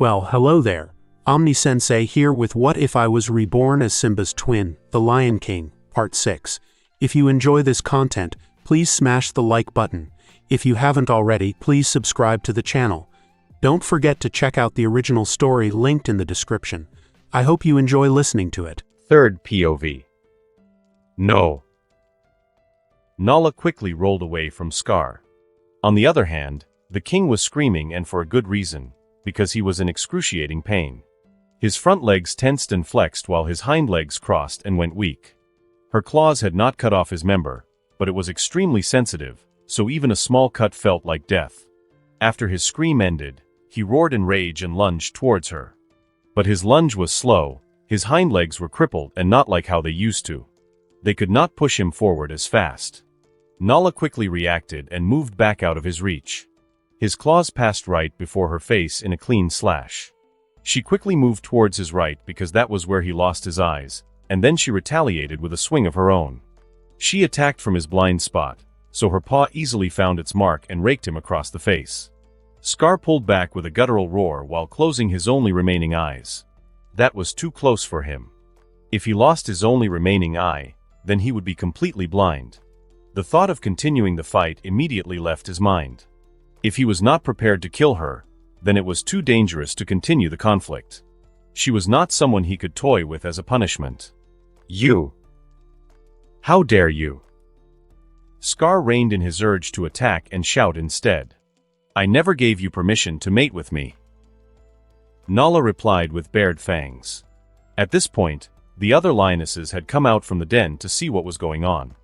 Well, hello there. Omni-sensei here with What If I Was Reborn as Simba's Twin, The Lion King, Part 6. If you enjoy this content, please smash the like button. If you haven't already, please subscribe to the channel. Don't forget to check out the original story linked in the description. I hope you enjoy listening to it. Third POV. No. Nala quickly rolled away from Scar. On the other hand, the king was screaming, and for a good reason, because he was in excruciating pain. His front legs tensed and flexed while his hind legs crossed and went weak. Her claws had not cut off his member, but it was extremely sensitive, so even a small cut felt like death. After his scream ended, he roared in rage and lunged towards her. But his lunge was slow, his hind legs were crippled and not like how they used to. They could not push him forward as fast. Nala quickly reacted and moved back out of his reach. His claws passed right before her face in a clean slash. She quickly moved towards his right because that was where he lost his eyes, and then she retaliated with a swing of her own. She attacked from his blind spot, so her paw easily found its mark and raked him across the face. Scar pulled back with a guttural roar while closing his only remaining eyes. That was too close for him. If he lost his only remaining eye, then he would be completely blind. The thought of continuing the fight immediately left his mind. If he was not prepared to kill her, then it was too dangerous to continue the conflict. She was not someone he could toy with as a punishment. You! How dare you! Scar reined in his urge to attack and shout instead. I never gave you permission to mate with me. Nala replied with bared fangs. At this point, the other lionesses had come out from the den to see what was going on.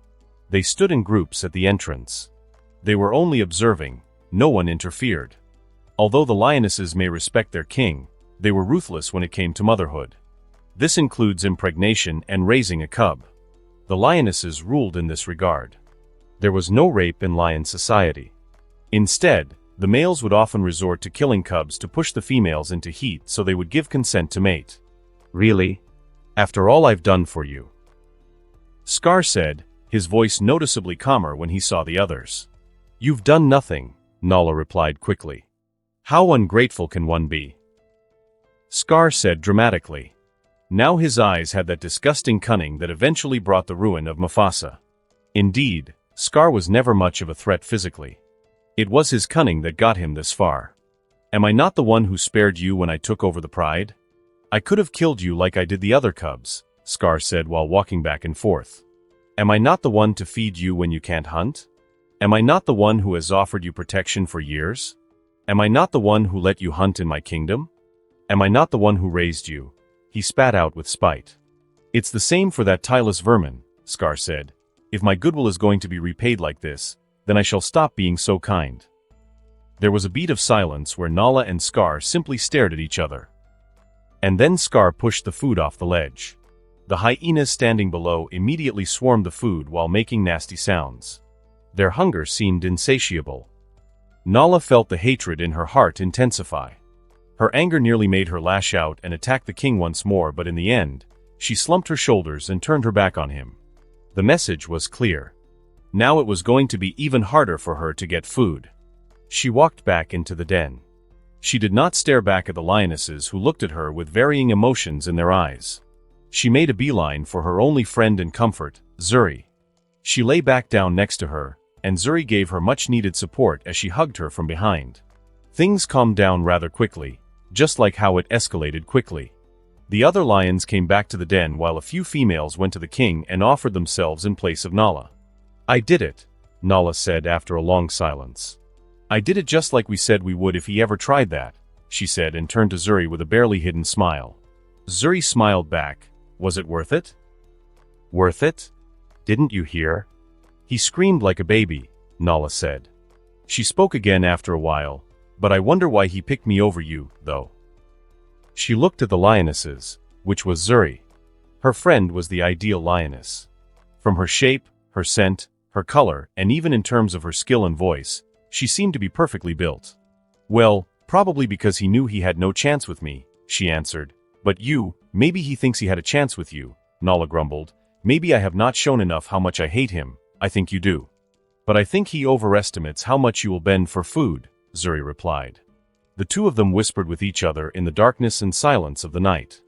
They stood in groups at the entrance. They were only observing. No one interfered. Although the lionesses may respect their king, they were ruthless when it came to motherhood. This includes impregnation and raising a cub. The lionesses ruled in this regard. There was no rape in lion society. Instead, the males would often resort to killing cubs to push the females into heat so they would give consent to mate. Really? After all I've done for you? Scar said, his voice noticeably calmer when he saw the others. You've done nothing, Nala replied quickly. How ungrateful can one be? Scar said dramatically. Now his eyes had that disgusting cunning that eventually brought the ruin of Mufasa. Indeed, Scar was never much of a threat physically. It was his cunning that got him this far. Am I not the one who spared you when I took over the pride? I could have killed you like I did the other cubs, Scar said while walking back and forth. Am I not the one to feed you when you can't hunt? Am I not the one who has offered you protection for years? Am I not the one who let you hunt in my kingdom? Am I not the one who raised you? He spat out with spite. It's the same for that tireless vermin, Scar said. If my goodwill is going to be repaid like this, then I shall stop being so kind. There was a beat of silence where Nala and Scar simply stared at each other. And then Scar pushed the food off the ledge. The hyenas standing below immediately swarmed the food while making nasty sounds. Their hunger seemed insatiable. Nala felt the hatred in her heart intensify. Her anger nearly made her lash out and attack the king once more, but in the end, she slumped her shoulders and turned her back on him. The message was clear. Now it was going to be even harder for her to get food. She walked back into the den. She did not stare back at the lionesses who looked at her with varying emotions in their eyes. She made a beeline for her only friend and comfort, Zuri. She lay back down next to her, and Zuri gave her much-needed support as she hugged her from behind. Things calmed down rather quickly, just like how it escalated quickly. The other lions came back to the den while a few females went to the king and offered themselves in place of Nala. I did it, Nala said after a long silence. I did it just like we said we would if he ever tried that, she said and turned to Zuri with a barely hidden smile. Zuri smiled back. Was it worth it? Worth it? Didn't you hear? He screamed like a baby, Nala said. She spoke again after a while, but I wonder why he picked me over you, though. She looked at the lionesses, which was Zuri. Her friend was the ideal lioness. From her shape, her scent, her color, and even in terms of her skill and voice, she seemed to be perfectly built. Well, probably because he knew he had no chance with me, she answered. But you, maybe he thinks he had a chance with you, Nala grumbled. Maybe I have not shown enough how much I hate him. I think you do. But I think he overestimates how much you will bend for food, Zuri replied. The two of them whispered with each other in the darkness and silence of the night.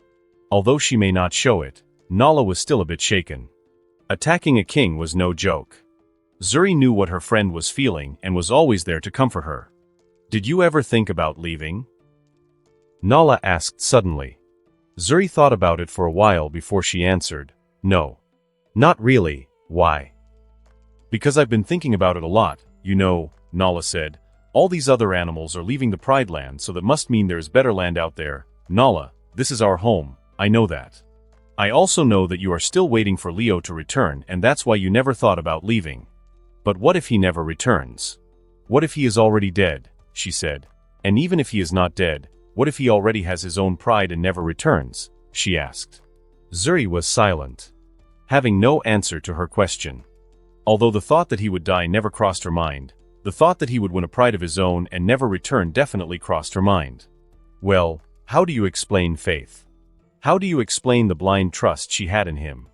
Although she may not show it, Nala was still a bit shaken. Attacking a king was no joke. Zuri knew what her friend was feeling and was always there to comfort her. "Did you ever think about leaving?" Nala asked suddenly. Zuri thought about it for a while before she answered, "No. Not really. Why?" "Because I've been thinking about it a lot, you know," Nala said. "All these other animals are leaving the Pride Land, so that must mean there's better land out there. Nala, this is our home, I know that. I also know that you are still waiting for Leo to return, and that's why you never thought about leaving. But what if he never returns? What if he is already dead?" she said. "And even if he is not dead, what if he already has his own pride and never returns?" she asked. Zuri was silent, having no answer to her question. Although the thought that he would die never crossed her mind, the thought that he would win a pride of his own and never return definitely crossed her mind. Well, how do you explain faith? How do you explain the blind trust she had in him?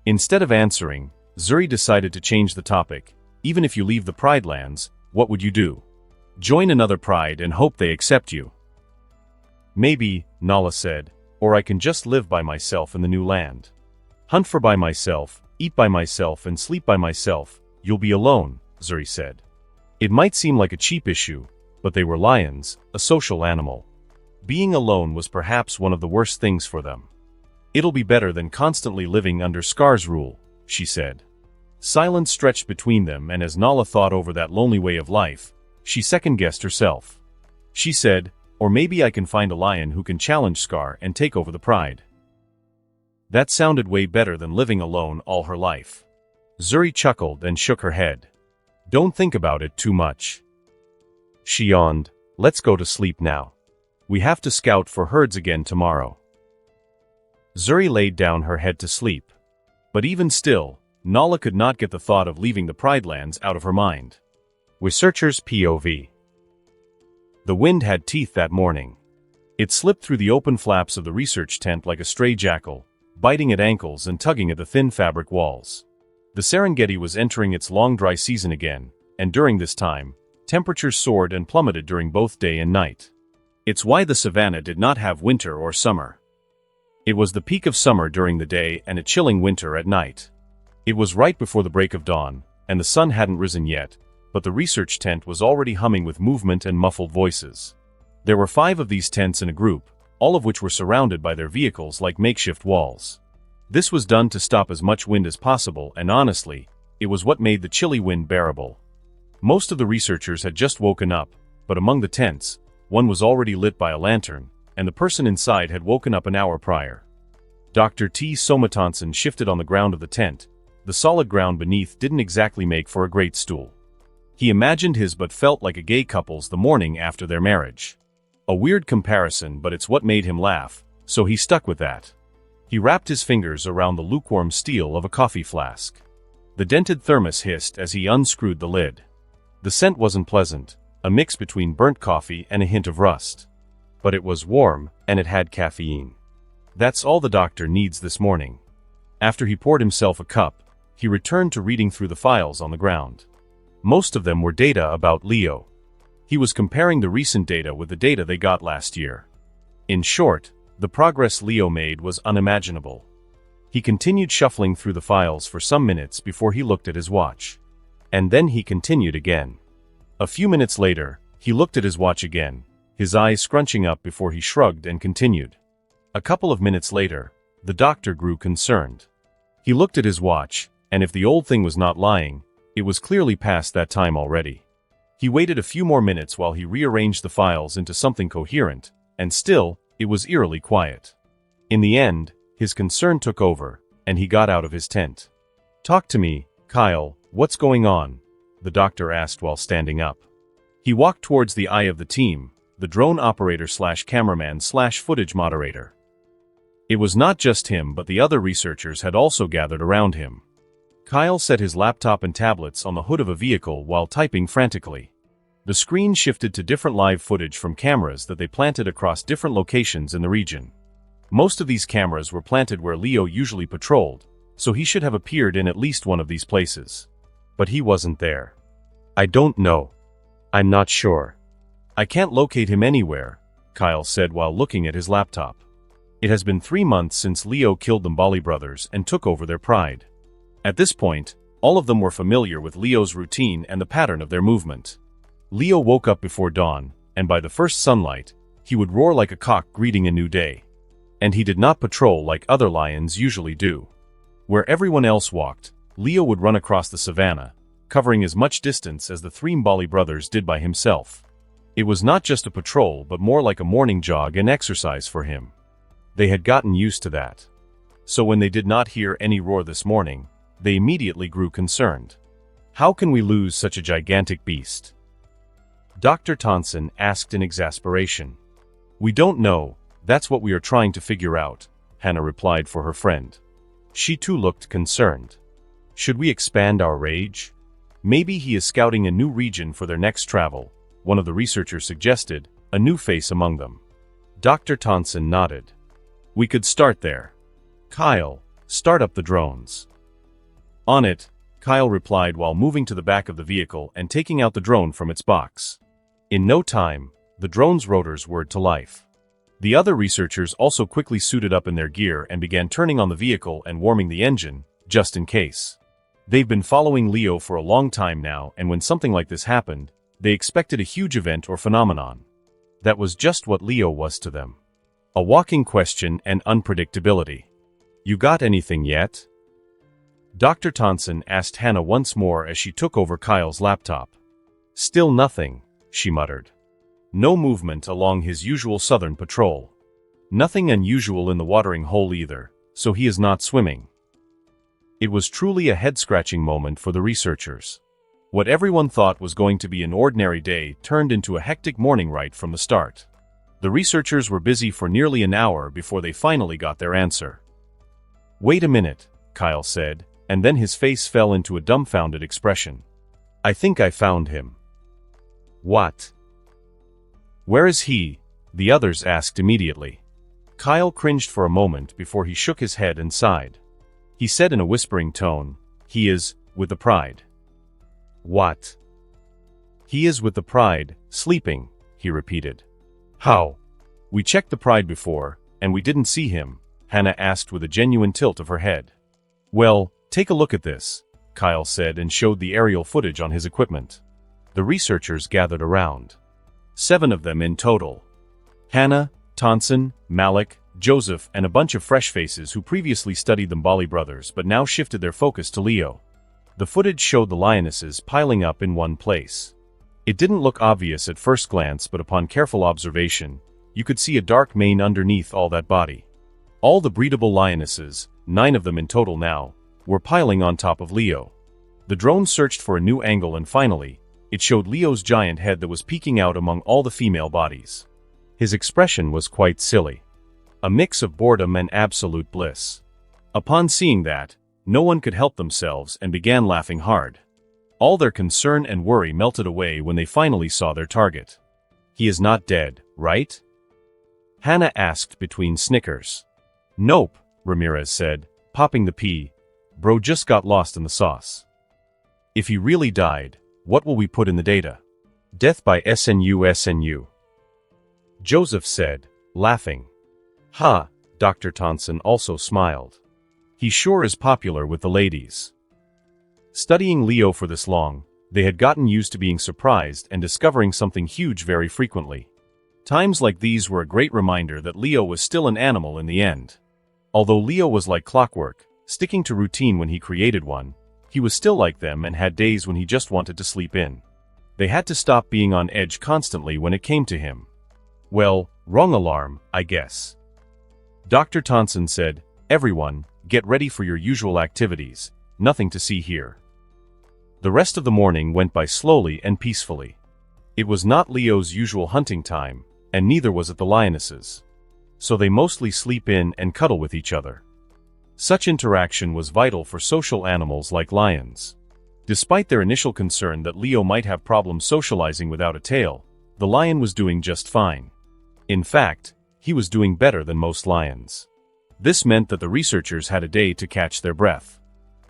Instead of answering, Zuri decided to change the topic. "Even if you leave the Pride Lands, what would you do? Join another pride and hope they accept you?" "Maybe," Nala said, "or I can just live by myself in the new land. Hunt for by myself, eat by myself and sleep by myself." "You'll be alone," Zuri said. It might seem like a cheap issue, but they were lions, a social animal. Being alone was perhaps one of the worst things for them. "It'll be better than constantly living under Scar's rule," she said. Silence stretched between them, and as Nala thought over that lonely way of life, she second-guessed herself. She said, "Or maybe I can find a lion who can challenge Scar and take over the pride." That sounded way better than living alone all her life. Zuri chuckled and shook her head. "Don't think about it too much." She yawned. "Let's go to sleep now. We have to scout for herds again tomorrow." Zuri laid down her head to sleep. But even still, Nala could not get the thought of leaving the Pride Lands out of her mind. Researcher's POV. The wind had teeth that morning. It slipped through the open flaps of the research tent like a stray jackal, biting at ankles and tugging at the thin fabric walls. The Serengeti was entering its long dry season again, and during this time, temperatures soared and plummeted during both day and night. It's why the savannah did not have winter or summer. It was the peak of summer during the day and a chilling winter at night. It was right before the break of dawn, and the sun hadn't risen yet, but the research tent was already humming with movement and muffled voices. There were 5 of these tents in a group, all of which were surrounded by their vehicles like makeshift walls. This was done to stop as much wind as possible, and honestly, it was what made the chilly wind bearable. Most of the researchers had just woken up, but among the tents, one was already lit by a lantern, and the person inside had woken up an hour prior. Dr. T. Somatanson shifted on the ground of the tent. The solid ground beneath didn't exactly make for a great stool. He imagined his but felt like a gay couple's the morning after their marriage. A weird comparison, but it's what made him laugh, so he stuck with that. He wrapped his fingers around the lukewarm steel of a coffee flask. The dented thermos hissed as he unscrewed the lid. The scent wasn't pleasant, a mix between burnt coffee and a hint of rust. But it was warm, and it had caffeine. That's all the doctor needs this morning. After he poured himself a cup, he returned to reading through the files on the ground. Most of them were data about Leo. He was comparing the recent data with the data they got last year. In short, the progress Leo made was unimaginable. He continued shuffling through the files for some minutes before he looked at his watch. And then he continued again. A few minutes later, he looked at his watch again, his eyes scrunching up before he shrugged and continued. A couple of minutes later, the doctor grew concerned. He looked at his watch, and if the old thing was not lying, it was clearly past that time already. He waited a few more minutes while he rearranged the files into something coherent, and still, it was eerily quiet. In the end, his concern took over, and he got out of his tent. "Talk to me, Kyle, what's going on?" the doctor asked while standing up. He walked towards the eye of the team, the drone operator/cameraman/footage moderator. It was not just him, but the other researchers had also gathered around him. Kyle set his laptop and tablets on the hood of a vehicle while typing frantically. The screen shifted to different live footage from cameras that they planted across different locations in the region. Most of these cameras were planted where Leo usually patrolled, so he should have appeared in at least one of these places. But he wasn't there. "I don't know. I'm not sure. I can't locate him anywhere, Kyle said while looking at his laptop. It has been 3 months since Leo killed the Mbali brothers and took over their pride. At this point, all of them were familiar with Leo's routine and the pattern of their movement. Leo woke up before dawn, and by the first sunlight, he would roar like a cock greeting a new day. And he did not patrol like other lions usually do. Where everyone else walked, Leo would run across the savannah, covering as much distance as the 3 Mbali brothers did by himself. It was not just a patrol but more like a morning jog and exercise for him. They had gotten used to that. So when they did not hear any roar this morning, they immediately grew concerned. How can we lose such a gigantic beast? Dr. Tonson asked in exasperation. We don't know, that's what we are trying to figure out, Hannah replied for her friend. She too looked concerned. Should we expand our rage? Maybe he is scouting a new region for their next travel, one of the researchers suggested, a new face among them. Dr. Tonson nodded. We could start there. Kyle, start up the drones. On it, Kyle replied while moving to the back of the vehicle and taking out the drone from its box. In no time, the drone's rotors whirred to life. The other researchers also quickly suited up in their gear and began turning on the vehicle and warming the engine, just in case. They've been following Leo for a long time now, and when something like this happened, they expected a huge event or phenomenon. That was just what Leo was to them. A walking question and unpredictability. You got anything yet? Dr. Tonson asked Hannah once more as she took over Kyle's laptop. Still nothing, she muttered. No movement along his usual southern patrol. Nothing unusual in the watering hole either, so he is not swimming. It was truly a head-scratching moment for the researchers. What everyone thought was going to be an ordinary day turned into a hectic morning right from the start. The researchers were busy for nearly an hour before they finally got their answer. Wait a minute, Kyle said, and then his face fell into a dumbfounded expression. I think I found him. What? Where is he? The others asked immediately. Kyle cringed for a moment before he shook his head and sighed. He said in a whispering tone, he is, with the pride. What? He is with the pride, sleeping, he repeated. How? We checked the pride before, and we didn't see him, Hannah asked with a genuine tilt of her head. Well, take a look at this, Kyle said and showed the aerial footage on his equipment. The researchers gathered around. 7 of them in total. Hannah, Tonson, Malik, Joseph, and a bunch of fresh faces who previously studied the Mbali brothers but now shifted their focus to Leo. The footage showed the lionesses piling up in one place. It didn't look obvious at first glance, but upon careful observation, you could see a dark mane underneath all that body. All the breedable lionesses, 9 of them in total now, were piling on top of Leo. The drone searched for a new angle and finally, it showed Leo's giant head that was peeking out among all the female bodies. His expression was quite silly. A mix of boredom and absolute bliss. Upon seeing that, no one could help themselves and began laughing hard. All their concern and worry melted away when they finally saw their target. He is not dead, right? Hannah asked between snickers. Nope, Ramirez said, popping the pea. Bro just got lost in the sauce. If he really died, what will we put in the data? Death by SNU. Joseph said, laughing. Ha, Dr. Tonson also smiled. He sure is popular with the ladies. Studying Leo for this long, they had gotten used to being surprised and discovering something huge very frequently. Times like these were a great reminder that Leo was still an animal in the end. Although Leo was like clockwork, sticking to routine when he created one, he was still like them and had days when he just wanted to sleep in. They had to stop being on edge constantly when it came to him. Well, wrong alarm, I guess. Dr. Tonson said, everyone, get ready for your usual activities, nothing to see here. The rest of the morning went by slowly and peacefully. It was not Leo's usual hunting time, and neither was it the lionesses. So they mostly sleep in and cuddle with each other. Such interaction was vital for social animals like lions. Despite their initial concern that Leo might have problems socializing without a tail, the lion was doing just fine. In fact, he was doing better than most lions. This meant that the researchers had a day to catch their breath.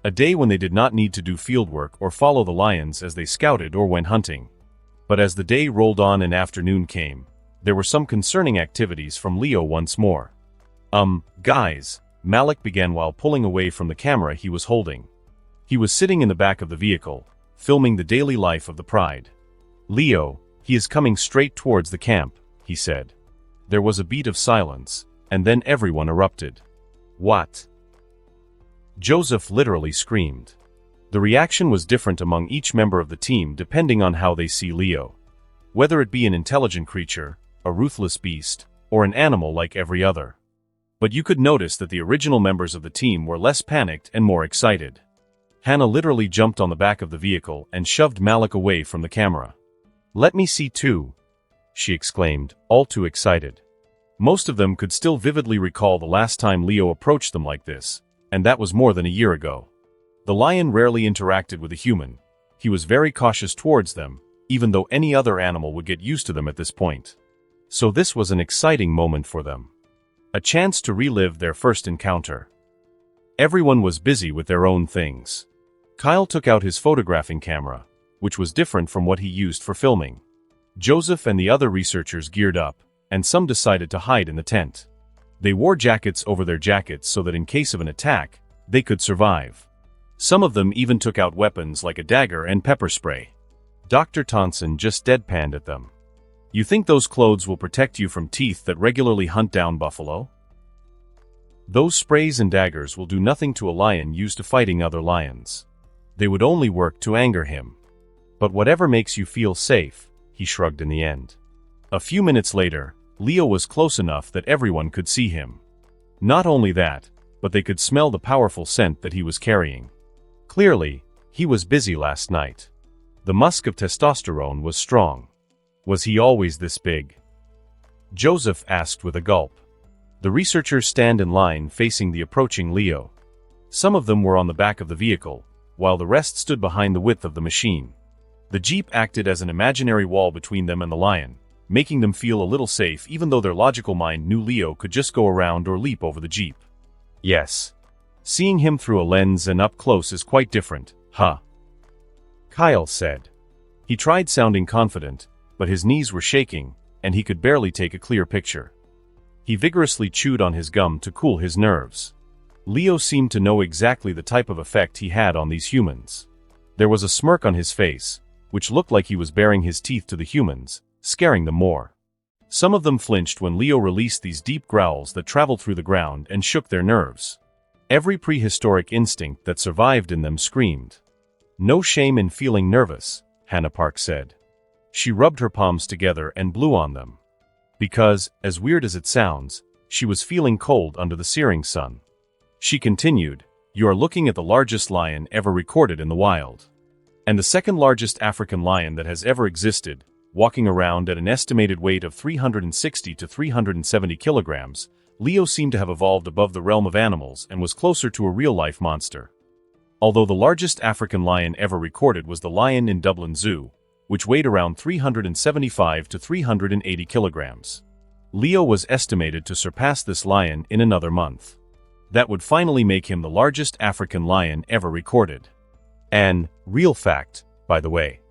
A day when they did not need to do fieldwork or follow the lions as they scouted or went hunting. But as the day rolled on and afternoon came, there were some concerning activities from Leo once more. Guys, Malik began while pulling away from the camera he was holding. He was sitting in the back of the vehicle, filming the daily life of the Pride. Leo, he is coming straight towards the camp, he said. There was a beat of silence, and then everyone erupted. What? Joseph literally screamed. The reaction was different among each member of the team depending on how they see Leo. Whether it be an intelligent creature, a ruthless beast, or an animal like every other. But you could notice that the original members of the team were less panicked and more excited. Hannah literally jumped on the back of the vehicle and shoved Malik away from the camera. "Let me see too," she exclaimed, all too excited. Most of them could still vividly recall the last time Leo approached them like this, and that was more than a year ago. The lion rarely interacted with a human. He was very cautious towards them, even though any other animal would get used to them at this point. So this was an exciting moment for them. A chance to relive their first encounter. Everyone was busy with their own things. Kyle took out his photographing camera, which was different from what he used for filming. Joseph and the other researchers geared up, and some decided to hide in the tent. They wore jackets over their jackets so that in case of an attack, they could survive. Some of them even took out weapons like a dagger and pepper spray. Dr. Tonson just deadpanned at them. "You think those clothes will protect you from teeth that regularly hunt down buffalo? Those sprays and daggers will do nothing to a lion used to fighting other lions. They would only work to anger him. But whatever makes you feel safe," he shrugged in the end. A few minutes later, Leo was close enough that everyone could see him. Not only that, but they could smell the powerful scent that he was carrying. Clearly, he was busy last night. The musk of testosterone was strong. Was he always this big? Joseph asked with a gulp. The researchers stand in line facing the approaching Leo. Some of them were on the back of the vehicle, while the rest stood behind the width of the machine. The jeep acted as an imaginary wall between them and the lion, making them feel a little safe even though their logical mind knew Leo could just go around or leap over the jeep. Yes. Seeing him through a lens and up close is quite different, huh? Kyle said. He tried sounding confident, but his knees were shaking, and he could barely take a clear picture. He vigorously chewed on his gum to cool his nerves. Leo seemed to know exactly the type of effect he had on these humans. There was a smirk on his face, which looked like he was baring his teeth to the humans, scaring them more. Some of them flinched when Leo released these deep growls that traveled through the ground and shook their nerves. Every prehistoric instinct that survived in them screamed. "No shame in feeling nervous," Hannah Park said. She rubbed her palms together and blew on them. Because, as weird as it sounds, she was feeling cold under the searing sun. She continued, "You are looking at the largest lion ever recorded in the wild. And the second largest African lion that has ever existed, walking around at an estimated weight of 360 to 370 kilograms, Leo seemed to have evolved above the realm of animals and was closer to a real-life monster. Although the largest African lion ever recorded was the lion in Dublin Zoo, which weighed around 375 to 380 kilograms. Leo was estimated to surpass this lion in another month. That would finally make him the largest African lion ever recorded. An real fact, by the way.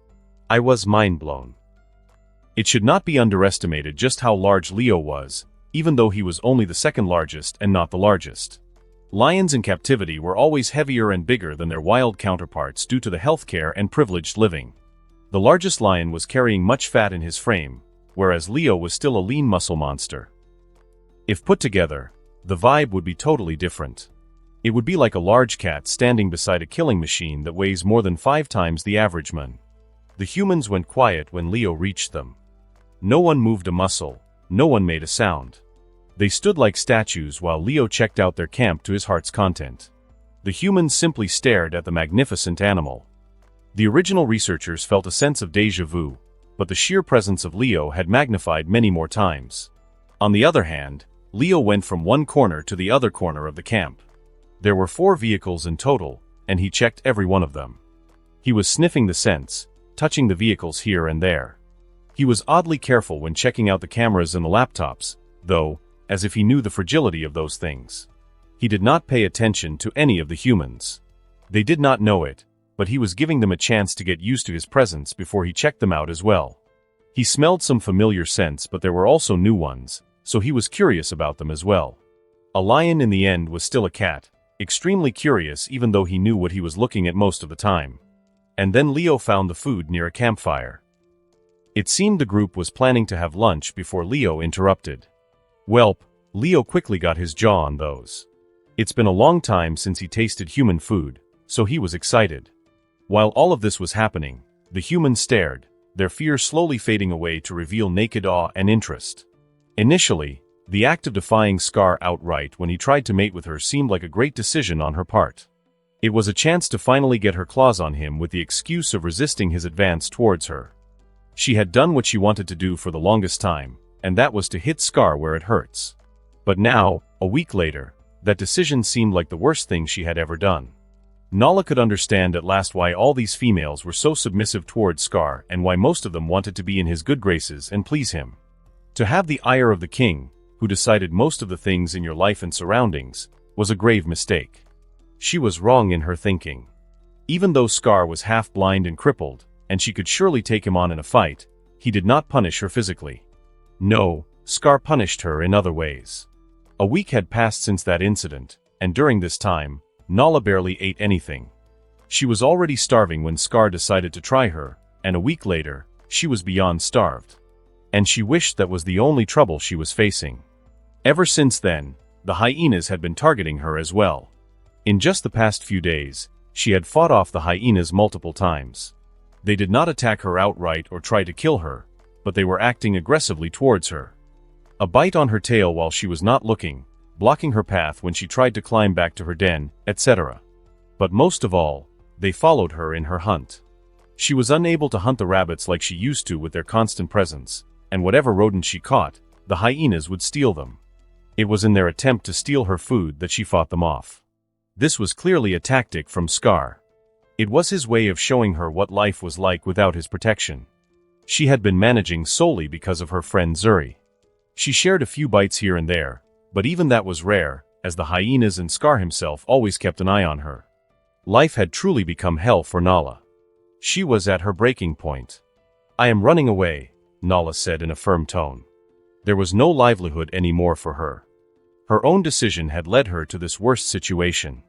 I was mind-blown. It should not be underestimated just how large Leo was, even though he was only the second largest and not the largest. Lions in captivity were always heavier and bigger than their wild counterparts due to the healthcare and privileged living. The largest lion was carrying much fat in his frame, whereas Leo was still a lean muscle monster. If put together, the vibe would be totally different. It would be like a large cat standing beside a killing machine that weighs more than 5 times the average man. The humans went quiet when Leo reached them. No one moved a muscle, no one made a sound. They stood like statues while Leo checked out their camp to his heart's content. The humans simply stared at the magnificent animal. The original researchers felt a sense of déjà vu, but the sheer presence of Leo had magnified many more times. On the other hand, Leo went from one corner to the other corner of the camp. There were 4 vehicles in total, and he checked every one of them. He was sniffing the scents, touching the vehicles here and there. He was oddly careful when checking out the cameras and the laptops, though, as if he knew the fragility of those things. He did not pay attention to any of the humans. They did not know it, but he was giving them a chance to get used to his presence before he checked them out as well. He smelled some familiar scents, but there were also new ones, so he was curious about them as well. A lion in the end was still a cat, extremely curious even though he knew what he was looking at most of the time. And then Leo found the food near a campfire. It seemed the group was planning to have lunch before Leo interrupted. Welp, Leo quickly got his jaw on those. It's been a long time since he tasted human food, so he was excited. While all of this was happening, the humans stared, their fear slowly fading away to reveal naked awe and interest. Initially, the act of defying Scar outright when he tried to mate with her seemed like a great decision on her part. It was a chance to finally get her claws on him with the excuse of resisting his advance towards her. She had done what she wanted to do for the longest time, and that was to hit Scar where it hurts. But now, a week later, that decision seemed like the worst thing she had ever done. Nala could understand at last why all these females were so submissive towards Scar and why most of them wanted to be in his good graces and please him. To have the ire of the king, who decided most of the things in your life and surroundings, was a grave mistake. She was wrong in her thinking. Even though Scar was half blind and crippled, and she could surely take him on in a fight, he did not punish her physically. No, Scar punished her in other ways. A week had passed since that incident, and during this time, Nala barely ate anything. She was already starving when Scar decided to try her, and a week later, she was beyond starved. And she wished that was the only trouble she was facing. Ever since then, the hyenas had been targeting her as well. In just the past few days, she had fought off the hyenas multiple times. They did not attack her outright or try to kill her, but they were acting aggressively towards her. A bite on her tail while she was not looking, blocking her path when she tried to climb back to her den, etc. But most of all, they followed her in her hunt. She was unable to hunt the rabbits like she used to with their constant presence, and whatever rodents she caught, the hyenas would steal them. It was in their attempt to steal her food that she fought them off. This was clearly a tactic from Scar. It was his way of showing her what life was like without his protection. She had been managing solely because of her friend Zuri. She shared a few bites here and there, but even that was rare, as the hyenas and Scar himself always kept an eye on her. Life had truly become hell for Nala. She was at her breaking point. "I am running away," Nala said in a firm tone. There was no livelihood anymore for her. Her own decision had led her to this worst situation.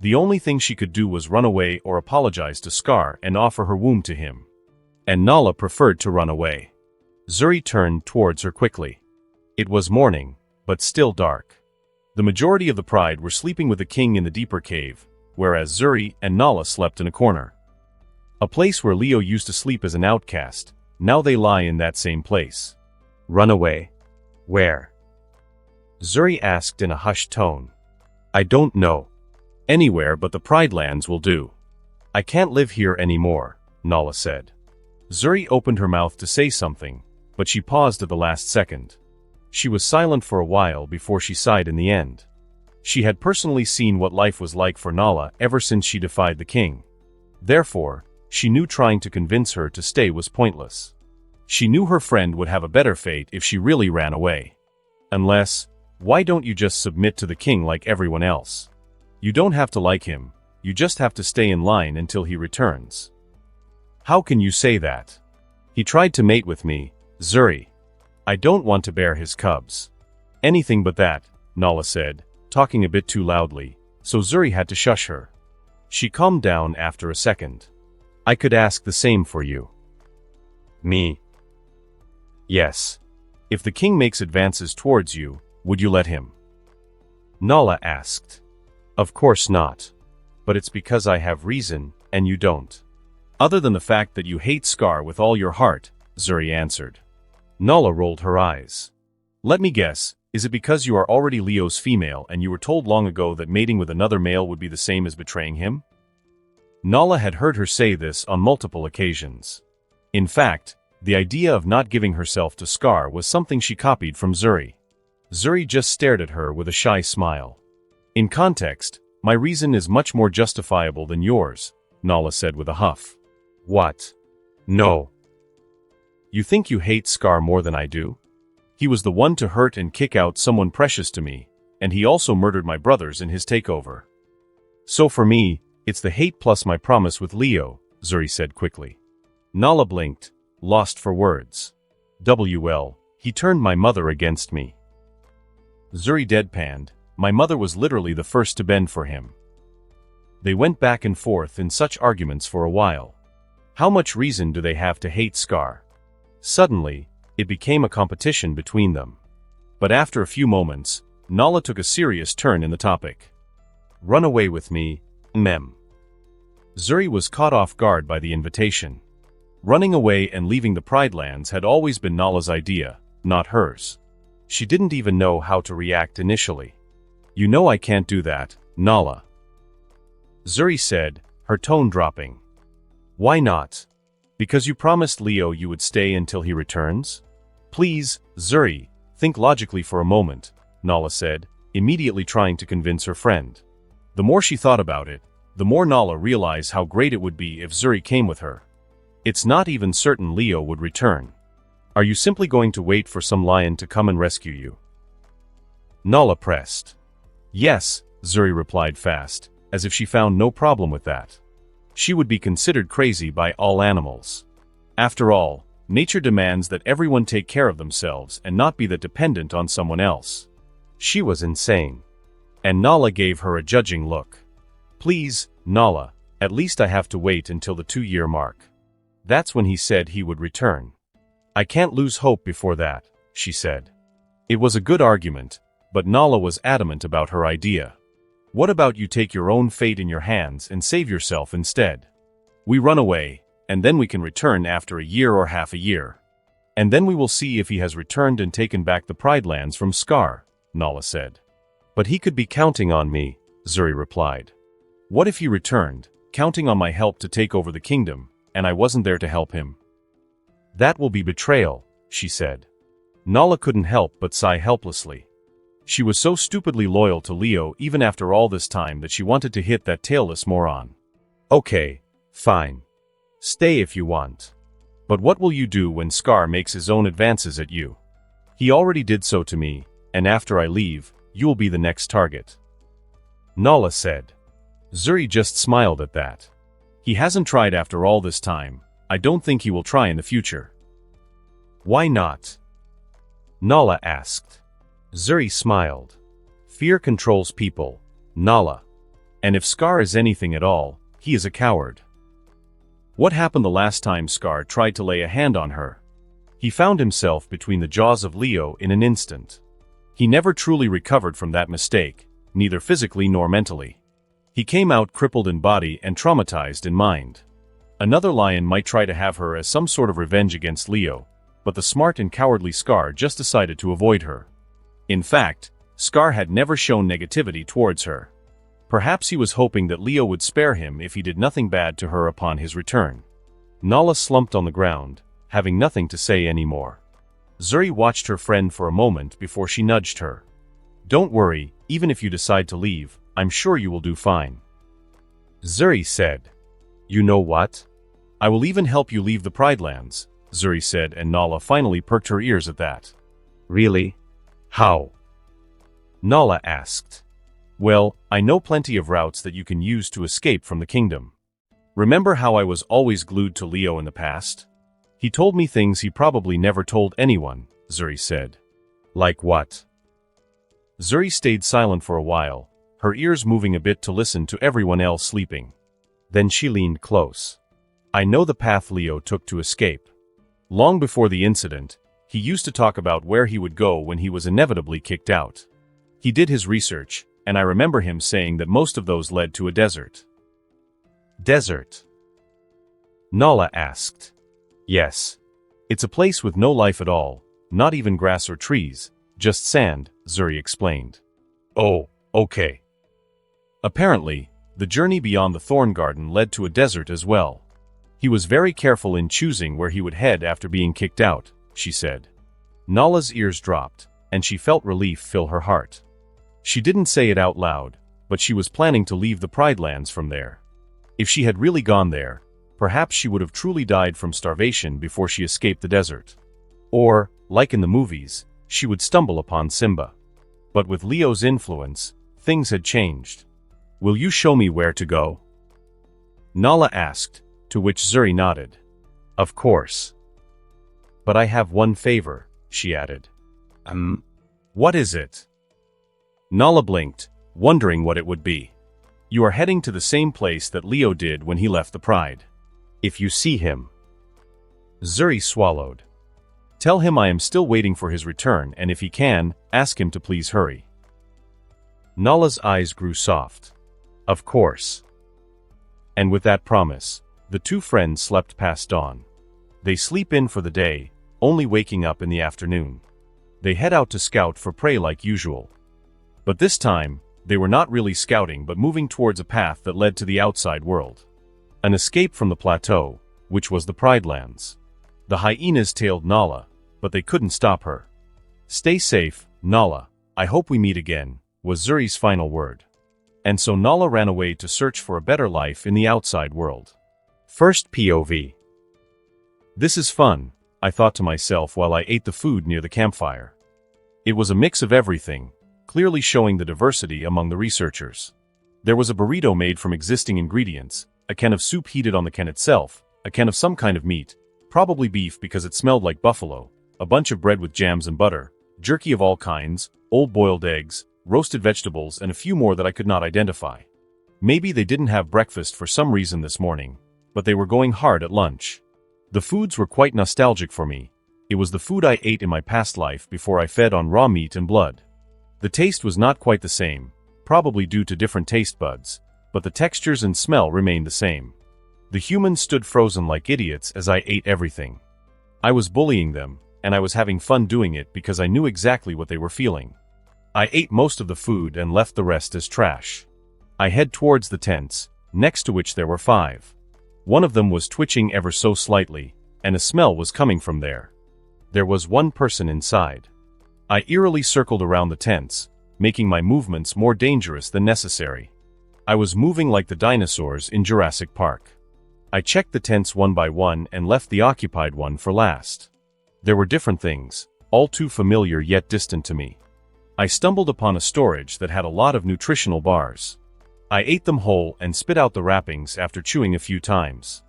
The only thing she could do was run away or apologize to Scar and offer her womb to him. And Nala preferred to run away. Zuri turned towards her quickly. It was morning, but still dark. The majority of the Pride were sleeping with the king in the deeper cave, whereas Zuri and Nala slept in a corner. A place where Leo used to sleep as an outcast, now they lie in that same place. "Run away? Where?" Zuri asked in a hushed tone. "I don't know. Anywhere but the Pride Lands will do. I can't live here anymore," Nala said. Zuri opened her mouth to say something, but she paused at the last second. She was silent for a while before she sighed in the end. She had personally seen what life was like for Nala ever since she defied the king. Therefore, she knew trying to convince her to stay was pointless. She knew her friend would have a better fate if she really ran away. Unless, why don't you just submit to the king like everyone else? You don't have to like him, you just have to stay in line until he returns. How can you say that? He tried to mate with me, Zuri. I don't want to bear his cubs. Anything but that, Nala said, talking a bit too loudly, so Zuri had to shush her. She calmed down after a second. I could ask the same for you. Me? Yes. If the king makes advances towards you, would you let him? Nala asked. Of course not. But it's because I have reason, and you don't. Other than the fact that you hate Scar with all your heart, Zuri answered. Nala rolled her eyes. Let me guess, is it because you are already Leo's female and you were told long ago that mating with another male would be the same as betraying him? Nala had heard her say this on multiple occasions. In fact, the idea of not giving herself to Scar was something she copied from Zuri. Zuri just stared at her with a shy smile. In context, my reason is much more justifiable than yours, Nala said with a huff. What? No. You think you hate Scar more than I do? He was the one to hurt and kick out someone precious to me, and he also murdered my brothers in his takeover. So for me, it's the hate plus my promise with Leo, Zuri said quickly. Nala blinked, lost for words. He turned my mother against me. Zuri deadpanned. My mother was literally the first to bend for him. They went back and forth in such arguments for a while. How much reason do they have to hate Scar? Suddenly, it became a competition between them. But after a few moments, Nala took a serious turn in the topic. Run away with me, mem. Zuri was caught off guard by the invitation. Running away and leaving the Pride Lands had always been Nala's idea, not hers. She didn't even know how to react initially. You know I can't do that, Nala. Zuri said, her tone dropping. Why not? Because you promised Leo you would stay until he returns? Please, Zuri, think logically for a moment, Nala said, immediately trying to convince her friend. The more she thought about it, the more Nala realized how great it would be if Zuri came with her. It's not even certain Leo would return. Are you simply going to wait for some lion to come and rescue you? Nala pressed. Yes, Zuri replied fast, as if she found no problem with that. She would be considered crazy by all animals. After all, nature demands that everyone take care of themselves and not be that dependent on someone else. She was insane. And Nala gave her a judging look. Please, Nala, at least I have to wait until the 2-year mark. That's when he said he would return. I can't lose hope before that, she said. It was a good argument, but Nala was adamant about her idea. What about you take your own fate in your hands and save yourself instead? We run away, and then we can return after a year or half a year. And then we will see if he has returned and taken back the Pride Lands from Scar, Nala said. But he could be counting on me, Zuri replied. What if he returned, counting on my help to take over the kingdom, and I wasn't there to help him? That will be betrayal, she said. Nala couldn't help but sigh helplessly. She was so stupidly loyal to Leo even after all this time that she wanted to hit that tailless moron. Okay, fine. Stay if you want. But what will you do when Scar makes his own advances at you? He already did so to me, and after I leave, you will be the next target. Nala said. Zuri just smiled at that. He hasn't tried after all this time. I don't think he will try in the future. Why not? Nala asked. Zuri smiled. Fear controls people, Nala. And if Scar is anything at all, he is a coward. What happened the last time Scar tried to lay a hand on her? He found himself between the jaws of Leo in an instant. He never truly recovered from that mistake, neither physically nor mentally. He came out crippled in body and traumatized in mind. Another lion might try to have her as some sort of revenge against Leo, but the smart and cowardly Scar just decided to avoid her. In fact, Scar had never shown negativity towards her. Perhaps he was hoping that Leo would spare him if he did nothing bad to her upon his return. Nala slumped on the ground, having nothing to say anymore. Zuri watched her friend for a moment before she nudged her. Don't worry, even if you decide to leave, I'm sure you will do fine. Zuri said. You know what? I will even help you leave the Pride Lands, Zuri said, and Nala finally perked her ears at that. Really? How? Nala asked. Well, I know plenty of routes that you can use to escape from the kingdom. Remember how I was always glued to Leo in the past? He told me things he probably never told anyone, Zuri said. Like what? Zuri stayed silent for a while, her ears moving a bit to listen to everyone else sleeping. Then she leaned close. I know the path Leo took to escape. Long before the incident, he used to talk about where he would go when he was inevitably kicked out. He did his research, and I remember him saying that most of those led to a desert. Desert? Nala asked. Yes. It's a place with no life at all, not even grass or trees, just sand, Zuri explained. Oh, okay. Apparently, the journey beyond the Thorn Garden led to a desert as well. He was very careful in choosing where he would head after being kicked out, she said. Nala's ears dropped, and she felt relief fill her heart. She didn't say it out loud, but she was planning to leave the Pride Lands from there. If she had really gone there, perhaps she would have truly died from starvation before she escaped the desert. Or, like in the movies, she would stumble upon Simba. But with Leo's influence, things had changed. Will you show me where to go? Nala asked, to which Zuri nodded. Of course. But I have one favor, she added. What is it? Nala blinked, wondering what it would be. You are heading to the same place that Leo did when he left the Pride. If you see him. Zuri swallowed. Tell him I am still waiting for his return, and if he can, ask him to please hurry. Nala's eyes grew soft. Of course. And with that promise, the two friends slept past dawn. They sleep in for the day, only waking up in the afternoon. They head out to scout for prey like usual. But this time, they were not really scouting but moving towards a path that led to the outside world. An escape from the plateau, which was the Pride Lands. The hyenas tailed Nala, but they couldn't stop her. Stay safe, Nala, I hope we meet again, was Zuri's final word. And so Nala ran away to search for a better life in the outside world. First POV. This is fun, I thought to myself while I ate the food near the campfire. It was a mix of everything, clearly showing the diversity among the researchers. There was a burrito made from existing ingredients, a can of soup heated on the can itself, a can of some kind of meat, probably beef because it smelled like buffalo, a bunch of bread with jams and butter, jerky of all kinds, old boiled eggs, roasted vegetables, and a few more that I could not identify. Maybe they didn't have breakfast for some reason this morning, but they were going hard at lunch. The foods were quite nostalgic for me. It was the food I ate in my past life before I fed on raw meat and blood. The taste was not quite the same, probably due to different taste buds, but the textures and smell remained the same. The humans stood frozen like idiots as I ate everything. I was bullying them, and I was having fun doing it because I knew exactly what they were feeling. I ate most of the food and left the rest as trash. I head towards the tents, next to which there were 5. One of them was twitching ever so slightly, and a smell was coming from there. There was one person inside. I eerily circled around the tents, making my movements more dangerous than necessary. I was moving like the dinosaurs in Jurassic Park. I checked the tents one by one and left the occupied one for last. There were different things, all too familiar yet distant to me. I stumbled upon a storage that had a lot of nutritional bars. I ate them whole and spit out the wrappings after chewing a few times.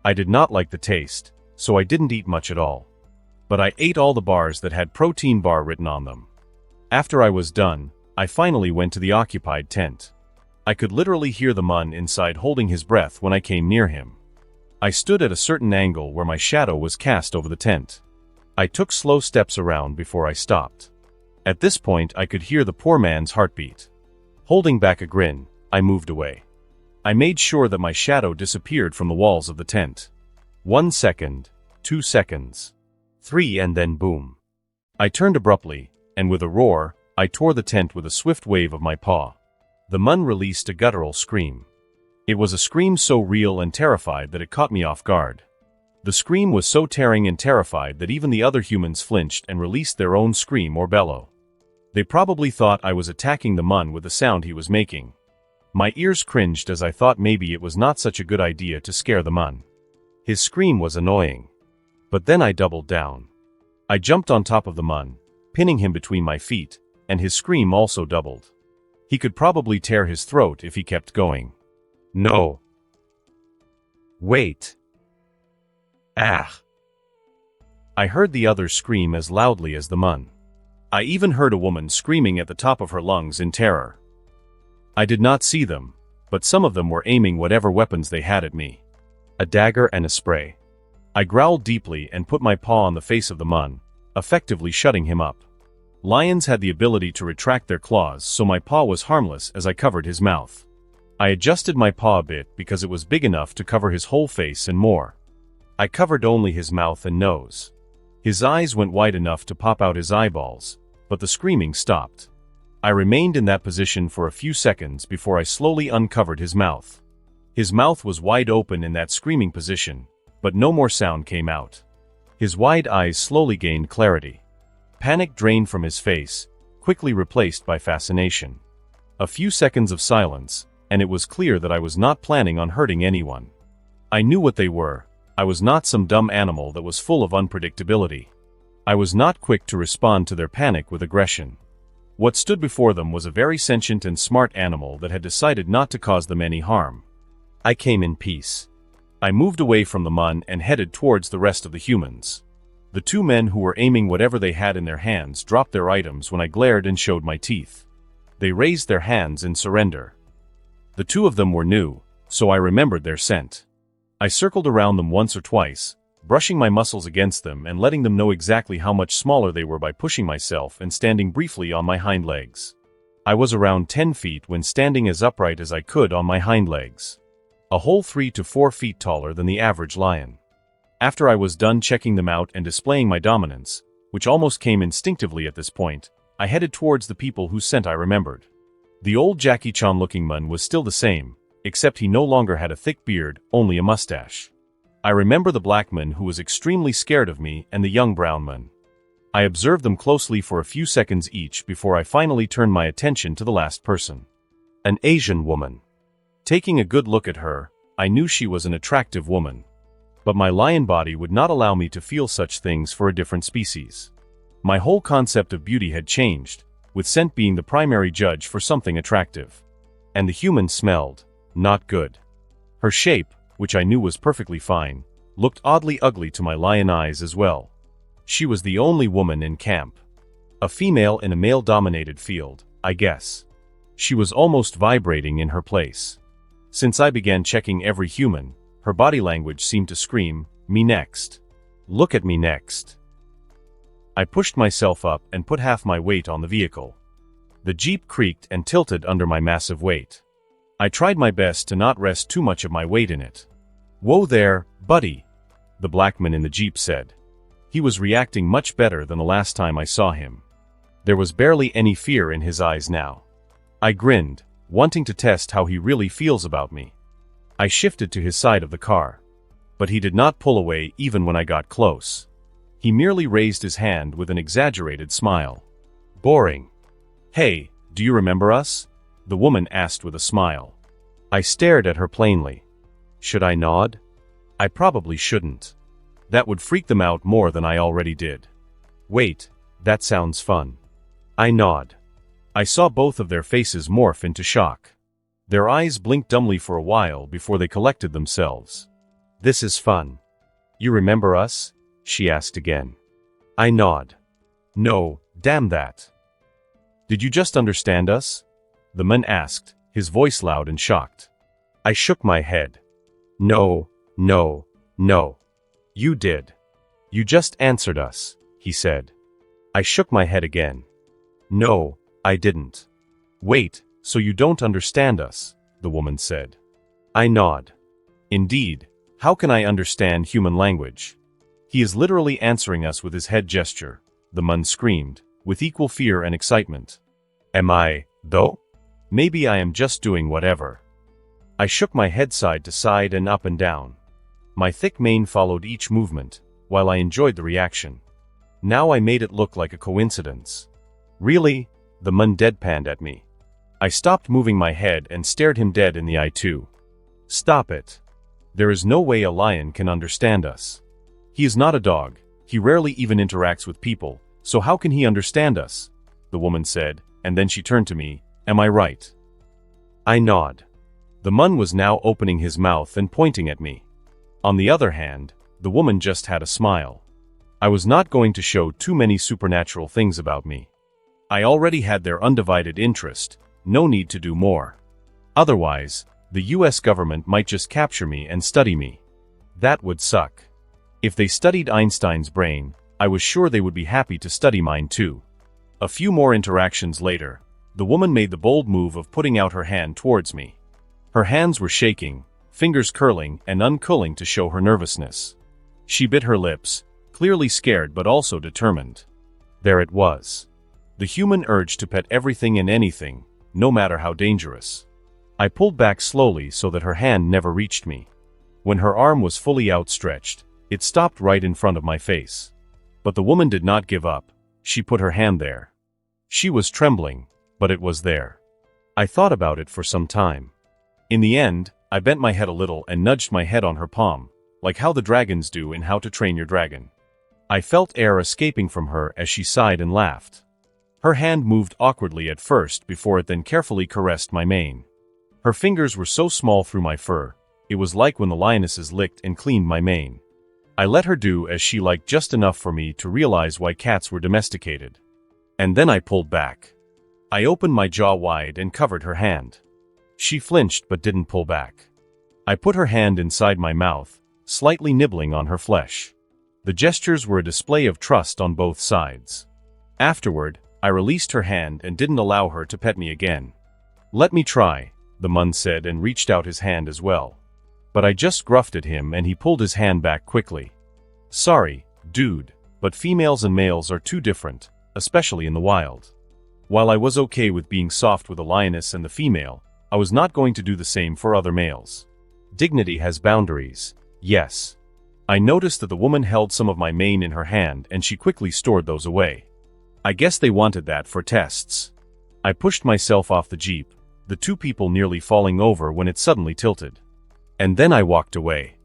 I did not like the taste, so I didn't eat much at all. But I ate all the bars that had protein bar written on them. After I was done, I finally went to the occupied tent. I could literally hear the Mun inside holding his breath when I came near him. I stood at a certain angle where my shadow was cast over the tent. I took slow steps around before I stopped. At this point I could hear the poor man's heartbeat. Holding back a grin, I moved away. I made sure that my shadow disappeared from the walls of the tent. 1 second, 2 seconds, 3, and then boom. I turned abruptly, and with a roar, I tore the tent with a swift wave of my paw. The Mun released a guttural scream. It was a scream so real and terrified that it caught me off guard. The scream was so tearing and terrified that even the other humans flinched and released their own scream or bellow. They probably thought I was attacking the Mun with the sound he was making. My ears cringed as I thought maybe it was not such a good idea to scare the Mun. His scream was annoying. But then I doubled down. I jumped on top of the Mun, pinning him between my feet, and his scream also doubled. He could probably tear his throat if he kept going. No. Wait. Ah. I heard the others scream as loudly as the Mun. I even heard a woman screaming at the top of her lungs in terror. I did not see them, but some of them were aiming whatever weapons they had at me. A dagger and a spray. I growled deeply and put my paw on the face of the Mun, effectively shutting him up. Lions had the ability to retract their claws, so my paw was harmless as I covered his mouth. I adjusted my paw a bit because it was big enough to cover his whole face and more. I covered only his mouth and nose. His eyes went wide enough to pop out his eyeballs, but the screaming stopped. I remained in that position for a few seconds before I slowly uncovered his mouth. His mouth was wide open in that screaming position, but no more sound came out. His wide eyes slowly gained clarity. Panic drained from his face, quickly replaced by fascination. A few seconds of silence, and it was clear that I was not planning on hurting anyone. I knew what they were. I was not some dumb animal that was full of unpredictability. I was not quick to respond to their panic with aggression. What stood before them was a very sentient and smart animal that had decided not to cause them any harm. I came in peace. I moved away from the Mun and headed towards the rest of the humans. The two men who were aiming whatever they had in their hands dropped their items when I glared and showed my teeth. They raised their hands in surrender. The two of them were new, so I remembered their scent. I circled around them once or twice, brushing my muscles against them and letting them know exactly how much smaller they were by pushing myself and standing briefly on my hind legs. I was around 10 feet when standing as upright as I could on my hind legs. A whole 3 to 4 feet taller than the average lion. After I was done checking them out and displaying my dominance, which almost came instinctively at this point, I headed towards the people whose scent I remembered. The old Jackie Chan-looking man was still the same, except he no longer had a thick beard, only a mustache. I remember the black man who was extremely scared of me and the young brown man. I observed them closely for a few seconds each before I finally turned my attention to the last person. An Asian woman. Taking a good look at her, I knew she was an attractive woman. But my lion body would not allow me to feel such things for a different species. My whole concept of beauty had changed, with scent being the primary judge for something attractive. And the human smelled not good. Her shape, which I knew was perfectly fine, looked oddly ugly to my lion eyes as well. She was the only woman in camp. A female in a male-dominated field, I guess. She was almost vibrating in her place. Since I began checking every human, her body language seemed to scream, "Me next. Look at me next." I pushed myself up and put half my weight on the vehicle. The Jeep creaked and tilted under my massive weight. I tried my best to not rest too much of my weight in it. "Whoa there, buddy," the black man in the Jeep said. He was reacting much better than the last time I saw him. There was barely any fear in his eyes now. I grinned, wanting to test how he really feels about me. I shifted to his side of the car. But he did not pull away even when I got close. He merely raised his hand with an exaggerated smile. "Boring." "Hey, do you remember us?" the woman asked with a smile. I stared at her plainly. Should I nod? I probably shouldn't. That would freak them out more than I already did. Wait, that sounds fun. I nod. I saw both of their faces morph into shock. Their eyes blinked dumbly for a while before they collected themselves. "This is fun. You remember us?" she asked again. I nod. "No, damn that." "Did you just understand us?" the man asked, his voice loud and shocked. I shook my head. No. You did. You just answered us," he said. I shook my head again. "No, I didn't." "Wait, so you don't understand us," the woman said. I nod. "Indeed, how can I understand human language? He is literally answering us with his head gesture," the man screamed, with equal fear and excitement. "Am I, though? Maybe I am just doing whatever." I shook my head side to side and up and down. My thick mane followed each movement, while I enjoyed the reaction. Now I made it look like a coincidence. "Really?" the man deadpanned at me. I stopped moving my head and stared him dead in the eye too. "Stop it. There is no way a lion can understand us. He is not a dog, he rarely even interacts with people, so how can he understand us?" the woman said, and then she turned to me. "Am I right?" I nod. The man was now opening his mouth and pointing at me. On the other hand, the woman just had a smile. I was not going to show too many supernatural things about me. I already had their undivided interest, no need to do more. Otherwise, the US government might just capture me and study me. That would suck. If they studied Einstein's brain, I was sure they would be happy to study mine too. A few more interactions later, the woman made the bold move of putting out her hand towards me. Her hands were shaking, fingers curling and uncurling to show her nervousness. She bit her lips, clearly scared but also determined. There it was. The human urge to pet everything and anything, no matter how dangerous. I pulled back slowly so that her hand never reached me. When her arm was fully outstretched, it stopped right in front of my face. But the woman did not give up. She put her hand there. She was trembling, but it was there. I thought about it for some time. In the end, I bent my head a little and nudged my head on her palm, like how the dragons do in How to Train Your Dragon. I felt air escaping from her as she sighed and laughed. Her hand moved awkwardly at first before it then carefully caressed my mane. Her fingers were so small through my fur, it was like when the lionesses licked and cleaned my mane. I let her do as she liked just enough for me to realize why cats were domesticated. And then I pulled back. I opened my jaw wide and covered her hand. She flinched but didn't pull back. I put her hand inside my mouth, slightly nibbling on her flesh. The gestures were a display of trust on both sides. Afterward, I released her hand and didn't allow her to pet me again. "Let me try," the Mun said and reached out his hand as well. But I just gruffed at him and he pulled his hand back quickly. "Sorry, dude, but females and males are too different, especially in the wild." While I was okay with being soft with a lioness and the female, I was not going to do the same for other males. Dignity has boundaries, yes. I noticed that the woman held some of my mane in her hand and she quickly stored those away. I guess they wanted that for tests. I pushed myself off the jeep, the two people nearly falling over when it suddenly tilted. And then I walked away.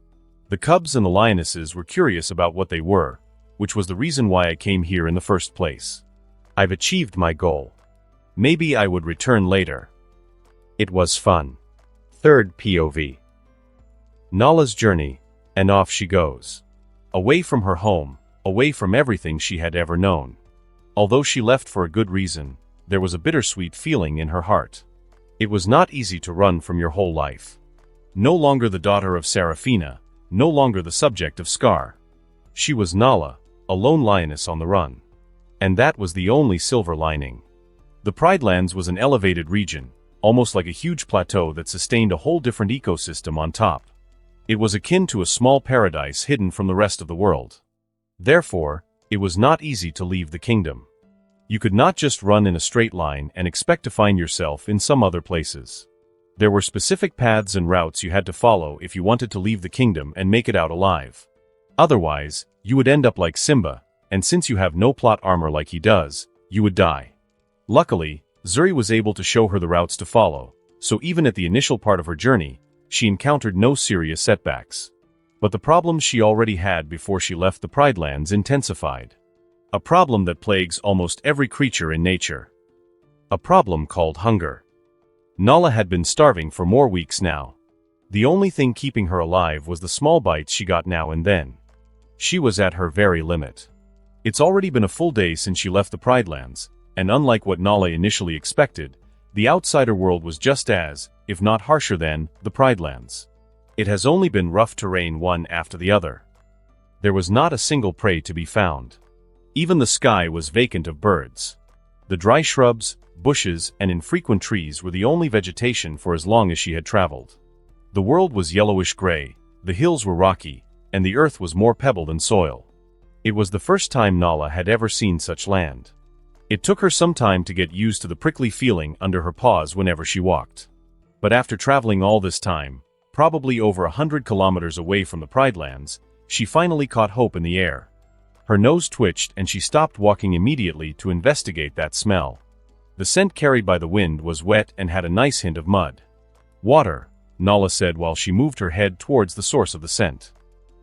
The cubs and the lionesses were curious about what they were, which was the reason why I came here in the first place. I've achieved my goal. Maybe I would return later. It was fun. Third POV. Nala's journey, and off she goes. Away from her home, away from everything she had ever known. Although she left for a good reason, there was a bittersweet feeling in her heart. It was not easy to run from your whole life. No longer the daughter of Serafina, no longer the subject of Scar. She was Nala, a lone lioness on the run. And that was the only silver lining. The Pridelands was an elevated region, almost like a huge plateau that sustained a whole different ecosystem on top. It was akin to a small paradise hidden from the rest of the world. Therefore, it was not easy to leave the kingdom. You could not just run in a straight line and expect to find yourself in some other places. There were specific paths and routes you had to follow if you wanted to leave the kingdom and make it out alive. Otherwise, you would end up like Simba, and since you have no plot armor like he does, you would die. Luckily, Zuri was able to show her the routes to follow, so even at the initial part of her journey, she encountered no serious setbacks. But the problems she already had before she left the Pridelands intensified. A problem that plagues almost every creature in nature. A problem called hunger. Nala had been starving for more weeks now. The only thing keeping her alive was the small bites she got now and then. She was at her very limit. It's already been a full day since she left the Pridelands, and unlike what Nala initially expected, the outsider world was just as, if not harsher than, the Pridelands. It has only been rough terrain one after the other. There was not a single prey to be found. Even the sky was vacant of birds. The dry shrubs, bushes, and infrequent trees were the only vegetation for as long as she had traveled. The world was yellowish-gray, the hills were rocky, and the earth was more pebble than soil. It was the first time Nala had ever seen such land. It took her some time to get used to the prickly feeling under her paws whenever she walked. But after traveling all this time, probably over 100 kilometers away from the Pridelands, she finally caught hope in the air. Her nose twitched and she stopped walking immediately to investigate that smell. The scent carried by the wind was wet and had a nice hint of mud. "Water," Nala said while she moved her head towards the source of the scent.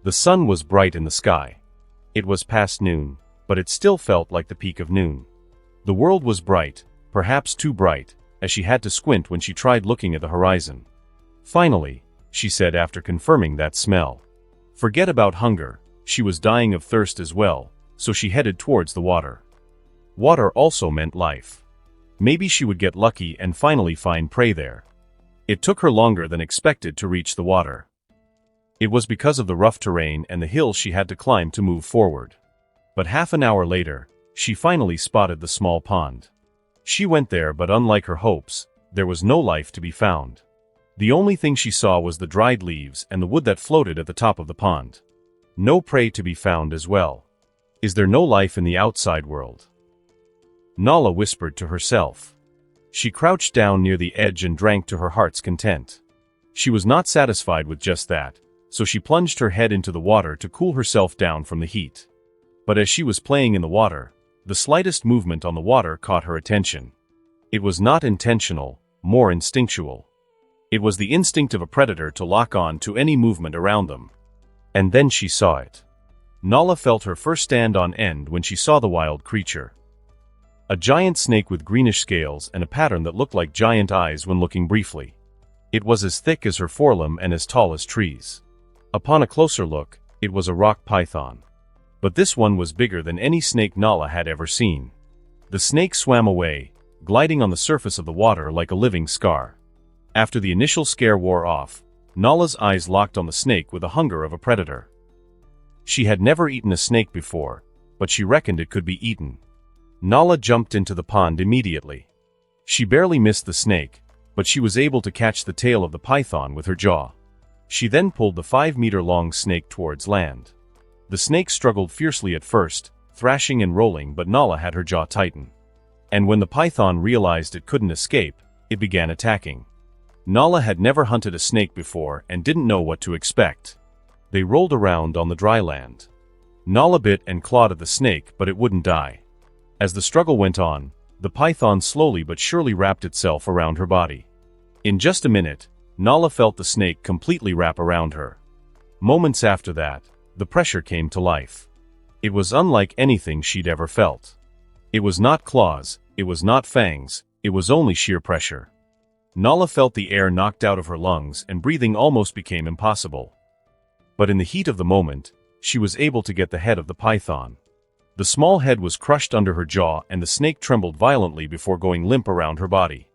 The sun was bright in the sky. It was past noon, but it still felt like the peak of noon. The world was bright, perhaps too bright, as she had to squint when she tried looking at the horizon. "Finally," she said after confirming that smell. Forget about hunger, she was dying of thirst as well, so she headed towards the water. Water also meant life. Maybe she would get lucky and finally find prey there. It took her longer than expected to reach the water. It was because of the rough terrain and the hills she had to climb to move forward. But half an hour later, she finally spotted the small pond. She went there, but unlike her hopes, there was no life to be found. The only thing she saw was the dried leaves and the wood that floated at the top of the pond. No prey to be found as well. Is there no life in the outside world? Nala whispered to herself. She crouched down near the edge and drank to her heart's content. She was not satisfied with just that, so she plunged her head into the water to cool herself down from the heat. But as she was playing in the water, the slightest movement on the water caught her attention. It was not intentional, more instinctual. It was the instinct of a predator to lock on to any movement around them. And then she saw it. Nala felt her first stand on end when she saw the wild creature. A giant snake with greenish scales and a pattern that looked like giant eyes when looking briefly. It was as thick as her forelimb and as tall as trees. Upon a closer look, It was a rock python. But this one was bigger than any snake Nala had ever seen. The snake swam away, gliding on the surface of the water like a living scar. After the initial scare wore off, Nala's eyes locked on the snake with the hunger of a predator. She had never eaten a snake before, but she reckoned it could be eaten. Nala jumped into the pond immediately. She barely missed the snake, but she was able to catch the tail of the python with her jaw. She then pulled the 5-meter-long snake towards land. The snake struggled fiercely at first, thrashing and rolling, but Nala had her jaw tighten. And when the python realized it couldn't escape, it began attacking. Nala had never hunted a snake before and didn't know what to expect. They rolled around on the dry land. Nala bit and clawed at the snake, but it wouldn't die. As the struggle went on, the python slowly but surely wrapped itself around her body. In just a minute, Nala felt the snake completely wrap around her. Moments after that, the pressure came to life. It was unlike anything she'd ever felt. It was not claws, it was not fangs, it was only sheer pressure. Nala felt the air knocked out of her lungs and breathing almost became impossible. But in the heat of the moment, she was able to get the head of the python. The small head was crushed under her jaw and the snake trembled violently before going limp around her body.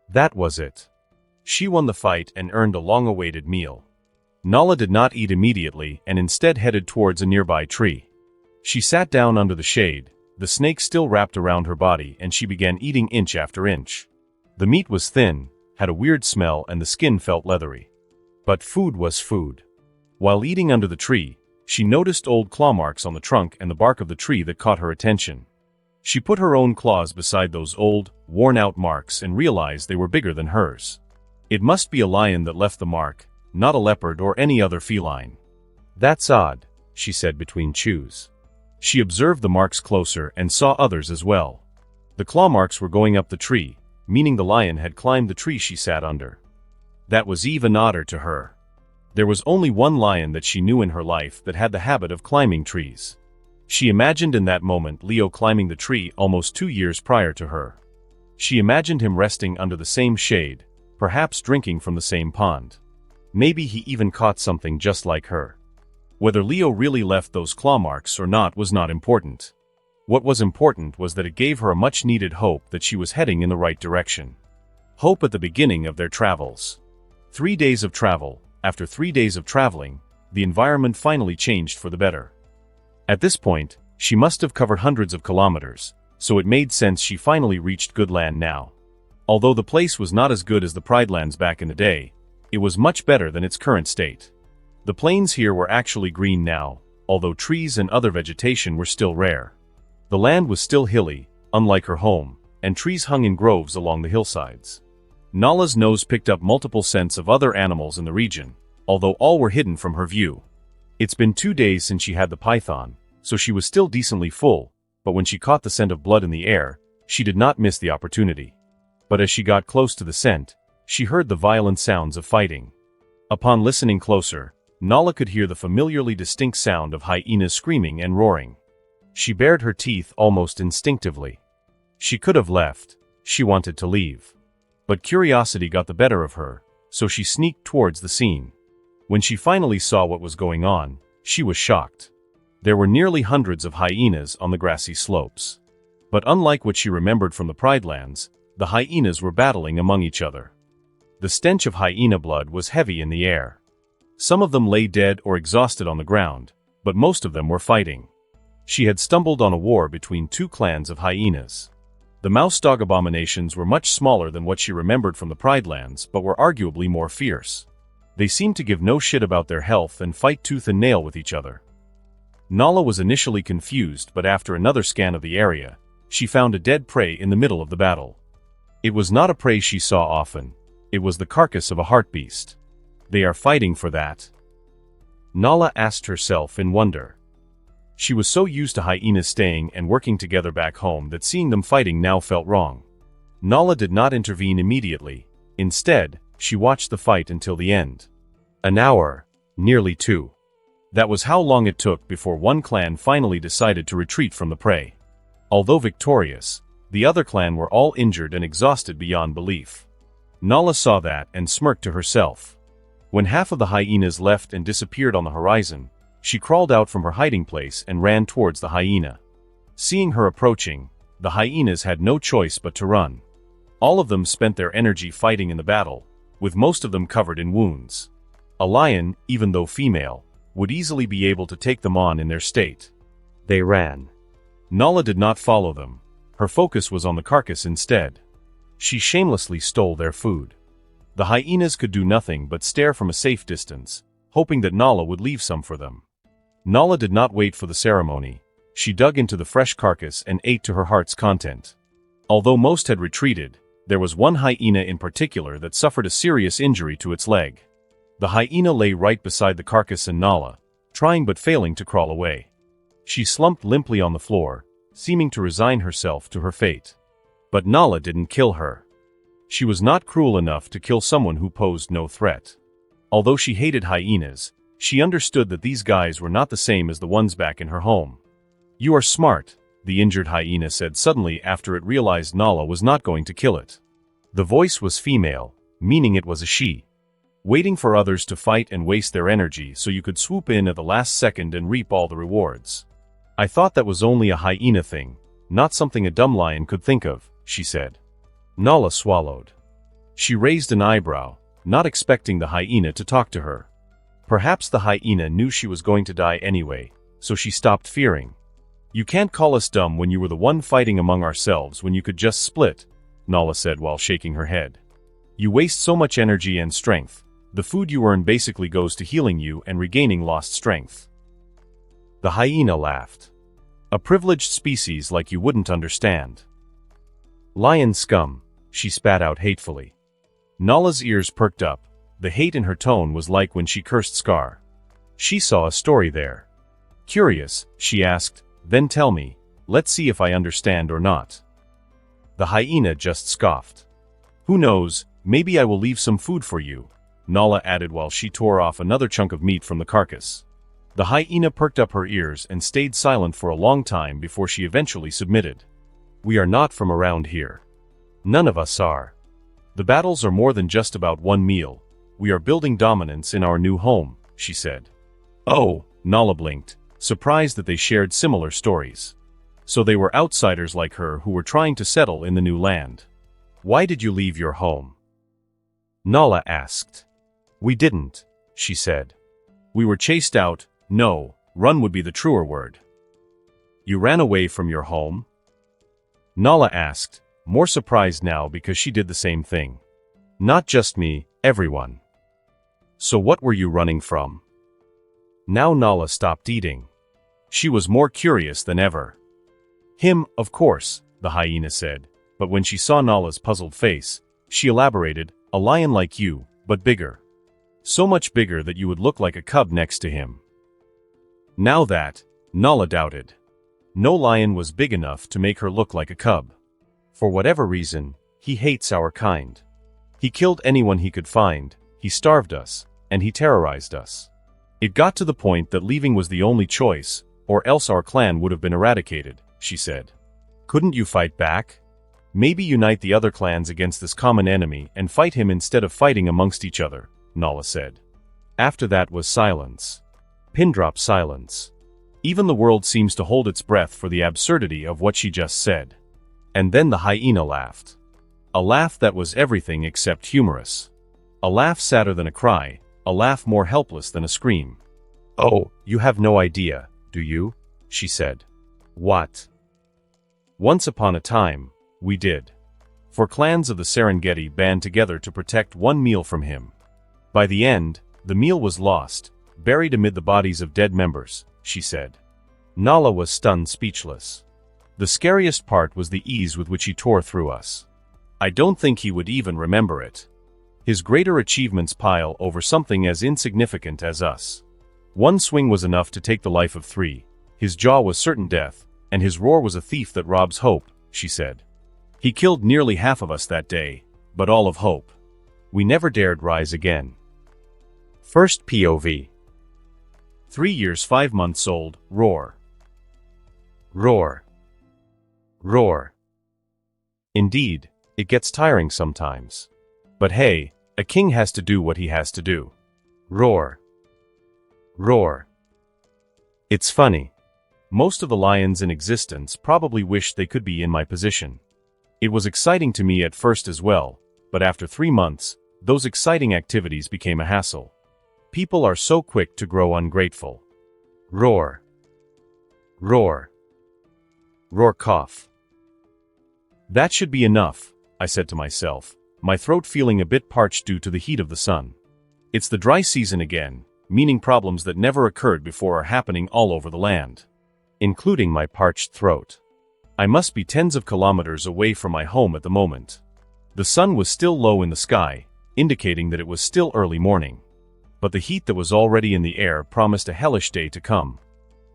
That was it. She won the fight and earned a long-awaited meal. Nala did not eat immediately and instead headed towards a nearby tree. She sat down under the shade, the snake still wrapped around her body, and she began eating inch after inch. The meat was thin, had a weird smell, and the skin felt leathery. But food was food. While eating under the tree, she noticed old claw marks on the trunk and the bark of the tree that caught her attention. She put her own claws beside those old, worn-out marks and realized they were bigger than hers. It must be a lion that left the mark, not a leopard or any other feline. That's odd, she said between chews. She observed the marks closer and saw others as well. The claw marks were going up the tree, meaning the lion had climbed the tree she sat under. That was even odder to her. There was only one lion that she knew in her life that had the habit of climbing trees. She imagined in that moment Leo climbing the tree almost 2 years prior to her. She imagined him resting under the same shade, perhaps drinking from the same pond. Maybe he even caught something just like her. Whether Leo really left those claw marks or not was not important. What was important was that it gave her a much-needed hope that she was heading in the right direction. Hope at the beginning of their travels. 3 days of travel. After 3 days of traveling, the environment finally changed for the better. At this point, she must have covered hundreds of kilometers, so it made sense she finally reached good land now. Although the place was not as good as the Pride Lands back in the day, it was much better than its current state. The plains here were actually green now, although trees and other vegetation were still rare. The land was still hilly, unlike her home, and trees hung in groves along the hillsides. Nala's nose picked up multiple scents of other animals in the region, although all were hidden from her view. It's been 2 days since she had the python, so she was still decently full, but when she caught the scent of blood in the air, she did not miss the opportunity. But as she got close to the scent, she heard the violent sounds of fighting. Upon listening closer, Nala could hear the familiarly distinct sound of hyenas screaming and roaring. She bared her teeth almost instinctively. She could have left. She wanted to leave. But curiosity got the better of her, so she sneaked towards the scene. When she finally saw what was going on, she was shocked. There were nearly hundreds of hyenas on the grassy slopes. But unlike what she remembered from the Pride Lands, the hyenas were battling among each other. The stench of hyena blood was heavy in the air. Some of them lay dead or exhausted on the ground, but most of them were fighting. She had stumbled on a war between 2 clans of hyenas. The mouse-dog abominations were much smaller than what she remembered from the Pride Lands, but were arguably more fierce. They seemed to give no shit about their health and fight tooth and nail with each other. Nala was initially confused, but after another scan of the area, she found a dead prey in the middle of the battle. It was not a prey she saw often. It was the carcass of a hartebeest. They are fighting for that? Nala asked herself in wonder. She was so used to hyenas staying and working together back home that seeing them fighting now felt wrong. Nala did not intervene immediately. Instead, she watched the fight until the end. An hour, nearly 2. That was how long it took before one clan finally decided to retreat from the prey. Although victorious, the other clan were all injured and exhausted beyond belief. Nala saw that and smirked to herself. When half of the hyenas left and disappeared on the horizon, She crawled out from her hiding place and ran towards the hyena. Seeing her approaching, the hyenas had no choice but to run. All of them spent their energy fighting in the battle, with most of them covered in wounds. A lion, even though female, would easily be able to take them on in their state. They ran. Nala did not follow them. Her focus was on the carcass instead. She shamelessly stole their food. The hyenas could do nothing but stare from a safe distance, hoping that Nala would leave some for them. Nala did not wait for the ceremony. She dug into the fresh carcass and ate to her heart's content. Although most had retreated, there was one hyena in particular that suffered a serious injury to its leg. The hyena lay right beside the carcass and Nala, trying but failing to crawl away. She slumped limply on the floor, seeming to resign herself to her fate. But Nala didn't kill her. She was not cruel enough to kill someone who posed no threat. Although she hated hyenas, she understood that these guys were not the same as the ones back in her home. "You are smart," the injured hyena said suddenly after it realized Nala was not going to kill it. The voice was female, meaning it was a she. "Waiting for others to fight and waste their energy so you could swoop in at the last second and reap all the rewards. I thought that was only a hyena thing, not something a dumb lion could think of," she said. Nala swallowed. She raised an eyebrow, not expecting the hyena to talk to her. Perhaps the hyena knew she was going to die anyway, so she stopped fearing. "You can't call us dumb when you were the one fighting among ourselves when you could just split," Nala said while shaking her head. "You waste so much energy and strength. The food you earn basically goes to healing you and regaining lost strength." The hyena laughed. "A privileged species like you wouldn't understand." "Lion scum," she spat out hatefully. Nala's ears perked up. The hate in her tone was like when she cursed Scar. She saw a story there. Curious, she asked, "Then tell me, let's see if I understand or not." The hyena just scoffed. "Who knows, maybe I will leave some food for you," Nala added while she tore off another chunk of meat from the carcass. The hyena perked up her ears and stayed silent for a long time before she eventually submitted. "We are not from around here. None of us are. The battles are more than just about one meal. We are building dominance in our new home," she said. "Oh," Nala blinked, surprised that they shared similar stories. So they were outsiders like her who were trying to settle in the new land. "Why did you leave your home?" Nala asked. "We didn't," she said. "We were chased out. No, run would be the truer word." "You ran away from your home?" Nala asked, more surprised now because she did the same thing. "Not just me, everyone." "So what were you running from?" Now Nala stopped eating. She was more curious than ever. "Him, of course," the hyena said, but when she saw Nala's puzzled face, she elaborated, "A lion like you, but bigger. So much bigger that you would look like a cub next to him." Now that, Nala doubted. No lion was big enough to make her look like a cub. For whatever reason, he hates our kind. He killed anyone he could find, he starved us, and he terrorized us. It got to the point that leaving was the only choice, or else our clan would have been eradicated, she said. "Couldn't you fight back? Maybe unite the other clans against this common enemy and fight him instead of fighting amongst each other," Nala said. After that was silence. Pin-drop silence. Even the world seems to hold its breath for the absurdity of what she just said. And then the hyena laughed. A laugh that was everything except humorous. A laugh sadder than a cry, a laugh more helpless than a scream. "Oh, you have no idea, do you?" she said. "What?" "Once upon a time, we did. For clans of the Serengeti band together to protect one meal from him. By the end, the meal was lost, buried amid the bodies of dead members," she said. Nala was stunned speechless. The scariest part was the ease with which he tore through us. I don't think he would even remember it. His greater achievements pile over something as insignificant as us. One swing was enough to take the life of 3. His jaw was certain death, and his roar was a thief that robs hope, she said. He killed nearly half of us that day, but all of hope. We never dared rise again. First POV. 3 years 5 months old, roar. Roar. Roar. Indeed, it gets tiring sometimes. But hey, a king has to do what he has to do. Roar. Roar. It's funny. Most of the lions in existence probably wish they could be in my position. It was exciting to me at first as well, but after 3 months, those exciting activities became a hassle. People are so quick to grow ungrateful. Roar. Roar. Roar cough. That should be enough, I said to myself, my throat feeling a bit parched due to the heat of the sun. It's the dry season again, meaning problems that never occurred before are happening all over the land, including my parched throat. I must be tens of kilometers away from my home at the moment. The sun was still low in the sky, indicating that it was still early morning. But the heat that was already in the air promised a hellish day to come.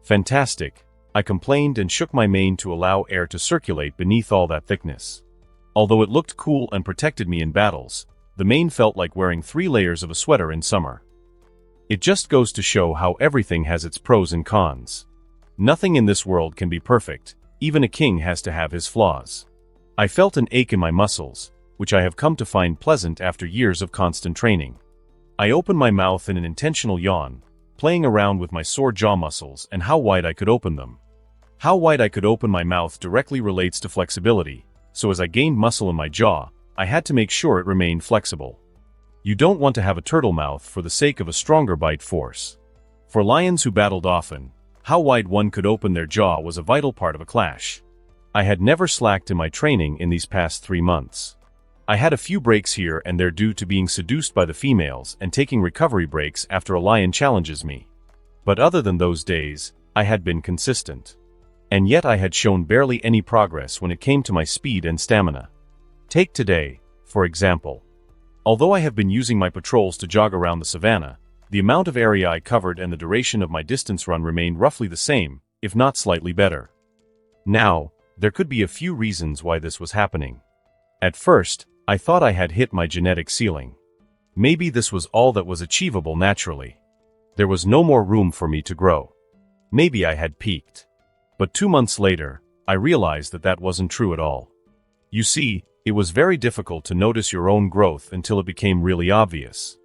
Fantastic, I complained and shook my mane to allow air to circulate beneath all that thickness. Although it looked cool and protected me in battles, the mane felt like wearing 3 layers of a sweater in summer. It just goes to show how everything has its pros and cons. Nothing in this world can be perfect, even a king has to have his flaws. I felt an ache in my muscles, which I have come to find pleasant after years of constant training. I opened my mouth in an intentional yawn, playing around with my sore jaw muscles and how wide I could open them. How wide I could open my mouth directly relates to flexibility, so as I gained muscle in my jaw, I had to make sure it remained flexible. You don't want to have a turtle mouth for the sake of a stronger bite force. For lions who battled often, how wide one could open their jaw was a vital part of a clash. I had never slacked in my training in these past 3 months. I had a few breaks here and there due to being seduced by the females and taking recovery breaks after a lion challenges me. But other than those days, I had been consistent. And yet I had shown barely any progress when it came to my speed and stamina. Take today, for example. Although I have been using my patrols to jog around the savannah, the amount of area I covered and the duration of my distance run remained roughly the same, if not slightly better. Now, there could be a few reasons why this was happening. At first, I thought I had hit my genetic ceiling. Maybe this was all that was achievable naturally. There was no more room for me to grow. Maybe I had peaked. But 2 months later, I realized that that wasn't true at all. You see, it was very difficult to notice your own growth until it became really obvious.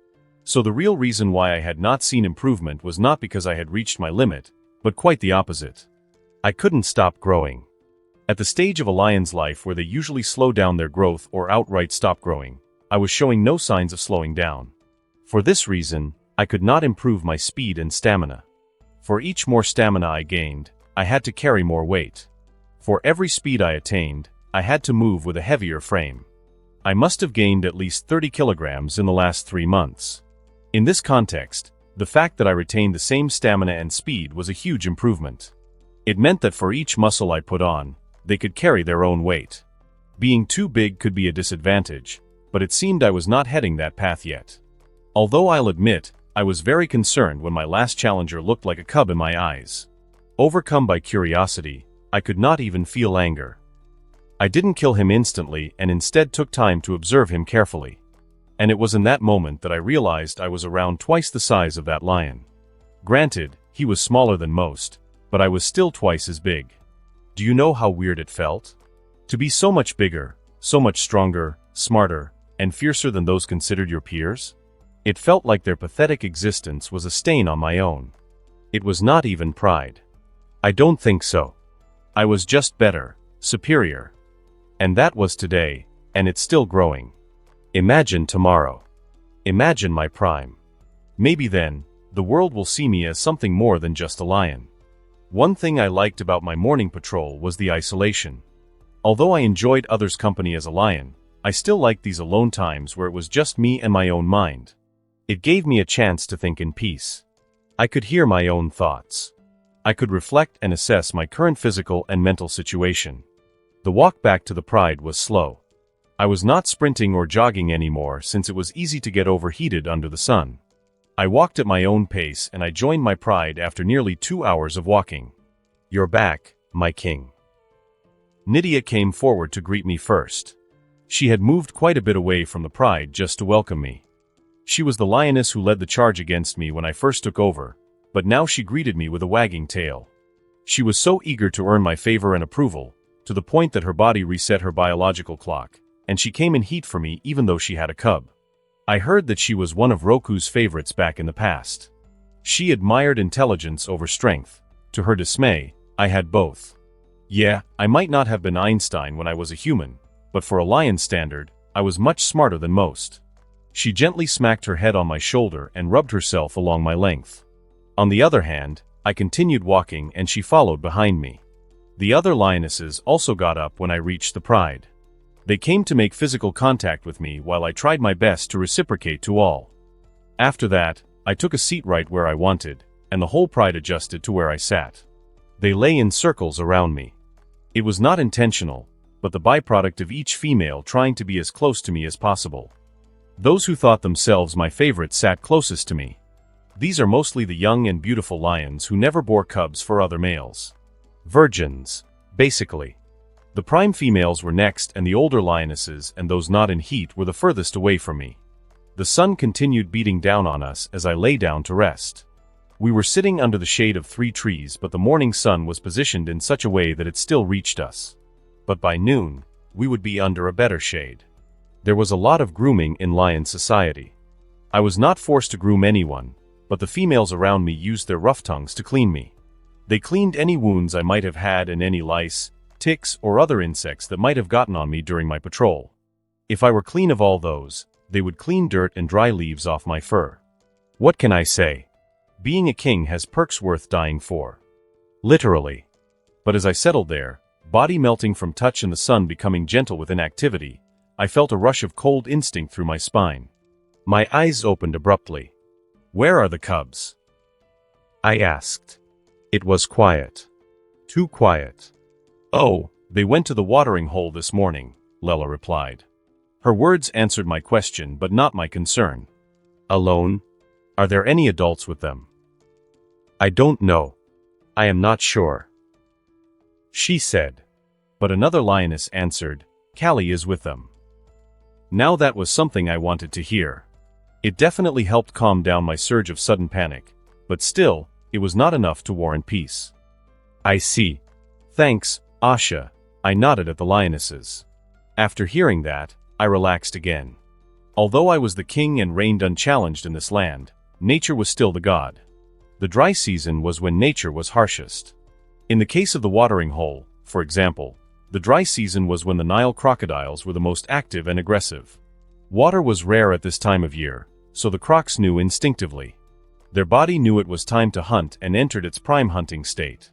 So the real reason why I had not seen improvement was not because I had reached my limit, but quite the opposite. I couldn't stop growing. At the stage of a lion's life where they usually slow down their growth or outright stop growing, I was showing no signs of slowing down. For this reason, I could not improve my speed and stamina. For each more stamina I gained, I had to carry more weight. For every speed I attained, I had to move with a heavier frame. I must have gained at least 30 kilograms in the last 3 months. In this context, the fact that I retained the same stamina and speed was a huge improvement. It meant that for each muscle I put on, they could carry their own weight. Being too big could be a disadvantage, but it seemed I was not heading that path yet. Although I'll admit, I was very concerned when my last challenger looked like a cub in my eyes. Overcome by curiosity, I could not even feel anger. I didn't kill him instantly and instead took time to observe him carefully. And it was in that moment that I realized I was around twice the size of that lion. Granted, he was smaller than most, but I was still twice as big. Do you know how weird it felt? To be so much bigger, so much stronger, smarter, and fiercer than those considered your peers? It felt like their pathetic existence was a stain on my own. It was not even pride. I don't think so. I was just better, superior. And that was today, and it's still growing. Imagine tomorrow. Imagine my prime. Maybe then, the world will see me as something more than just a lion. One thing I liked about my morning patrol was the isolation. Although I enjoyed others' company as a lion, I still liked these alone times where it was just me and my own mind. It gave me a chance to think in peace. I could hear my own thoughts. I could reflect and assess my current physical and mental situation. The walk back to the pride was slow. I was not sprinting or jogging anymore since it was easy to get overheated under the sun. I walked at my own pace and I joined my pride after nearly 2 hours of walking. "You're back, my king." Nydia came forward to greet me first. She had moved quite a bit away from the pride just to welcome me. She was the lioness who led the charge against me when I first took over, but now she greeted me with a wagging tail. She was so eager to earn my favor and approval, to the point that her body reset her biological clock, and she came in heat for me even though she had a cub. I heard that she was one of Roku's favorites back in the past. She admired intelligence over strength, To her dismay, I had both. Yeah, I might not have been Einstein when I was a human, but for a lion's standard, I was much smarter than most. She gently smacked her head on my shoulder and rubbed herself along my length. On the other hand, I continued walking and she followed behind me. The other lionesses also got up when I reached the pride. They came to make physical contact with me while I tried my best to reciprocate to all. After that, I took a seat right where I wanted, and the whole pride adjusted to where I sat. They lay in circles around me. It was not intentional, but the byproduct of each female trying to be as close to me as possible. Those who thought themselves my favorite sat closest to me. These are mostly the young and beautiful lions who never bore cubs for other males. Virgins, basically. The prime females were next, and the older lionesses and those not in heat were the furthest away from me. The sun continued beating down on us as I lay down to rest. We were sitting under the shade of 3 trees, but the morning sun was positioned in such a way that it still reached us. But by noon, we would be under a better shade. There was a lot of grooming in lion society. I was not forced to groom anyone, but the females around me used their rough tongues to clean me. They cleaned any wounds I might have had and any lice, ticks, or other insects that might have gotten on me during my patrol. If I were clean of all those, they would clean dirt and dry leaves off my fur. What can I say? Being a king has perks worth dying for. Literally. But as I settled there, body melting from touch and the sun becoming gentle with inactivity, I felt a rush of cold instinct through my spine. My eyes opened abruptly. "Where are the cubs?" I asked. It was quiet. Too quiet. "Oh, they went to the watering hole this morning," Lela replied. Her words answered my question but not my concern. "Alone? Are there any adults with them?" "I don't know. I am not sure," she said. But another lioness answered, "Callie is with them." Now that was something I wanted to hear. It definitely helped calm down my surge of sudden panic, but still, it was not enough to warrant peace. "I see. Thanks, Asha," I nodded at the lionesses. After hearing that, I relaxed again. Although I was the king and reigned unchallenged in this land, nature was still the god. The dry season was when nature was harshest. In the case of the watering hole, for example, the dry season was when the Nile crocodiles were the most active and aggressive. Water was rare at this time of year, so the crocs knew instinctively. Their body knew it was time to hunt and entered its prime hunting state.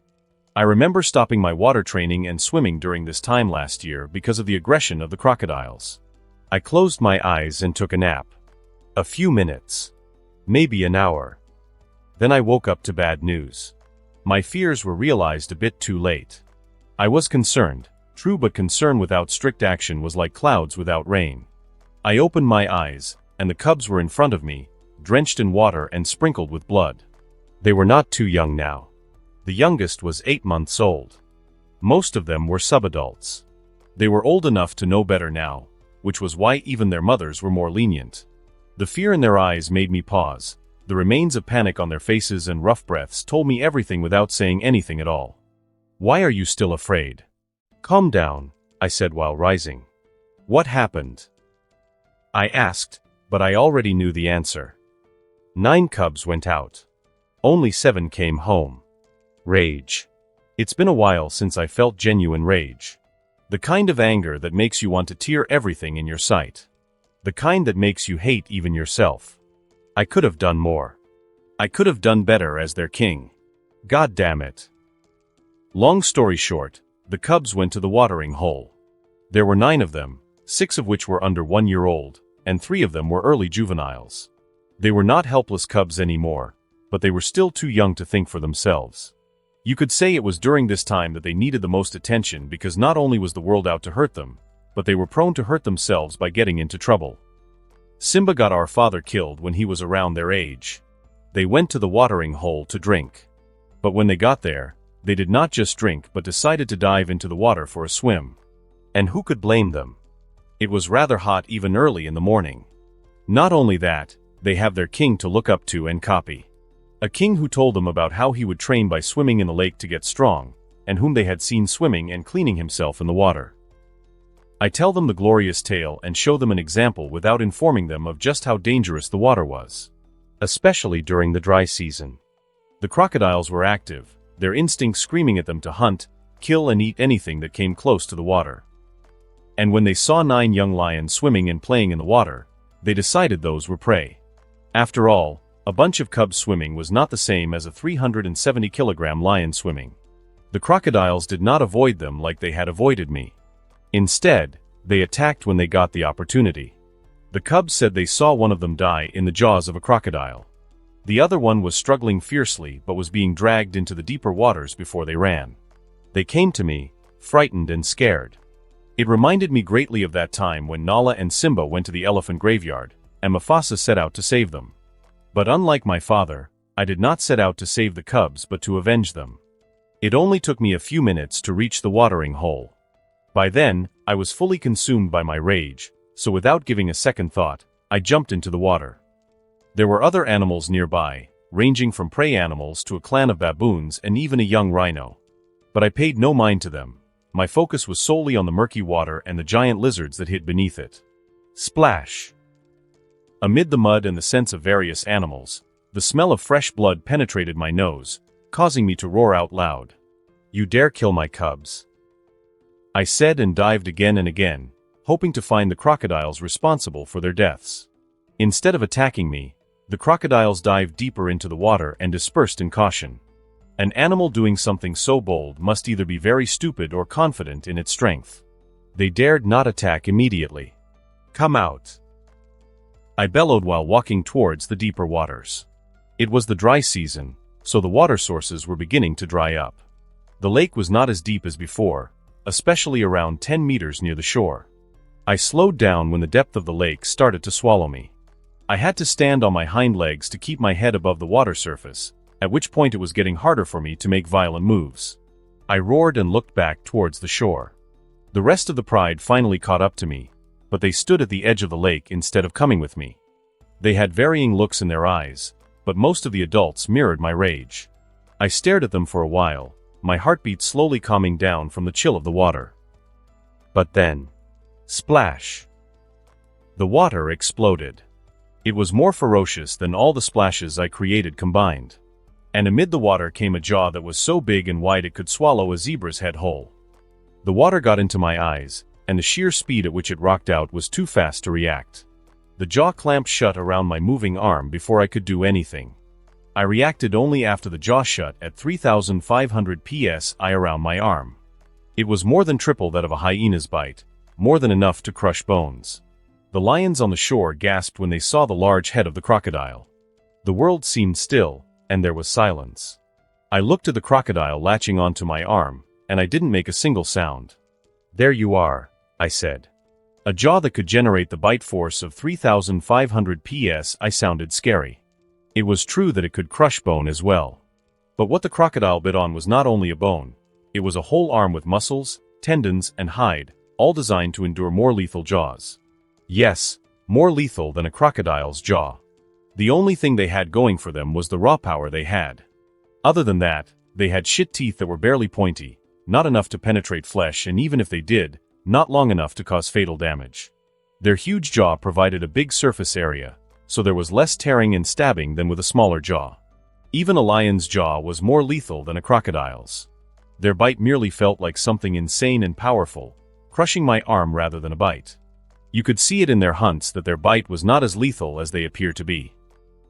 I remember stopping my water training and swimming during this time last year because of the aggression of the crocodiles. I closed my eyes and took a nap. A few minutes. Maybe an hour. Then I woke up to bad news. My fears were realized a bit too late. I was concerned, true, but concern without strict action was like clouds without rain. I opened my eyes, and the cubs were in front of me, drenched in water and sprinkled with blood. They were not too young now. The youngest was 8 months old. Most of them were subadults. They were old enough to know better now, which was why even their mothers were more lenient. The fear in their eyes made me pause. The remains of panic on their faces and rough breaths told me everything without saying anything at all. "Why are you still afraid?" "Calm down," I said while rising. "What happened?" I asked, but I already knew the answer. 9 cubs went out. Only 7 came home. Rage. It's been a while since I felt genuine rage. The kind of anger that makes you want to tear everything in your sight. The kind that makes you hate even yourself. I could have done more. I could have done better as their king. God damn it. Long story short, the cubs went to the watering hole. There were 9 of them, 6 of which were under 1 year old, and 3 of them were early juveniles. They were not helpless cubs anymore, but they were still too young to think for themselves. You could say it was during this time that they needed the most attention because not only was the world out to hurt them, but they were prone to hurt themselves by getting into trouble. Simba got our father killed when he was around their age. They went to the watering hole to drink. But when they got there, they did not just drink but decided to dive into the water for a swim. And who could blame them? It was rather hot even early in the morning. Not only that, they have their king to look up to and copy. A king who told them about how he would train by swimming in the lake to get strong, and whom they had seen swimming and cleaning himself in the water. I tell them the glorious tale and show them an example without informing them of just how dangerous the water was. Especially during the dry season. The crocodiles were active, their instinct screaming at them to hunt, kill and eat anything that came close to the water. And when they saw 9 young lions swimming and playing in the water, they decided those were prey. After all, a bunch of cubs swimming was not the same as a 370-kilogram lion swimming. The crocodiles did not avoid them like they had avoided me. Instead, they attacked when they got the opportunity. The cubs said they saw one of them die in the jaws of a crocodile. The other one was struggling fiercely but was being dragged into the deeper waters before they ran. They came to me, frightened and scared. It reminded me greatly of that time when Nala and Simba went to the elephant graveyard, and Mufasa set out to save them. But unlike my father, I did not set out to save the cubs but to avenge them. It only took me a few minutes to reach the watering hole. By then, I was fully consumed by my rage, so without giving a second thought, I jumped into the water. There were other animals nearby, ranging from prey animals to a clan of baboons and even a young rhino. But I paid no mind to them. My focus was solely on the murky water and the giant lizards that hid beneath it. Splash! Amid the mud and the scents of various animals, the smell of fresh blood penetrated my nose, causing me to roar out loud. "You dare kill my cubs!" I said and dived again and again, hoping to find the crocodiles responsible for their deaths. Instead of attacking me, the crocodiles dived deeper into the water and dispersed in caution. An animal doing something so bold must either be very stupid or confident in its strength. They dared not attack immediately. "Come out!" I bellowed while walking towards the deeper waters. It was the dry season, so the water sources were beginning to dry up. The lake was not as deep as before, especially around 10 meters near the shore. I slowed down when the depth of the lake started to swallow me. I had to stand on my hind legs to keep my head above the water surface, at which point it was getting harder for me to make violent moves. I roared and looked back towards the shore. The rest of the pride finally caught up to me, but they stood at the edge of the lake instead of coming with me. They had varying looks in their eyes, but most of the adults mirrored my rage. I stared at them for a while, my heartbeat slowly calming down from the chill of the water. But then, splash! The water exploded. It was more ferocious than all the splashes I created combined. And amid the water came a jaw that was so big and wide it could swallow a zebra's head whole. The water got into my eyes, and the sheer speed at which it rocked out was too fast to react. The jaw clamped shut around my moving arm before I could do anything. I reacted only after the jaw shut at 3,500 psi around my arm. It was more than triple that of a hyena's bite, more than enough to crush bones. The lions on the shore gasped when they saw the large head of the crocodile. The world seemed still, and there was silence. I looked at the crocodile latching onto my arm, and I didn't make a single sound. "There you are," I said. A jaw that could generate the bite force of 3,500 psi sounded scary. It was true that it could crush bone as well. But what the crocodile bit on was not only a bone, it was a whole arm with muscles, tendons, and hide, all designed to endure more lethal jaws. Yes, more lethal than a crocodile's jaw. The only thing they had going for them was the raw power they had. Other than that, they had shit teeth that were barely pointy, not enough to penetrate flesh, and even if they did, not long enough to cause fatal damage. Their huge jaw provided a big surface area, so there was less tearing and stabbing than with a smaller jaw. Even a lion's jaw was more lethal than a crocodile's. Their bite merely felt like something insane and powerful, crushing my arm rather than a bite. You could see it in their hunts that their bite was not as lethal as they appear to be.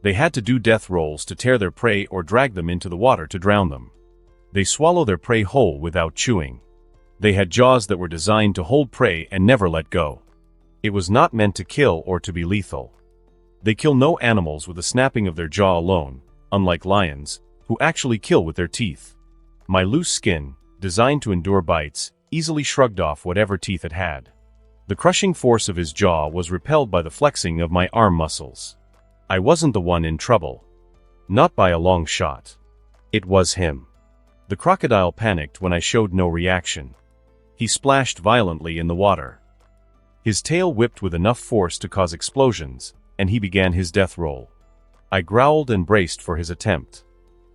They had to do death rolls to tear their prey or drag them into the water to drown them. They swallow their prey whole without chewing. They had jaws that were designed to hold prey and never let go. It was not meant to kill or to be lethal. They kill no animals with the snapping of their jaw alone, unlike lions, who actually kill with their teeth. My loose skin, designed to endure bites, easily shrugged off whatever teeth it had. The crushing force of his jaw was repelled by the flexing of my arm muscles. I wasn't the one in trouble. Not by a long shot. It was him. The crocodile panicked when I showed no reaction. He splashed violently in the water. His tail whipped with enough force to cause explosions, and he began his death roll. I growled and braced for his attempt.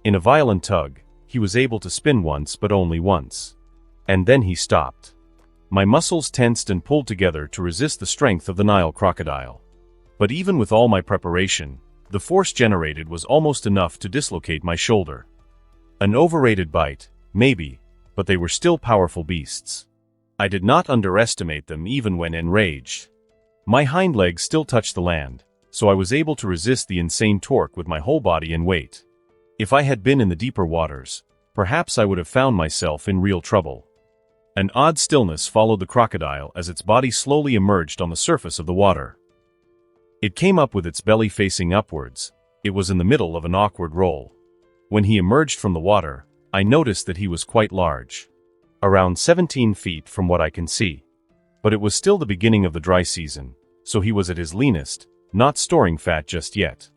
In a violent tug, he was able to spin once but only once. And then he stopped. My muscles tensed and pulled together to resist the strength of the Nile crocodile. But even with all my preparation, the force generated was almost enough to dislocate my shoulder. An overrated bite, maybe, but they were still powerful beasts. I did not underestimate them even when enraged. My hind legs still touched the land, so I was able to resist the insane torque with my whole body and weight. If I had been in the deeper waters, perhaps I would have found myself in real trouble. An odd stillness followed the crocodile as its body slowly emerged on the surface of the water. It came up with its belly facing upwards. It was in the middle of an awkward roll. When he emerged from the water, I noticed that he was quite large. Around 17 feet from what I can see. But it was still the beginning of the dry season, so he was at his leanest, not storing fat just yet.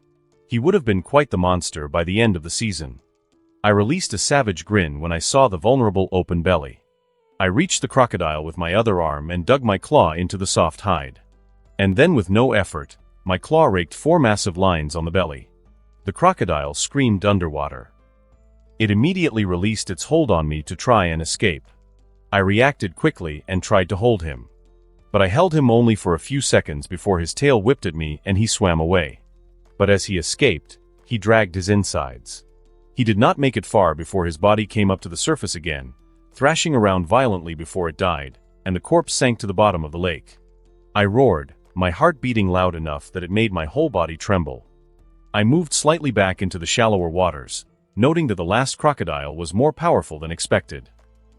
He would have been quite the monster by the end of the season. I released a savage grin when I saw the vulnerable open belly. I reached the crocodile with my other arm and dug my claw into the soft hide. And then with no effort, my claw raked 4 massive lines on the belly. The crocodile screamed underwater. It immediately released its hold on me to try and escape. I reacted quickly and tried to hold him. But I held him only for a few seconds before his tail whipped at me and he swam away. But as he escaped, he dragged his insides. He did not make it far before his body came up to the surface again, thrashing around violently before it died, and the corpse sank to the bottom of the lake. I roared, my heart beating loud enough that it made my whole body tremble. I moved slightly back into the shallower waters, noting that the last crocodile was more powerful than expected.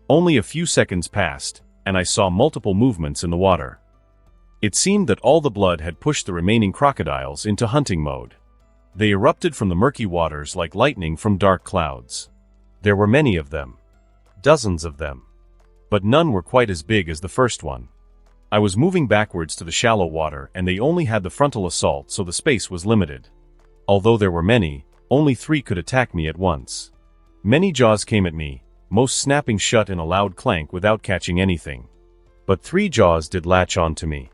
Only a few seconds passed, and I saw multiple movements in the water. It seemed that all the blood had pushed the remaining crocodiles into hunting mode. They erupted from the murky waters like lightning from dark clouds. There were many of them. Dozens of them. But none were quite as big as the first one. I was moving backwards to the shallow water and they only had the frontal assault, so the space was limited. Although there were many, only 3 could attack me at once. Many jaws came at me, most snapping shut in a loud clank without catching anything. But 3 jaws did latch on to me.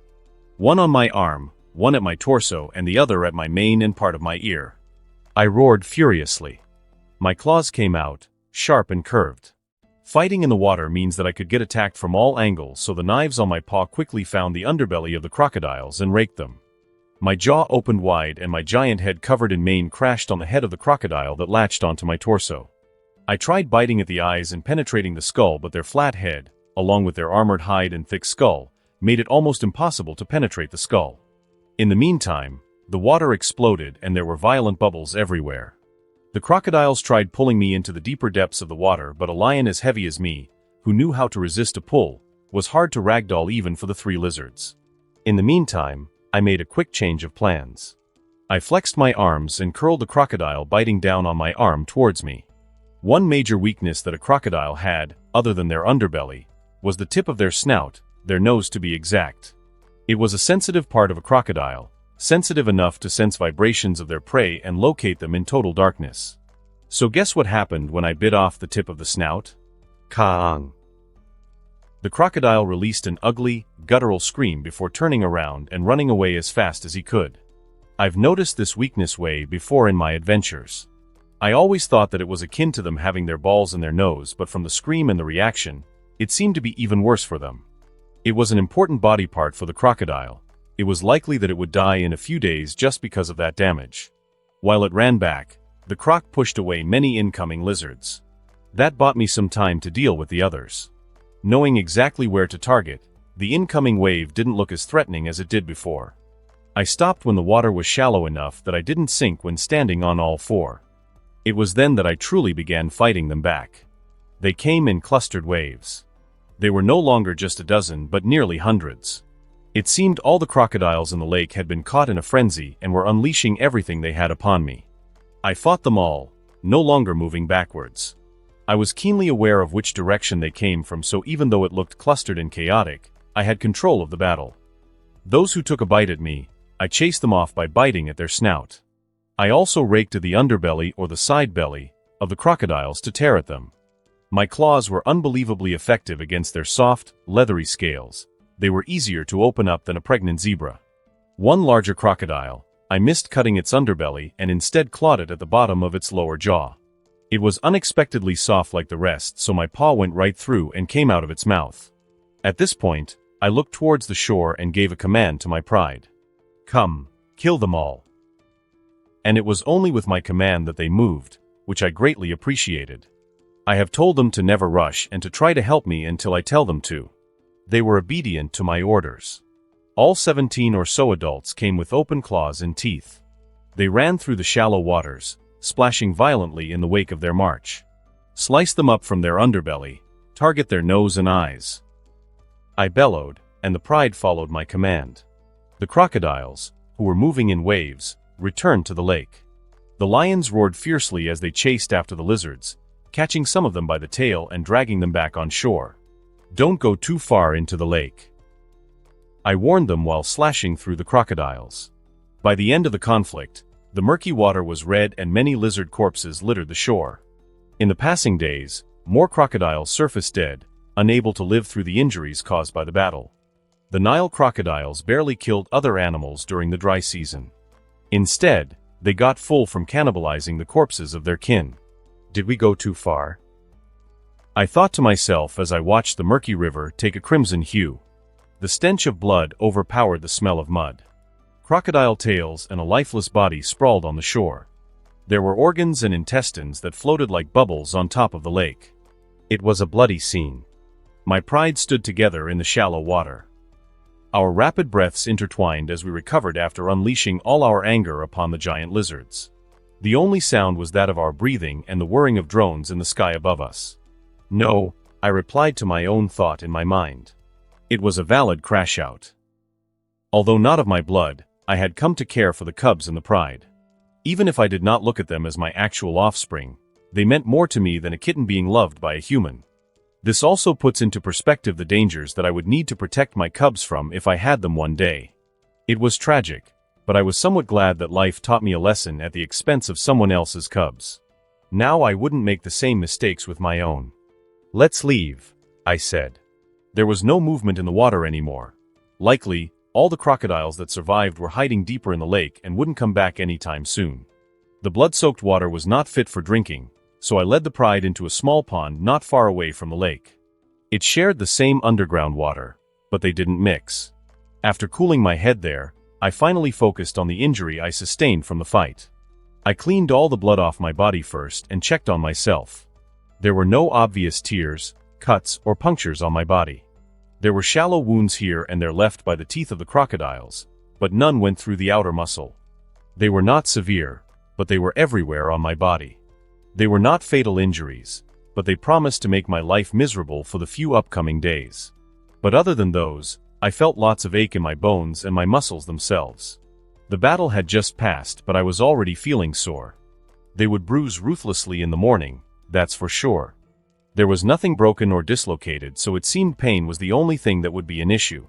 One on my arm, one at my torso, and the other at my mane and part of my ear. I roared furiously. My claws came out, sharp and curved. Fighting in the water means that I could get attacked from all angles, so the knives on my paw quickly found the underbelly of the crocodiles and raked them. My jaw opened wide and my giant head covered in mane crashed on the head of the crocodile that latched onto my torso. I tried biting at the eyes and penetrating the skull, but their flat head, along with their armored hide and thick skull, made it almost impossible to penetrate the skull. In the meantime, the water exploded and there were violent bubbles everywhere. The crocodiles tried pulling me into the deeper depths of the water, but a lion as heavy as me, who knew how to resist a pull, was hard to ragdoll even for the 3 lizards. In the meantime, I made a quick change of plans. I flexed my arms and curled the crocodile biting down on my arm towards me. One major weakness that a crocodile had, other than their underbelly, was the tip of their snout, their nose to be exact. It was a sensitive part of a crocodile, sensitive enough to sense vibrations of their prey and locate them in total darkness. So guess what happened when I bit off the tip of the snout? Kaang. The crocodile released an ugly, guttural scream before turning around and running away as fast as he could. I've noticed this weakness way before in my adventures. I always thought that it was akin to them having their balls in their nose, but from the scream and the reaction, it seemed to be even worse for them. It was an important body part for the crocodile. It was likely that it would die in a few days just because of that damage. While it ran back, the croc pushed away many incoming lizards. That bought me some time to deal with the others. Knowing exactly where to target, the incoming wave didn't look as threatening as it did before. I stopped when the water was shallow enough that I didn't sink when standing on all 4. It was then that I truly began fighting them back. They came in clustered waves. They were no longer just a dozen but nearly hundreds. It seemed all the crocodiles in the lake had been caught in a frenzy and were unleashing everything they had upon me. I fought them all, no longer moving backwards. I was keenly aware of which direction they came from, so even though it looked clustered and chaotic, I had control of the battle. Those who took a bite at me, I chased them off by biting at their snout. I also raked at the underbelly or the side belly of the crocodiles to tear at them. My claws were unbelievably effective against their soft, leathery scales. They were easier to open up than a pregnant zebra. One larger crocodile, I missed cutting its underbelly and instead clawed it at the bottom of its lower jaw. It was unexpectedly soft like the rest, so my paw went right through and came out of its mouth. At this point, I looked towards the shore and gave a command to my pride. Come, kill them all. And it was only with my command that they moved, which I greatly appreciated. I have told them to never rush and to try to help me until I tell them to. They were obedient to my orders. All 17 or so adults came with open claws and teeth. They ran through the shallow waters, splashing violently in the wake of their march. Slice them up from their underbelly, target their nose and eyes. I bellowed, and the pride followed my command. The crocodiles, who were moving in waves, returned to the lake. The lions roared fiercely as they chased after the lizards, catching some of them by the tail and dragging them back on shore. Don't go too far into the lake, I warned them while slashing through the crocodiles. By the end of the conflict, the murky water was red and many lizard corpses littered the shore. In the passing days, more crocodiles surfaced dead, unable to live through the injuries caused by the battle. The Nile crocodiles barely killed other animals during the dry season. Instead, they got full from cannibalizing the corpses of their kin. Did we go too far? I thought to myself as I watched the murky river take a crimson hue. The stench of blood overpowered the smell of mud. Crocodile tails and a lifeless body sprawled on the shore. There were organs and intestines that floated like bubbles on top of the lake. It was a bloody scene. My pride stood together in the shallow water. Our rapid breaths intertwined as we recovered after unleashing all our anger upon the giant lizards. The only sound was that of our breathing and the whirring of drones in the sky above us. No, I replied to my own thought in my mind. It was a valid crash-out. Although not of my blood, I had come to care for the cubs and the pride. Even if I did not look at them as my actual offspring, they meant more to me than a kitten being loved by a human. This also puts into perspective the dangers that I would need to protect my cubs from if I had them one day. It was tragic, but I was somewhat glad that life taught me a lesson at the expense of someone else's cubs. Now I wouldn't make the same mistakes with my own. Let's leave, I said. There was no movement in the water anymore. Likely, all the crocodiles that survived were hiding deeper in the lake and wouldn't come back anytime soon. The blood-soaked water was not fit for drinking, so I led the pride into a small pond not far away from the lake. It shared the same underground water, but they didn't mix. After cooling my head there, I finally focused on the injury I sustained from the fight. I cleaned all the blood off my body first and checked on myself. There were no obvious tears, cuts, or punctures on my body. There were shallow wounds here and there left by the teeth of the crocodiles, but none went through the outer muscle. They were not severe, but they were everywhere on my body. They were not fatal injuries, but they promised to make my life miserable for the few upcoming days. But other than those, I felt lots of ache in my bones and my muscles themselves. The battle had just passed, but I was already feeling sore. They would bruise ruthlessly in the morning, that's for sure. There was nothing broken or dislocated, so it seemed pain was the only thing that would be an issue.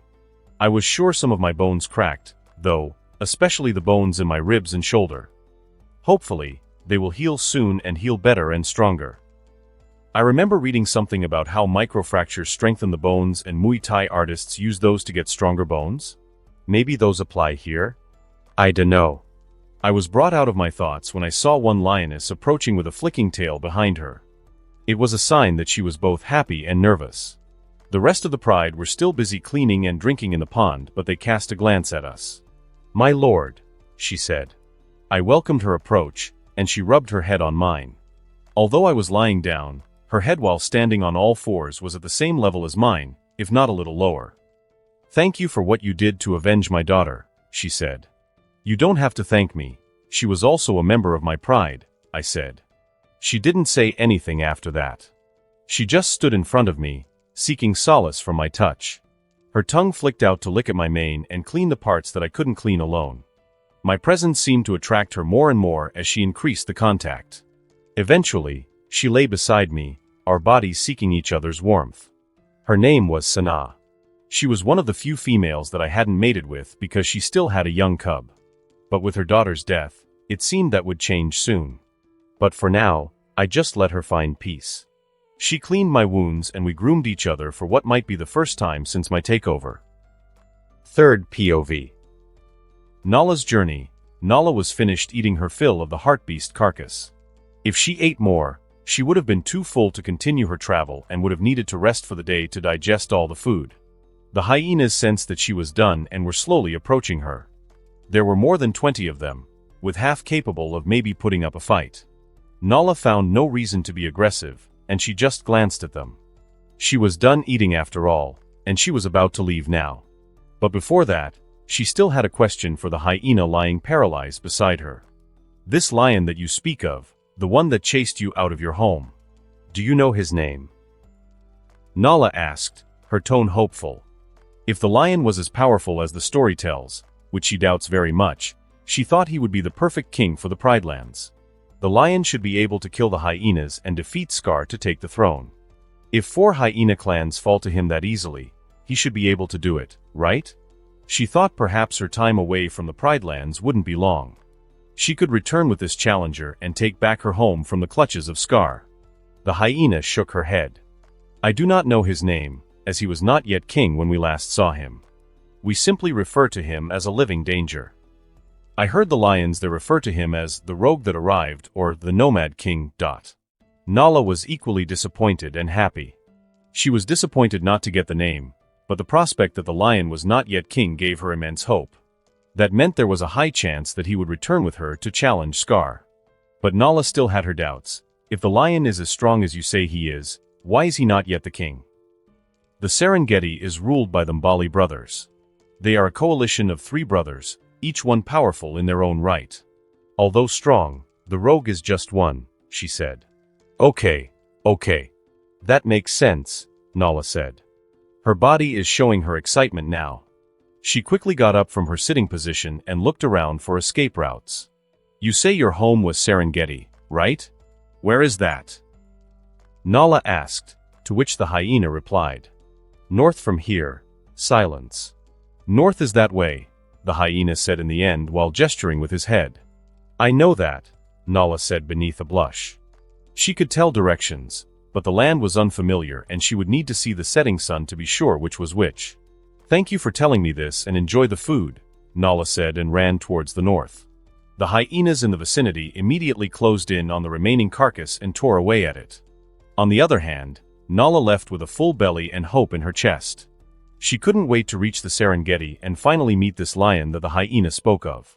I was sure some of my bones cracked, though, especially the bones in my ribs and shoulder. Hopefully, they will heal soon and heal better and stronger. I remember reading something about how microfractures strengthen the bones and Muay Thai artists use those to get stronger bones? Maybe those apply here? I dunno. I was brought out of my thoughts when I saw one lioness approaching with a flicking tail behind her. It was a sign that she was both happy and nervous. The rest of the pride were still busy cleaning and drinking in the pond, but they cast a glance at us. "My lord," she said. I welcomed her approach, and she rubbed her head on mine. Although I was lying down, her head while standing on all fours was at the same level as mine, if not a little lower. "Thank you for what you did to avenge my daughter," she said. "You don't have to thank me. She was also a member of my pride," I said. She didn't say anything after that. She just stood in front of me, seeking solace from my touch. Her tongue flicked out to lick at my mane and clean the parts that I couldn't clean alone. My presence seemed to attract her more and more as she increased the contact. Eventually, she lay beside me, our bodies seeking each other's warmth. Her name was Sana. She was one of the few females that I hadn't mated with because she still had a young cub. But with her daughter's death, it seemed that would change soon. But for now, I just let her find peace. She cleaned my wounds and we groomed each other for what might be the first time since my takeover. Third POV. Nala's journey. Nala was finished eating her fill of the hartebeest carcass. If she ate more, she would have been too full to continue her travel and would have needed to rest for the day to digest all the food. The hyenas sensed that she was done and were slowly approaching her. There were more than 20 of them, with half capable of maybe putting up a fight. Nala found no reason to be aggressive, and she just glanced at them. She was done eating after all, and she was about to leave now. But before that, she still had a question for the hyena lying paralyzed beside her. This lion that you speak of, the one that chased you out of your home. Do you know his name? Nala asked, her tone hopeful. If the lion was as powerful as the story tells, which she doubts very much, she thought he would be the perfect king for the Pridelands. The lion should be able to kill the hyenas and defeat Scar to take the throne. If 4 hyena clans fall to him that easily, he should be able to do it, right? She thought perhaps her time away from the Pridelands wouldn't be long. She could return with this challenger and take back her home from the clutches of Scar. The hyena shook her head. I do not know his name, as he was not yet king when we last saw him. We simply refer to him as a living danger. I heard the lions there refer to him as the rogue that arrived or the nomad king. Nala was equally disappointed and happy. She was disappointed not to get the name, but the prospect that the lion was not yet king gave her immense hope. That meant there was a high chance that he would return with her to challenge Scar. But Nala still had her doubts. If the lion is as strong as you say he is, why is he not yet the king? The Serengeti is ruled by the Mbali brothers. They are a coalition of 3 brothers, each one powerful in their own right. Although strong, the rogue is just one, she said. Okay. That makes sense, Nala said. Her body is showing her excitement now. She quickly got up from her sitting position and looked around for escape routes. You say your home was Serengeti, right? Where is that? Nala asked, to which the hyena replied. North from here. Silence. North is that way, the hyena said in the end while gesturing with his head. I know that, Nala said beneath a blush. She could tell directions, but the land was unfamiliar and she would need to see the setting sun to be sure which was which. Thank you for telling me this and enjoy the food, Nala said and ran towards the north. The hyenas in the vicinity immediately closed in on the remaining carcass and tore away at it. On the other hand, Nala left with a full belly and hope in her chest. She couldn't wait to reach the Serengeti and finally meet this lion that the hyena spoke of.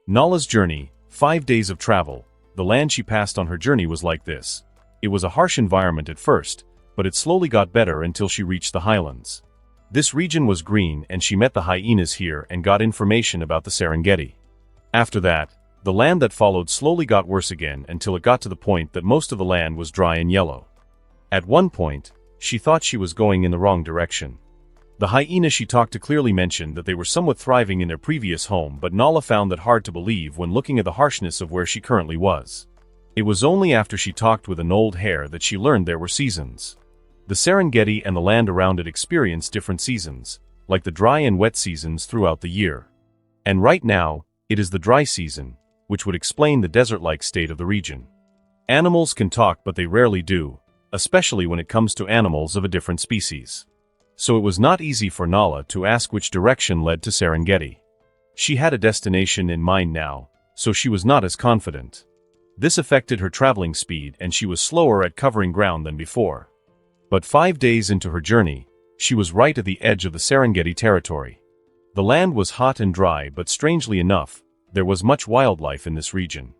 Nala's journey, 5 days of travel, the land she passed on her journey was like this. It was a harsh environment at first, but it slowly got better until she reached the highlands. This region was green and she met the hyenas here and got information about the Serengeti. After that, the land that followed slowly got worse again until it got to the point that most of the land was dry and yellow. At one point, she thought she was going in the wrong direction. The hyena she talked to clearly mentioned that they were somewhat thriving in their previous home, but Nala found that hard to believe when looking at the harshness of where she currently was. It was only after she talked with an old hare that she learned there were seasons. The Serengeti and the land around it experience different seasons, like the dry and wet seasons throughout the year. And right now, it is the dry season, which would explain the desert-like state of the region. Animals can talk but they rarely do, especially when it comes to animals of a different species. So it was not easy for Nala to ask which direction led to Serengeti. She had a destination in mind now, so she was not as confident. This affected her traveling speed and she was slower at covering ground than before. But 5 days into her journey, she was right at the edge of the Serengeti territory. The land was hot and dry, but strangely enough, there was much wildlife in this region.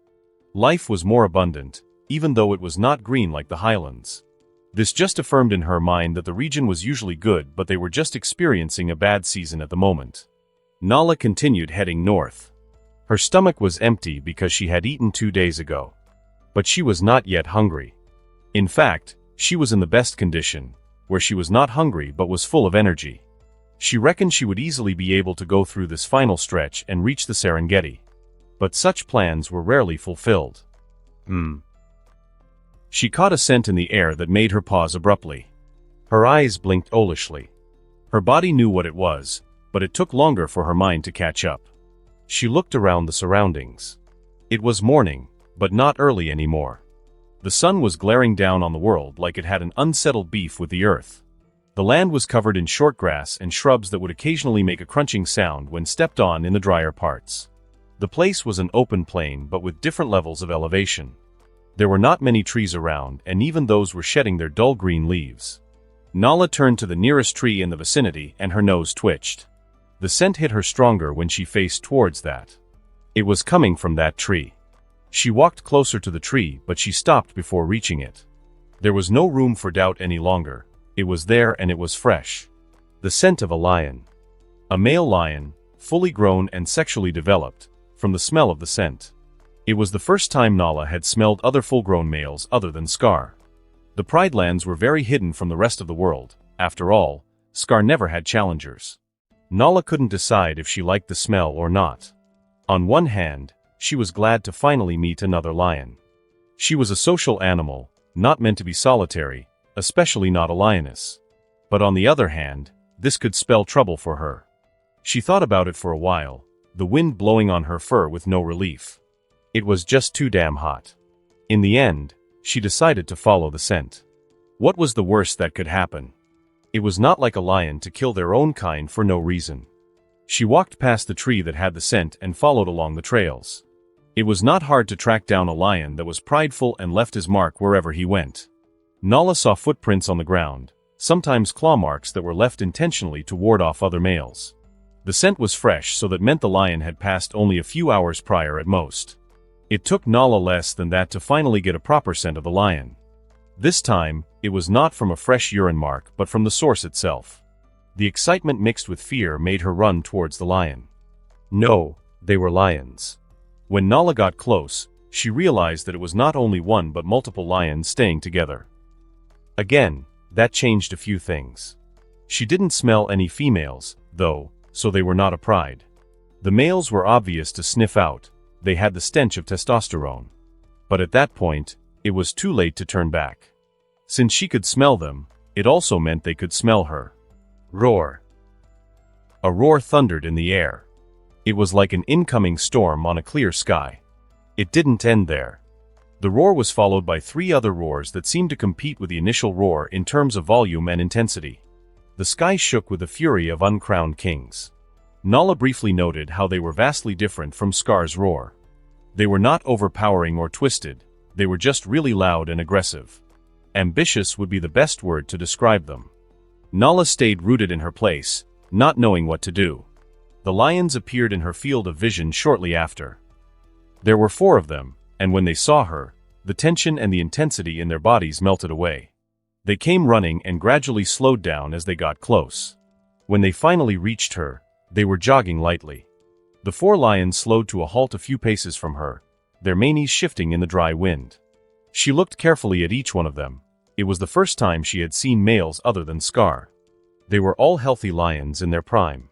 Life was more abundant, even though it was not green like the highlands. This just affirmed in her mind that the region was usually good, but they were just experiencing a bad season at the moment. Nala continued heading north. Her stomach was empty because she had eaten 2 days ago. But she was not yet hungry. In fact, she was in the best condition, where she was not hungry but was full of energy. She reckoned she would easily be able to go through this final stretch and reach the Serengeti. But such plans were rarely fulfilled. She caught a scent in the air that made her pause abruptly. Her eyes blinked owlishly. Her body knew what it was, but it took longer for her mind to catch up. She looked around the surroundings. It was morning, but not early anymore. The sun was glaring down on the world like it had an unsettled beef with the earth. The land was covered in short grass and shrubs that would occasionally make a crunching sound when stepped on in the drier parts. The place was an open plain but with different levels of elevation. There were not many trees around, and even those were shedding their dull green leaves. Nala turned to the nearest tree in the vicinity and her nose twitched. The scent hit her stronger when she faced towards that. It was coming from that tree. She walked closer to the tree, but she stopped before reaching it. There was no room for doubt any longer. It was there and it was fresh. The scent of a lion. A male lion, fully grown and sexually developed, from the smell of the scent. It was the first time Nala had smelled other full-grown males other than Scar. The Pride Lands were very hidden from the rest of the world. After all, Scar never had challengers. Nala couldn't decide if she liked the smell or not. On one hand, she was glad to finally meet another lion. She was a social animal, not meant to be solitary, especially not a lioness. But on the other hand, this could spell trouble for her. She thought about it for a while, the wind blowing on her fur with no relief. It was just too damn hot. In the end, she decided to follow the scent. What was the worst that could happen? It was not like a lion to kill their own kind for no reason. She walked past the tree that had the scent and followed along the trails. It was not hard to track down a lion that was prideful and left his mark wherever he went. Nala saw footprints on the ground, sometimes claw marks that were left intentionally to ward off other males. The scent was fresh, so that meant the lion had passed only a few hours prior at most. It took Nala less than that to finally get a proper scent of the lion. This time, it was not from a fresh urine mark but from the source itself. The excitement mixed with fear made her run towards the lion. No, they were lions. When Nala got close, she realized that it was not only one but multiple lions staying together. Again, that changed a few things. She didn't smell any females, though, so they were not a pride. The males were obvious to sniff out. They had the stench of testosterone. But at that point, it was too late to turn back. Since she could smell them, it also meant they could smell her. Roar. A roar thundered in the air. It was like an incoming storm on a clear sky. It didn't end there. The roar was followed by 3 other roars that seemed to compete with the initial roar in terms of volume and intensity. The sky shook with the fury of uncrowned kings. Nala briefly noted how they were vastly different from Scar's roar. They were not overpowering or twisted, they were just really loud and aggressive. Ambitious would be the best word to describe them. Nala stayed rooted in her place, not knowing what to do. The lions appeared in her field of vision shortly after. There were 4 of them, and when they saw her, the tension and the intensity in their bodies melted away. They came running and gradually slowed down as they got close. When they finally reached her, they were jogging lightly. The 4 lions slowed to a halt a few paces from her, their manes shifting in the dry wind. She looked carefully at each one of them. It was the first time she had seen males other than Scar. They were all healthy lions in their prime.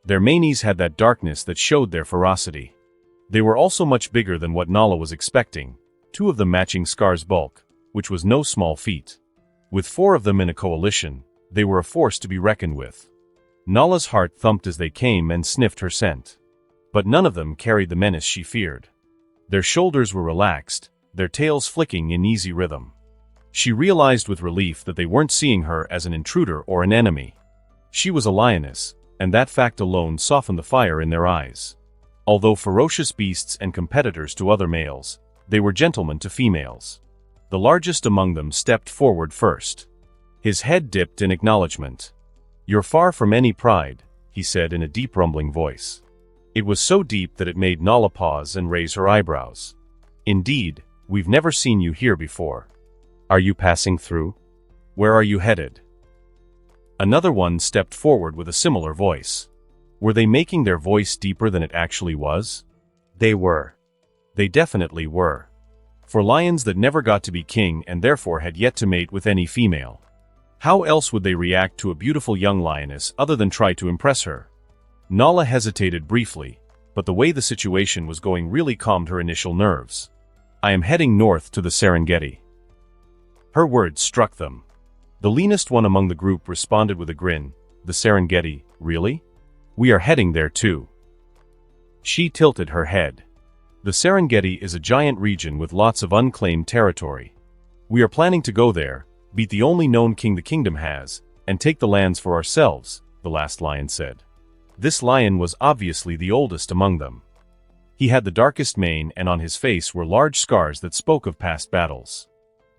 Their manes had that darkness that showed their ferocity. They were also much bigger than what Nala was expecting, 2 of them matching Scar's bulk, which was no small feat. With 4 of them in a coalition, they were a force to be reckoned with. Nala's heart thumped as they came and sniffed her scent. But none of them carried the menace she feared. Their shoulders were relaxed, their tails flicking in easy rhythm. She realized with relief that they weren't seeing her as an intruder or an enemy. She was a lioness, and that fact alone softened the fire in their eyes. Although ferocious beasts and competitors to other males, they were gentlemen to females. The largest among them stepped forward first. His head dipped in acknowledgement. "You're far from any pride," he said in a deep rumbling voice. It was so deep that it made Nala pause and raise her eyebrows. "Indeed, we've never seen you here before. Are you passing through? Where are you headed?" Another one stepped forward with a similar voice. Were they making their voice deeper than it actually was? They were. They definitely were. For lions that never got to be king and therefore had yet to mate with any female. How else would they react to a beautiful young lioness other than try to impress her? Nala hesitated briefly, but the way the situation was going really calmed her initial nerves. "I am heading north to the Serengeti." Her words struck them. The leanest one among the group responded with a grin. "The Serengeti, really? We are heading there too." She tilted her head. "The Serengeti is a giant region with lots of unclaimed territory. We are planning to go there, beat the only known king the kingdom has, and take the lands for ourselves," the last lion said. This lion was obviously the oldest among them. He had the darkest mane and on his face were large scars that spoke of past battles.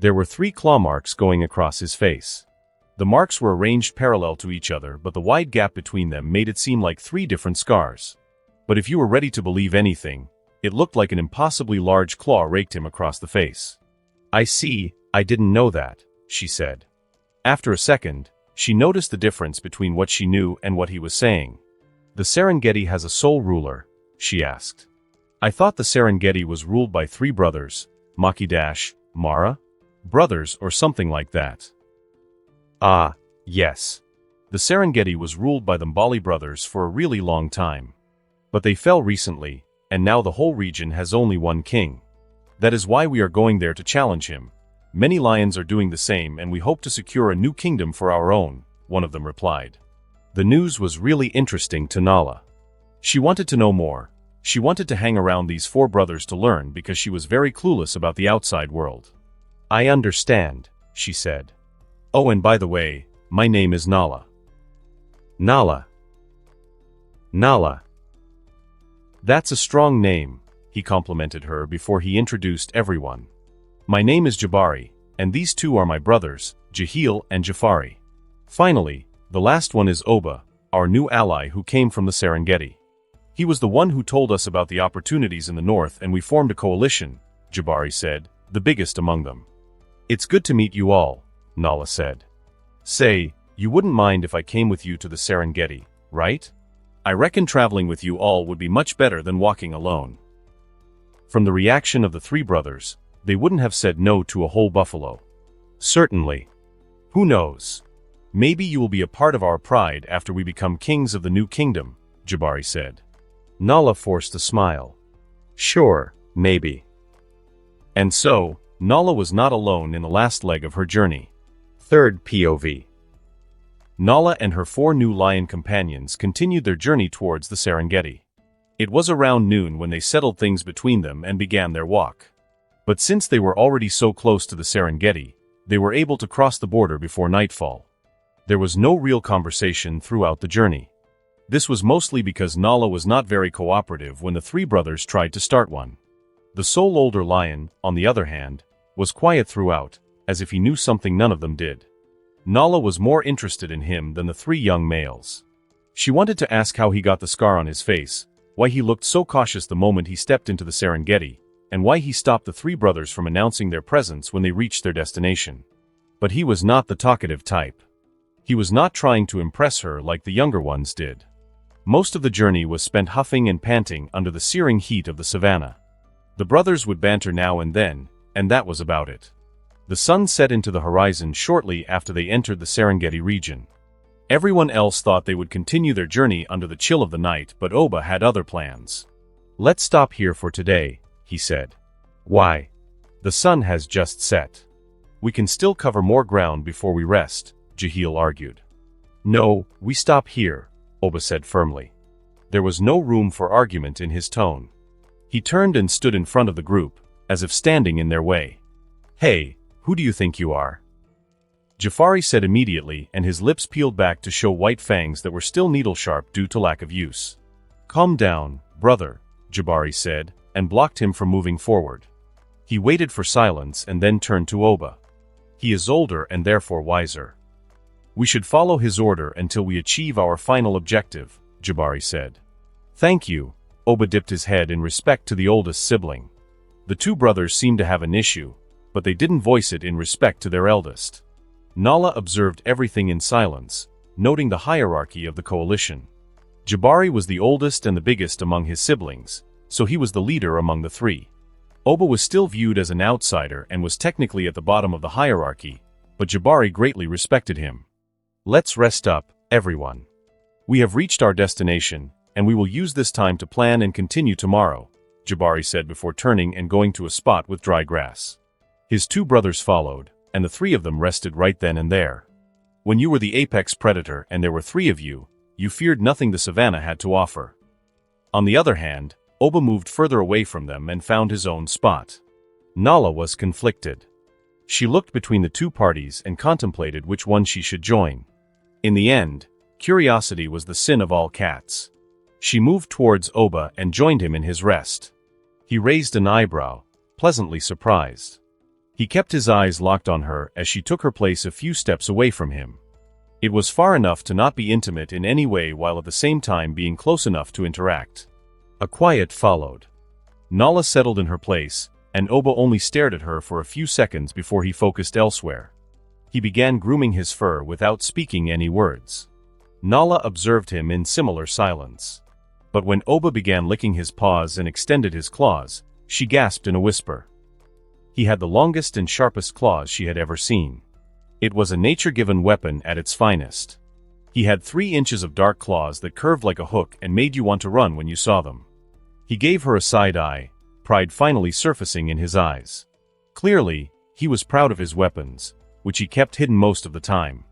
There were 3 claw marks going across his face. The marks were arranged parallel to each other, but the wide gap between them made it seem like 3 different scars. But if you were ready to believe anything, it looked like an impossibly large claw raked him across the face. "I see, I didn't know that," she said. After a second, she noticed the difference between what she knew and what he was saying. The Serengeti has a sole ruler, she asked. I thought the Serengeti was ruled by 3 brothers, Maki Mara? Brothers or something like that. Ah, yes. The Serengeti was ruled by the Mbali brothers for a really long time. But they fell recently, and now the whole region has only one king. That is why we are going there to challenge him. Many lions are doing the same, and we hope to secure a new kingdom for our own, one of them replied. The news was really interesting to Nala. She wanted to know more. She wanted to hang around these 4 brothers to learn because she was very clueless about the outside world. I understand, she said. Oh, and by the way, my name is Nala. Nala. Nala. That's a strong name, he complimented her before he introduced everyone. My name is Jabari, and these 2 are my brothers, Jahil and Jafari. Finally, the last one is Oba, our new ally who came from the Serengeti. He was the one who told us about the opportunities in the north, and we formed a coalition, Jabari said, the biggest among them. It's good to meet you all, Nala said. Say, you wouldn't mind if I came with you to the Serengeti, right? I reckon traveling with you all would be much better than walking alone. From the reaction of the 3 brothers, they wouldn't have said no to a whole buffalo. Certainly. Who knows? Maybe you will be a part of our pride after we become kings of the new kingdom, Jabari said. Nala forced a smile. Sure, maybe. And so, Nala was not alone in the last leg of her journey. Third POV. Nala and her 4 new lion companions continued their journey towards the Serengeti. It was around noon when they settled things between them and began their walk. But since they were already so close to the Serengeti, they were able to cross the border before nightfall. There was no real conversation throughout the journey. This was mostly because Nala was not very cooperative when the 3 brothers tried to start one. The sole older lion, on the other hand, was quiet throughout, as if he knew something none of them did. Nala was more interested in him than the 3 young males. She wanted to ask how he got the scar on his face, why he looked so cautious the moment he stepped into the Serengeti, and why he stopped the 3 brothers from announcing their presence when they reached their destination. But he was not the talkative type. He was not trying to impress her like the younger ones did. Most of the journey was spent huffing and panting under the searing heat of the savannah. The brothers would banter now and then, and that was about it. The sun set into the horizon shortly after they entered the Serengeti region. Everyone else thought they would continue their journey under the chill of the night, but Oba had other plans. Let's stop here for today, he said. Why? The sun has just set. We can still cover more ground before we rest, Jahil argued. No, we stop here, Oba said firmly. There was no room for argument in his tone. He turned and stood in front of the group, as if standing in their way. Hey, who do you think you are? Jafari said immediately, and his lips peeled back to show white fangs that were still needle-sharp due to lack of use. Calm down, brother, Jabari said, and blocked him from moving forward. He waited for silence and then turned to Oba. He is older and therefore wiser. We should follow his order until we achieve our final objective, Jabari said. Thank you, Oba dipped his head in respect to the oldest sibling. The 2 brothers seemed to have an issue, but they didn't voice it in respect to their eldest. Nala observed everything in silence, noting the hierarchy of the coalition. Jabari was the oldest and the biggest among his siblings, so he was the leader among the 3. Oba was still viewed as an outsider and was technically at the bottom of the hierarchy, but Jabari greatly respected him. Let's rest up, everyone. We have reached our destination, and we will use this time to plan and continue tomorrow, Jabari said before turning and going to a spot with dry grass. His 2 brothers followed, and the 3 of them rested right then and there. When you were the apex predator and there were 3 of you, you feared nothing the savannah had to offer. On the other hand, Oba moved further away from them and found his own spot. Nala was conflicted. She looked between the 2 parties and contemplated which one she should join. In the end, curiosity was the sin of all cats. She moved towards Oba and joined him in his rest. He raised an eyebrow, pleasantly surprised. He kept his eyes locked on her as she took her place a few steps away from him. It was far enough to not be intimate in any way while at the same time being close enough to interact. A quiet followed. Nala settled in her place, and Oba only stared at her for a few seconds before he focused elsewhere. He began grooming his fur without speaking any words. Nala observed him in similar silence. But when Oba began licking his paws and extended his claws, she gasped in a whisper. He had the longest and sharpest claws she had ever seen. It was a nature-given weapon at its finest. He had 3 inches of dark claws that curved like a hook and made you want to run when you saw them. He gave her a side eye, pride finally surfacing in his eyes. Clearly, he was proud of his weapons, which he kept hidden most of the time.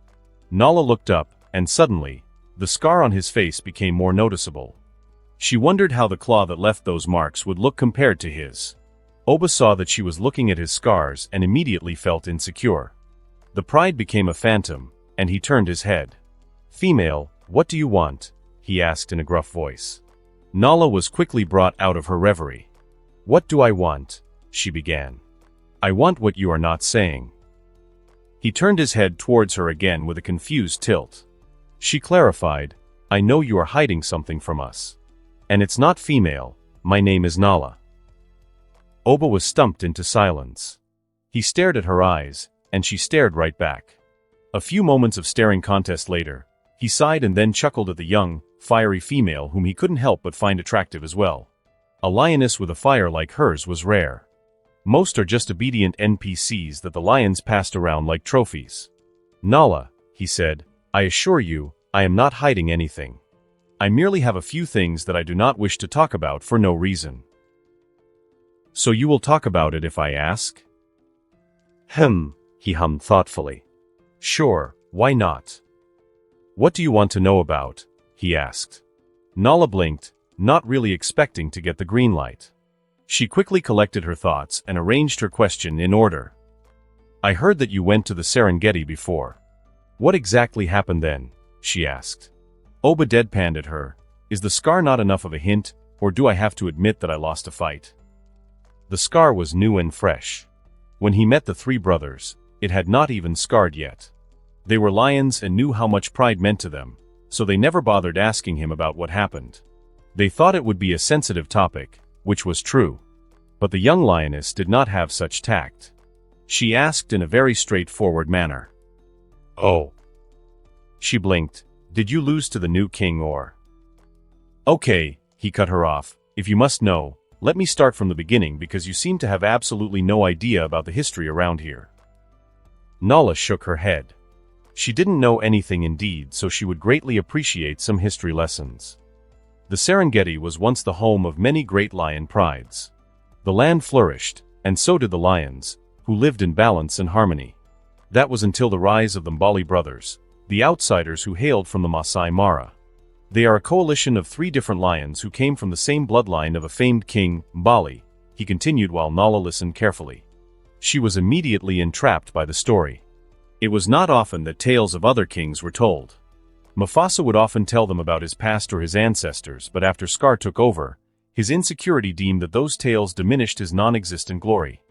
Nala looked up, and suddenly, the scar on his face became more noticeable. She wondered how the claw that left those marks would look compared to his. Oba saw that she was looking at his scars and immediately felt insecure. The pride became a phantom, and he turned his head. "Female, what do you want?" he asked in a gruff voice. Nala was quickly brought out of her reverie. "What do I want?" she began. "I want what you are not saying." He turned his head towards her again with a confused tilt. She clarified, "I know you are hiding something from us. And it's not female, my name is Nala." Oba was stumped into silence. He stared at her eyes, and she stared right back. A few moments of staring contest later, he sighed and then chuckled at the young, fiery female whom he couldn't help but find attractive as well. A lioness with a fire like hers was rare. Most are just obedient NPCs that the lions passed around like trophies. "Nala," he said, "I assure you, I am not hiding anything. I merely have a few things that I do not wish to talk about for no reason." "So you will talk about it if I ask?" He hummed thoughtfully. "Sure, why not?" "What do you want to know about?" he asked. Nala blinked, not really expecting to get the green light. She quickly collected her thoughts and arranged her question in order. "I heard that you went to the Serengeti before. What exactly happened then?" she asked. Oba deadpanned at her. "Is the scar not enough of a hint, or do I have to admit that I lost a fight?" The scar was new and fresh. When he met the 3 brothers, it had not even scarred yet. They were lions and knew how much pride meant to them, so they never bothered asking him about what happened. They thought it would be a sensitive topic, which was true. But the young lioness did not have such tact. She asked in a very straightforward manner. "Oh." She blinked. "Did you lose to the new king or?" "Okay," he cut her off, "if you must know, let me start from the beginning because you seem to have absolutely no idea about the history around here." Nala shook her head. She didn't know anything indeed, so she would greatly appreciate some history lessons. The Serengeti was once the home of many great lion prides. The land flourished, and so did the lions, who lived in balance and harmony. That was until the rise of the Mbali brothers, the outsiders who hailed from the Masai Mara. They are a coalition of 3 different lions who came from the same bloodline of a famed king, Mbali, he continued while Nala listened carefully. She was immediately entrapped by the story. It was not often that tales of other kings were told. Mufasa would often tell them about his past or his ancestors, but after Scar took over, his insecurity deemed that those tales diminished his non-existent glory.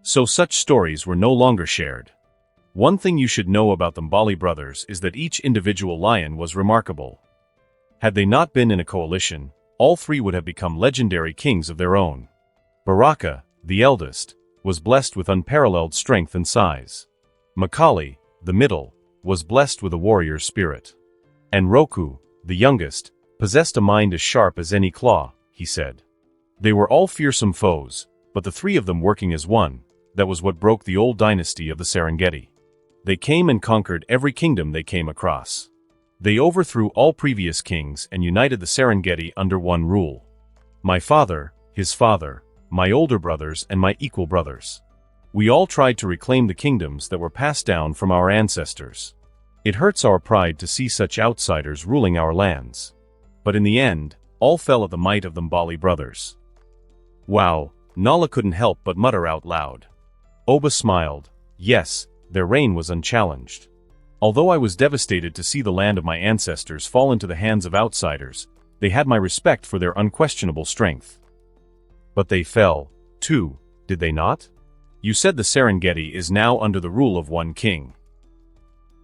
So such stories were no longer shared. One thing you should know about the Mbali brothers is that each individual lion was remarkable. Had they not been in a coalition, all 3 would have become legendary kings of their own. Baraka, the eldest, was blessed with unparalleled strength and size. Makali, the middle, was blessed with a warrior's spirit. And Roku, the youngest, possessed a mind as sharp as any claw, he said. They were all fearsome foes, but the 3 of them working as one, that was what broke the old dynasty of the Serengeti. They came and conquered every kingdom they came across. They overthrew all previous kings and united the Serengeti under one rule. My father, his father, my older brothers and my equal brothers. We all tried to reclaim the kingdoms that were passed down from our ancestors. It hurts our pride to see such outsiders ruling our lands. But in the end, all fell at the might of the Mbali brothers. Wow, Nala couldn't help but mutter out loud. Oba smiled. Yes, their reign was unchallenged. Although I was devastated to see the land of my ancestors fall into the hands of outsiders, they had my respect for their unquestionable strength. But they fell, too, did they not? You said the Serengeti is now under the rule of one king.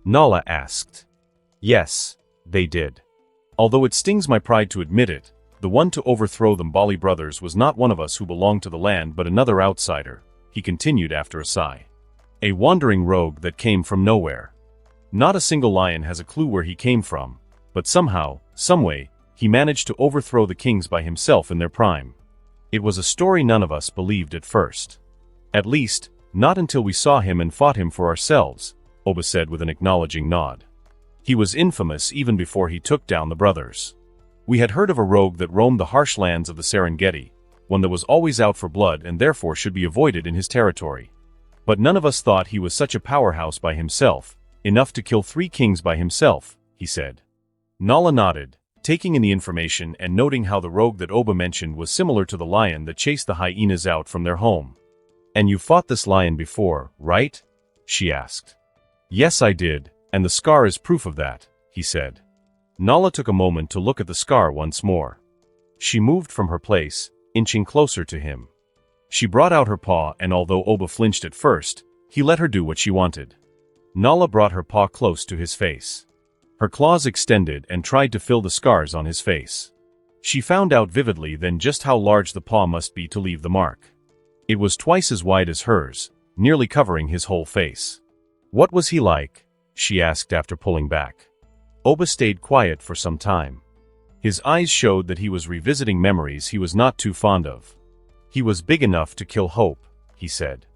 Nala asked. Yes, they did. Although it stings my pride to admit it, the one to overthrow the Mbali brothers was not one of us who belonged to the land but another outsider, he continued after a sigh. A wandering rogue that came from nowhere. Not a single lion has a clue where he came from, but somehow, someway, he managed to overthrow the kings by himself in their prime. It was a story none of us believed at first. At least, not until we saw him and fought him for ourselves, Oba said with an acknowledging nod. He was infamous even before he took down the brothers. We had heard of a rogue that roamed the harsh lands of the Serengeti, one that was always out for blood and therefore should be avoided in his territory. But none of us thought he was such a powerhouse by himself, enough to kill 3 kings by himself, he said. Nala nodded, taking in the information and noting how the rogue that Oba mentioned was similar to the lion that chased the hyenas out from their home. "And you fought this lion before, right?" she asked. "Yes, I did, and the scar is proof of that," he said. Nala took a moment to look at the scar once more. She moved from her place, inching closer to him. She brought out her paw, and although Oba flinched at first, he let her do what she wanted. Nala brought her paw close to his face. Her claws extended and tried to fill the scars on his face. She found out vividly then just how large the paw must be to leave the mark. It was twice as wide as hers, nearly covering his whole face. "What was he like?" she asked after pulling back. Oba stayed quiet for some time. His eyes showed that he was revisiting memories he was not too fond of. "He was big enough to kill hope," he said.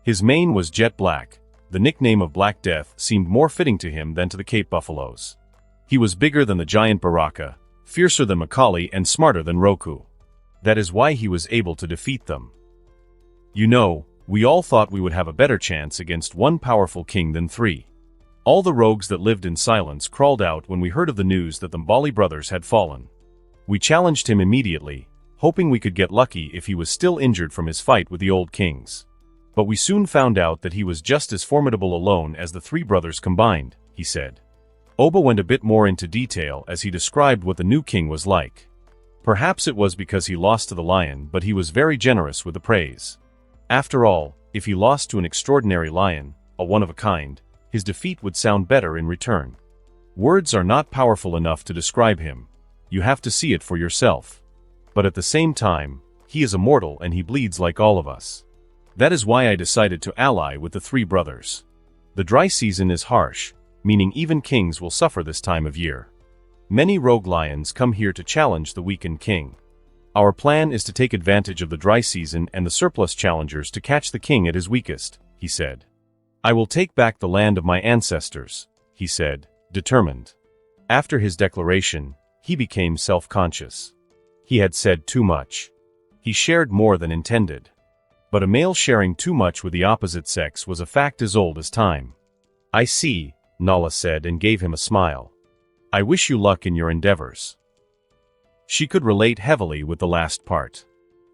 His mane was jet black. The nickname of Black Death seemed more fitting to him than to the Cape Buffaloes. He was bigger than the giant Baraka, fiercer than Macaulay, and smarter than Roku. That is why he was able to defeat them. "You know, we all thought we would have a better chance against one powerful king than 3. All the rogues that lived in silence crawled out when we heard of the news that the Mbali brothers had fallen. We challenged him immediately, hoping we could get lucky if he was still injured from his fight with the old kings. But we soon found out that he was just as formidable alone as the 3 brothers combined," he said. Oba went a bit more into detail as he described what the new king was like. Perhaps it was because he lost to the lion, but he was very generous with the praise. After all, if he lost to an extraordinary lion, a one-of-a-kind, his defeat would sound better in return. Words are not powerful enough to describe him. You have to see it for yourself. But at the same time, he is a mortal and he bleeds like all of us. That is why I decided to ally with the 3 brothers. The dry season is harsh, meaning even kings will suffer this time of year. Many rogue lions come here to challenge the weakened king. Our plan is to take advantage of the dry season and the surplus challengers to catch the king at his weakest," he said. "I will take back the land of my ancestors," he said, determined. After his declaration, he became self-conscious. He had said too much. He shared more than intended. But a male sharing too much with the opposite sex was a fact as old as time. "I see," Nala said and gave him a smile. "I wish you luck in your endeavors." She could relate heavily with the last part.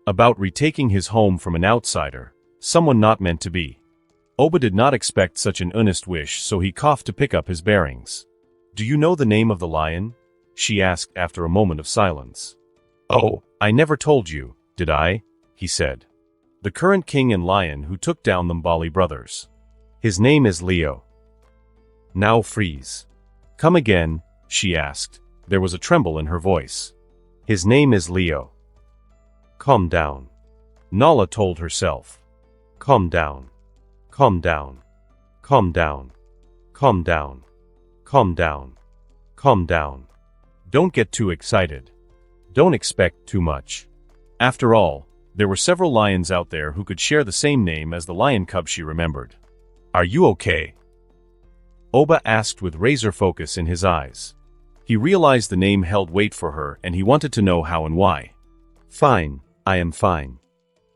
About retaking his home from an outsider, someone not meant to be. Oba did not expect such an earnest wish, so he coughed to pick up his bearings. "Do you know the name of the lion?" she asked after a moment of silence. "Oh, I never told you, did I?" he said. "The current king and lion who took down the Mbali brothers. His name is Leo." "Now freeze." "Come again," she asked. There was a tremble in her voice. "His name is Leo." "Calm down," Nala told herself. "Calm down. Calm down. Calm down. Calm down. Calm down. Calm down. Don't get too excited. Don't expect too much. After all, there were several lions out there who could share the same name as the lion cub she remembered. "Are you okay?" Oba asked with razor focus in his eyes. He realized the name held weight for her and he wanted to know how and why. "Fine, I am fine."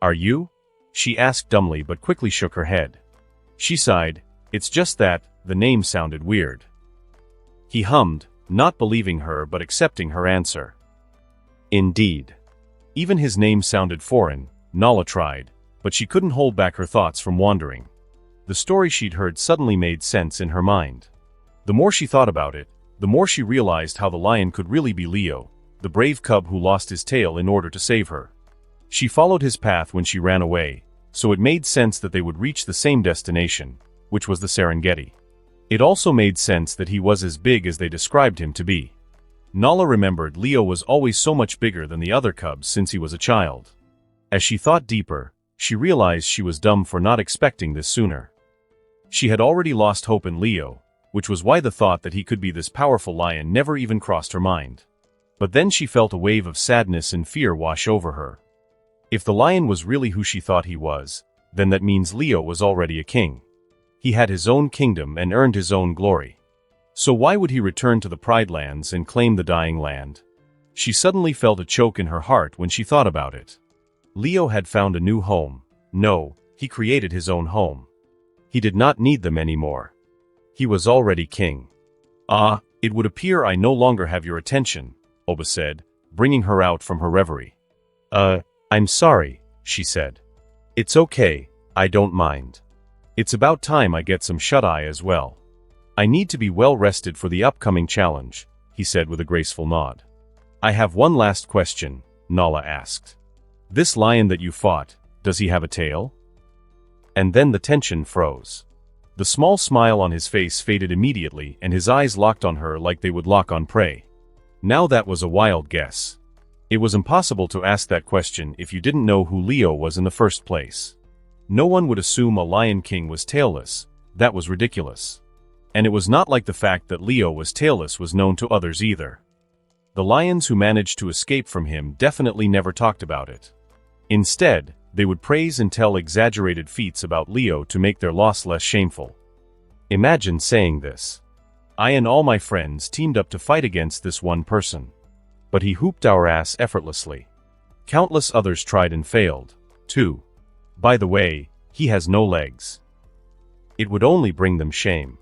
"Are you?" she asked dumbly but quickly shook her head. She sighed. "It's just that, the name sounded weird." He hummed, not believing her but accepting her answer. Indeed. Even his name sounded foreign, Nala tried, but she couldn't hold back her thoughts from wandering. The story she'd heard suddenly made sense in her mind. The more she thought about it, the more she realized how the lion could really be Leo, the brave cub who lost his tail in order to save her. She followed his path when she ran away, so it made sense that they would reach the same destination, which was the Serengeti. It also made sense that he was as big as they described him to be. Nala remembered Leo was always so much bigger than the other cubs since he was a child. As she thought deeper, she realized she was dumb for not expecting this sooner. She had already lost hope in Leo, which was why the thought that he could be this powerful lion never even crossed her mind. But then she felt a wave of sadness and fear wash over her. If the lion was really who she thought he was, then that means Leo was already a king. He had his own kingdom and earned his own glory. So why would he return to the Pride Lands and claim the dying land? She suddenly felt a choke in her heart when she thought about it. Leo had found a new home. No, he created his own home. He did not need them anymore. He was already king. "Ah, it would appear I no longer have your attention," Oba said, bringing her out from her reverie. I'm sorry," she said. "It's okay, I don't mind. It's about time I get some shut-eye as well. I need to be well rested for the upcoming challenge," he said with a graceful nod. "I have one last question," Nala asked. "This lion that you fought, does he have a tail?" And then the tension froze. The small smile on his face faded immediately and his eyes locked on her like they would lock on prey. Now that was a wild guess. It was impossible to ask that question if you didn't know who Leo was in the first place. No one would assume a lion king was tailless. That was ridiculous. And it was not like the fact that Leo was tailless was known to others either. The lions who managed to escape from him definitely never talked about it. Instead, they would praise and tell exaggerated feats about Leo to make their loss less shameful. Imagine saying this. "I and all my friends teamed up to fight against this one person. But he whooped our ass effortlessly. Countless others tried and failed, too. By the way, he has no legs." It would only bring them shame.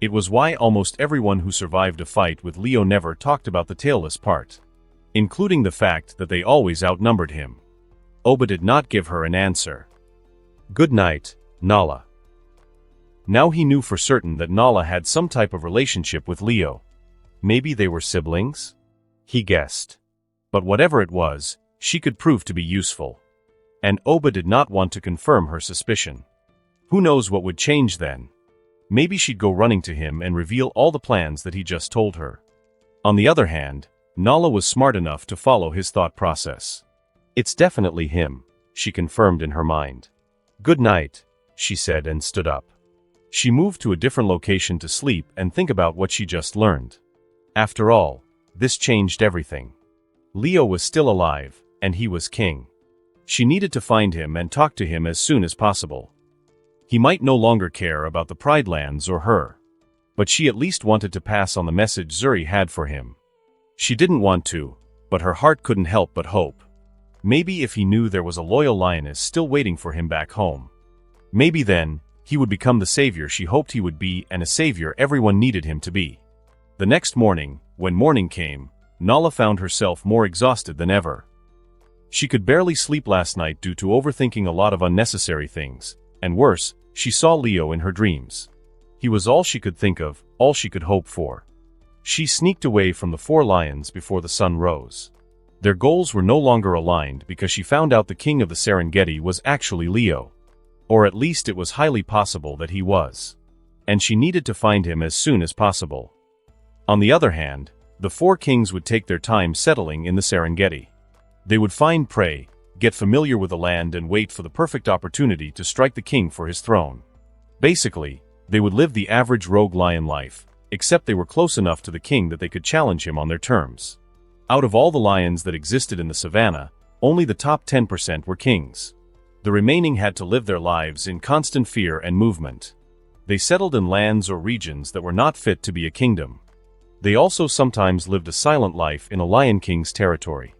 It was why almost everyone who survived a fight with Leo never talked about the tailless part, including the fact that they always outnumbered him. Oba did not give her an answer. "Good night, Nala." Now he knew for certain that Nala had some type of relationship with Leo. Maybe they were siblings? He guessed. But whatever it was, she could prove to be useful. And Oba did not want to confirm her suspicion. Who knows what would change then? Maybe she'd go running to him and reveal all the plans that he just told her. On the other hand, Nala was smart enough to follow his thought process. "It's definitely him," she confirmed in her mind. "Good night," she said and stood up. She moved to a different location to sleep and think about what she just learned. After all, this changed everything. Leo was still alive, and he was king. She needed to find him and talk to him as soon as possible. He might no longer care about the Pride Lands or her. But she at least wanted to pass on the message Zuri had for him. She didn't want to, but her heart couldn't help but hope. Maybe if he knew there was a loyal lioness still waiting for him back home. Maybe then, he would become the savior she hoped he would be and a savior everyone needed him to be. The next morning, when morning came, Nala found herself more exhausted than ever. She could barely sleep last night due to overthinking a lot of unnecessary things, and worse, she saw Leo in her dreams. He was all she could think of, all she could hope for. She sneaked away from the 4 lions before the sun rose. Their goals were no longer aligned because she found out the king of the Serengeti was actually Leo. Or at least it was highly possible that he was. And she needed to find him as soon as possible. On the other hand, the 4 kings would take their time settling in the Serengeti. They would find prey, get familiar with the land and wait for the perfect opportunity to strike the king for his throne. Basically, they would live the average rogue lion life, except they were close enough to the king that they could challenge him on their terms. Out of all the lions that existed in the savannah, only the top 10% were kings. The remaining had to live their lives in constant fear and movement. They settled in lands or regions that were not fit to be a kingdom. They also sometimes lived a silent life in a lion king's territory.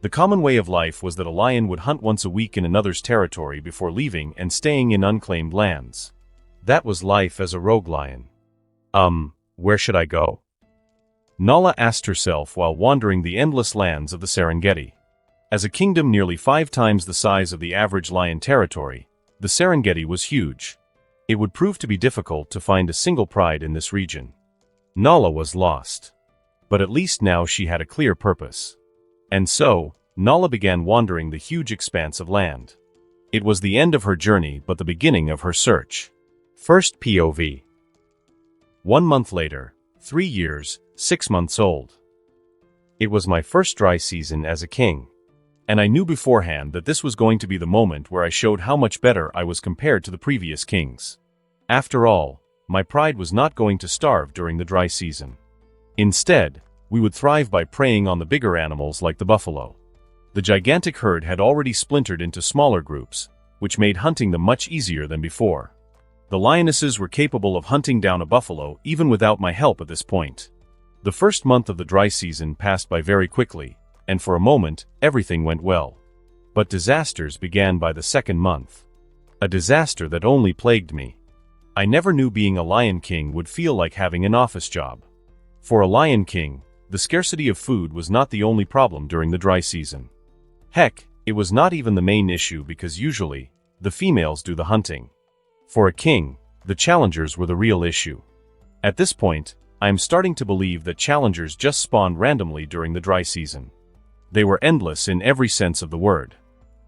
The common way of life was that a lion would hunt once a week in another's territory before leaving and staying in unclaimed lands. That was life as a rogue lion. Where should I go? Nala asked herself while wandering the endless lands of the Serengeti. As a kingdom nearly 5 times the size of the average lion territory, the Serengeti was huge. It would prove to be difficult to find a single pride in this region. Nala was lost. But at least now she had a clear purpose. And so, Nala began wandering the huge expanse of land. It was the end of her journey but the beginning of her search. First POV. 1 month later, 3 years, 6 months old. It was my first dry season as a king. And I knew beforehand that this was going to be the moment where I showed how much better I was compared to the previous kings. After all, my pride was not going to starve during the dry season. Instead, we would thrive by preying on the bigger animals like the buffalo. The gigantic herd had already splintered into smaller groups, which made hunting them much easier than before. The lionesses were capable of hunting down a buffalo even without my help at this point. The first month of the dry season passed by very quickly, and for a moment, everything went well. But disasters began by the second month. A disaster that only plagued me. I never knew being a Lion King would feel like having an office job. For a Lion King, the scarcity of food was not the only problem during the dry season. Heck, it was not even the main issue because usually, the females do the hunting. For a king, the challengers were the real issue. At this point, I am starting to believe that challengers just spawned randomly during the dry season. They were endless in every sense of the word.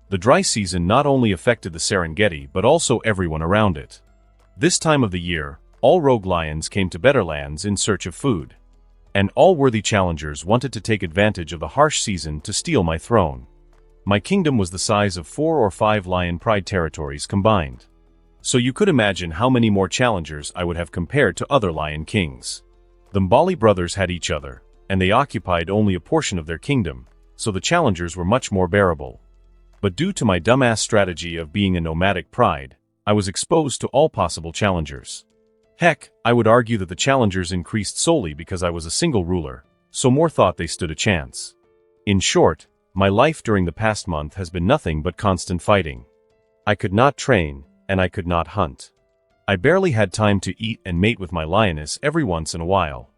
The dry season not only affected the Serengeti but also everyone around it. This time of the year, all rogue lions came to better lands in search of food. And all worthy challengers wanted to take advantage of the harsh season to steal my throne. My kingdom was the size of 4 or 5 lion pride territories combined. So you could imagine how many more challengers I would have compared to other lion kings. The Mbali brothers had each other, and they occupied only a portion of their kingdom, so the challengers were much more bearable. But due to my dumbass strategy of being a nomadic pride, I was exposed to all possible challengers. Heck, I would argue that the challengers increased solely because I was a single ruler, so more thought they stood a chance. In short, my life during the past month has been nothing but constant fighting. I could not train, and I could not hunt. I barely had time to eat and mate with my lioness every once in a while.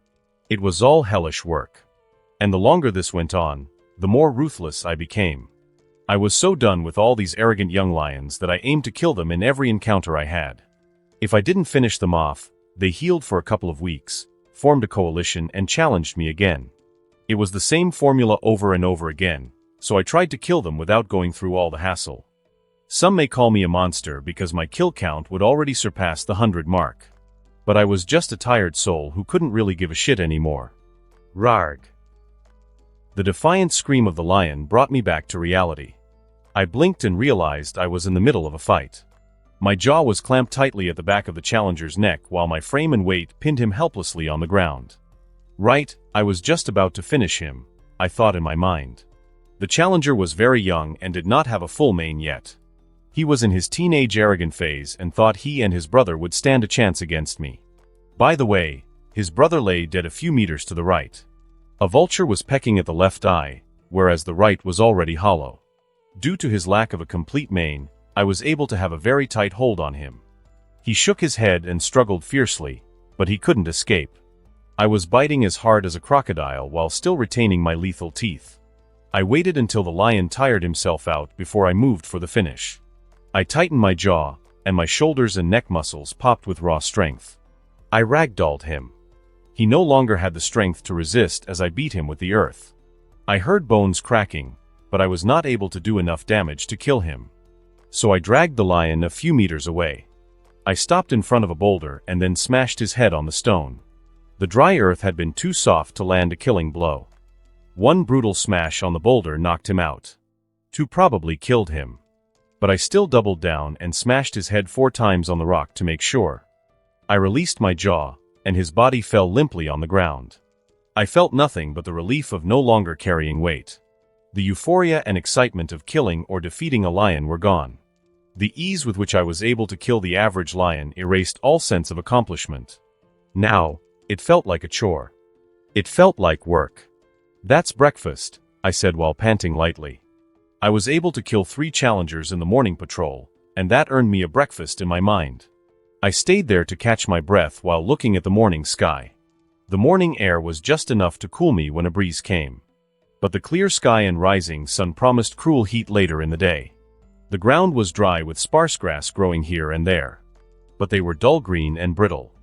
It was all hellish work. And the longer this went on, the more ruthless I became. I was so done with all these arrogant young lions that I aimed to kill them in every encounter I had. If I didn't finish them off, they healed for a couple of weeks, formed a coalition and challenged me again. It was the same formula over and over again, so I tried to kill them without going through all the hassle. Some may call me a monster because my kill count would already surpass the 100 mark. But I was just a tired soul who couldn't really give a shit anymore. Rarg. The defiant scream of the lion brought me back to reality. I blinked and realized I was in the middle of a fight. My jaw was clamped tightly at the back of the challenger's neck while my frame and weight pinned him helplessly on the ground. Right, I was just about to finish him, I thought in my mind. The challenger was very young and did not have a full mane yet. He was in his teenage arrogant phase and thought he and his brother would stand a chance against me. By the way, his brother lay dead a few meters to the right. A vulture was pecking at the left eye, whereas the right was already hollow. Due to his lack of a complete mane, I was able to have a very tight hold on him. He shook his head and struggled fiercely, but he couldn't escape. I was biting as hard as a crocodile while still retaining my lethal teeth. I waited until the lion tired himself out before I moved for the finish. I tightened my jaw, and my shoulders and neck muscles popped with raw strength. I ragdolled him. He no longer had the strength to resist as I beat him with the earth. I heard bones cracking, but I was not able to do enough damage to kill him. So I dragged the lion a few meters away. I stopped in front of a boulder and then smashed his head on the stone. The dry earth had been too soft to land a killing blow. One brutal smash on the boulder knocked him out. 2 probably killed him. But I still doubled down and smashed his head 4 times on the rock to make sure. I released my jaw, and his body fell limply on the ground. I felt nothing but the relief of no longer carrying weight. The euphoria and excitement of killing or defeating a lion were gone. The ease with which I was able to kill the average lion erased all sense of accomplishment. Now, it felt like a chore. It felt like work. "That's breakfast," I said while panting lightly. I was able to kill 3 challengers in the morning patrol, and that earned me a breakfast in my mind. I stayed there to catch my breath while looking at the morning sky. The morning air was just enough to cool me when a breeze came. But the clear sky and rising sun promised cruel heat later in the day. The ground was dry with sparse grass growing here and there. But they were dull green and brittle.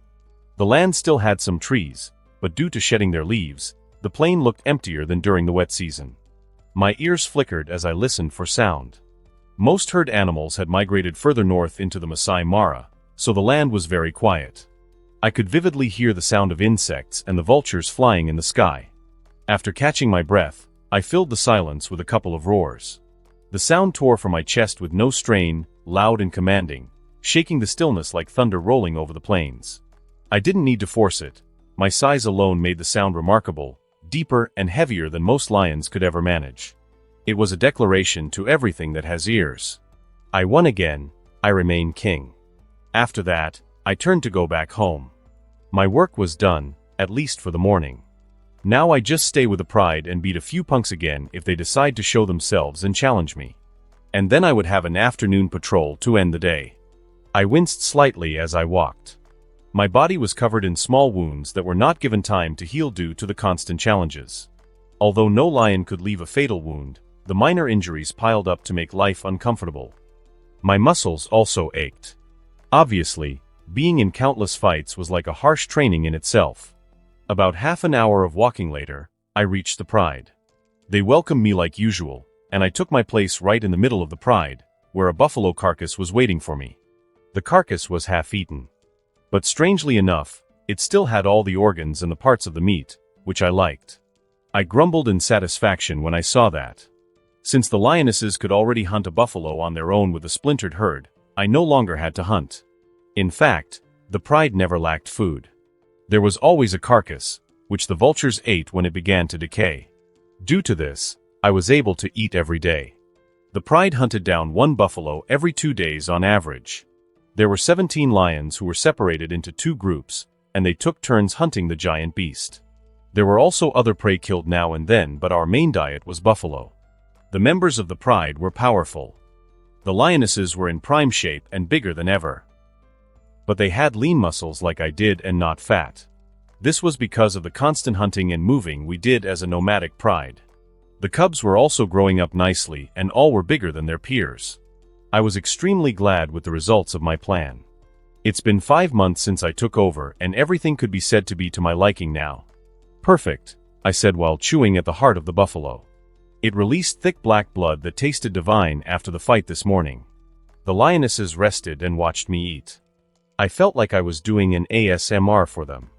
The land still had some trees, but due to shedding their leaves, the plain looked emptier than during the wet season. My ears flickered as I listened for sound. Most herd animals had migrated further north into the Masai Mara, so the land was very quiet. I could vividly hear the sound of insects and the vultures flying in the sky. After catching my breath, I filled the silence with a couple of roars. The sound tore from my chest with no strain, loud and commanding, shaking the stillness like thunder rolling over the plains. I didn't need to force it. My size alone made the sound remarkable, deeper and heavier than most lions could ever manage. It was a declaration to everything that has ears. I won again. I remain king. After that, I turned to go back home. My work was done, at least for the morning. Now I just stay with the pride and beat a few punks again if they decide to show themselves and challenge me. And then I would have an afternoon patrol to end the day. I winced slightly as I walked. My body was covered in small wounds that were not given time to heal due to the constant challenges. Although no lion could leave a fatal wound, the minor injuries piled up to make life uncomfortable. My muscles also ached. Obviously, being in countless fights was like a harsh training in itself. About half an hour of walking later, I reached the pride. They welcomed me like usual, and I took my place right in the middle of the pride, where a buffalo carcass was waiting for me. The carcass was half-eaten. But strangely enough, it still had all the organs and the parts of the meat, which I liked. I grumbled in satisfaction when I saw that. Since the lionesses could already hunt a buffalo on their own with a splintered herd, I no longer had to hunt. In fact, the pride never lacked food. There was always a carcass, which the vultures ate when it began to decay. Due to this, I was able to eat every day. The pride hunted down one buffalo every 2 days on average. There were 17 lions who were separated into 2 groups, and they took turns hunting the giant beast. There were also other prey killed now and then, but our main diet was buffalo. The members of the pride were powerful. The lionesses were in prime shape and bigger than ever. But they had lean muscles like I did and not fat. This was because of the constant hunting and moving we did as a nomadic pride. The cubs were also growing up nicely and all were bigger than their peers. I was extremely glad with the results of my plan. It's been 5 months since I took over and everything could be said to be to my liking now. Perfect, I said while chewing at the heart of the buffalo. It released thick black blood that tasted divine after the fight this morning. The lionesses rested and watched me eat. I felt like I was doing an ASMR for them.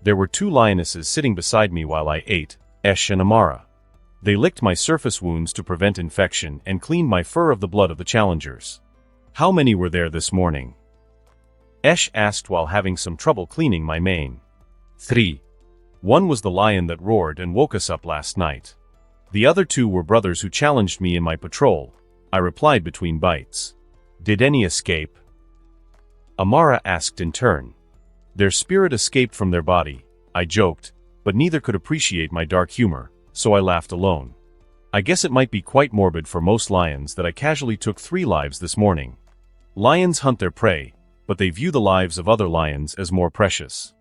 There were 2 lionesses sitting beside me while I ate, Esh and Amara. They licked my surface wounds to prevent infection and cleaned my fur of the blood of the challengers. How many were there this morning? Esh asked while having some trouble cleaning my mane. 3. One was the lion that roared and woke us up last night. The other 2 were brothers who challenged me in my patrol, I replied between bites. Did any escape? Amara asked in turn. Their spirit escaped from their body, I joked, but neither could appreciate my dark humor, so I laughed alone. I guess it might be quite morbid for most lions that I casually took 3 lives this morning. Lions hunt their prey, but they view the lives of other lions as more precious.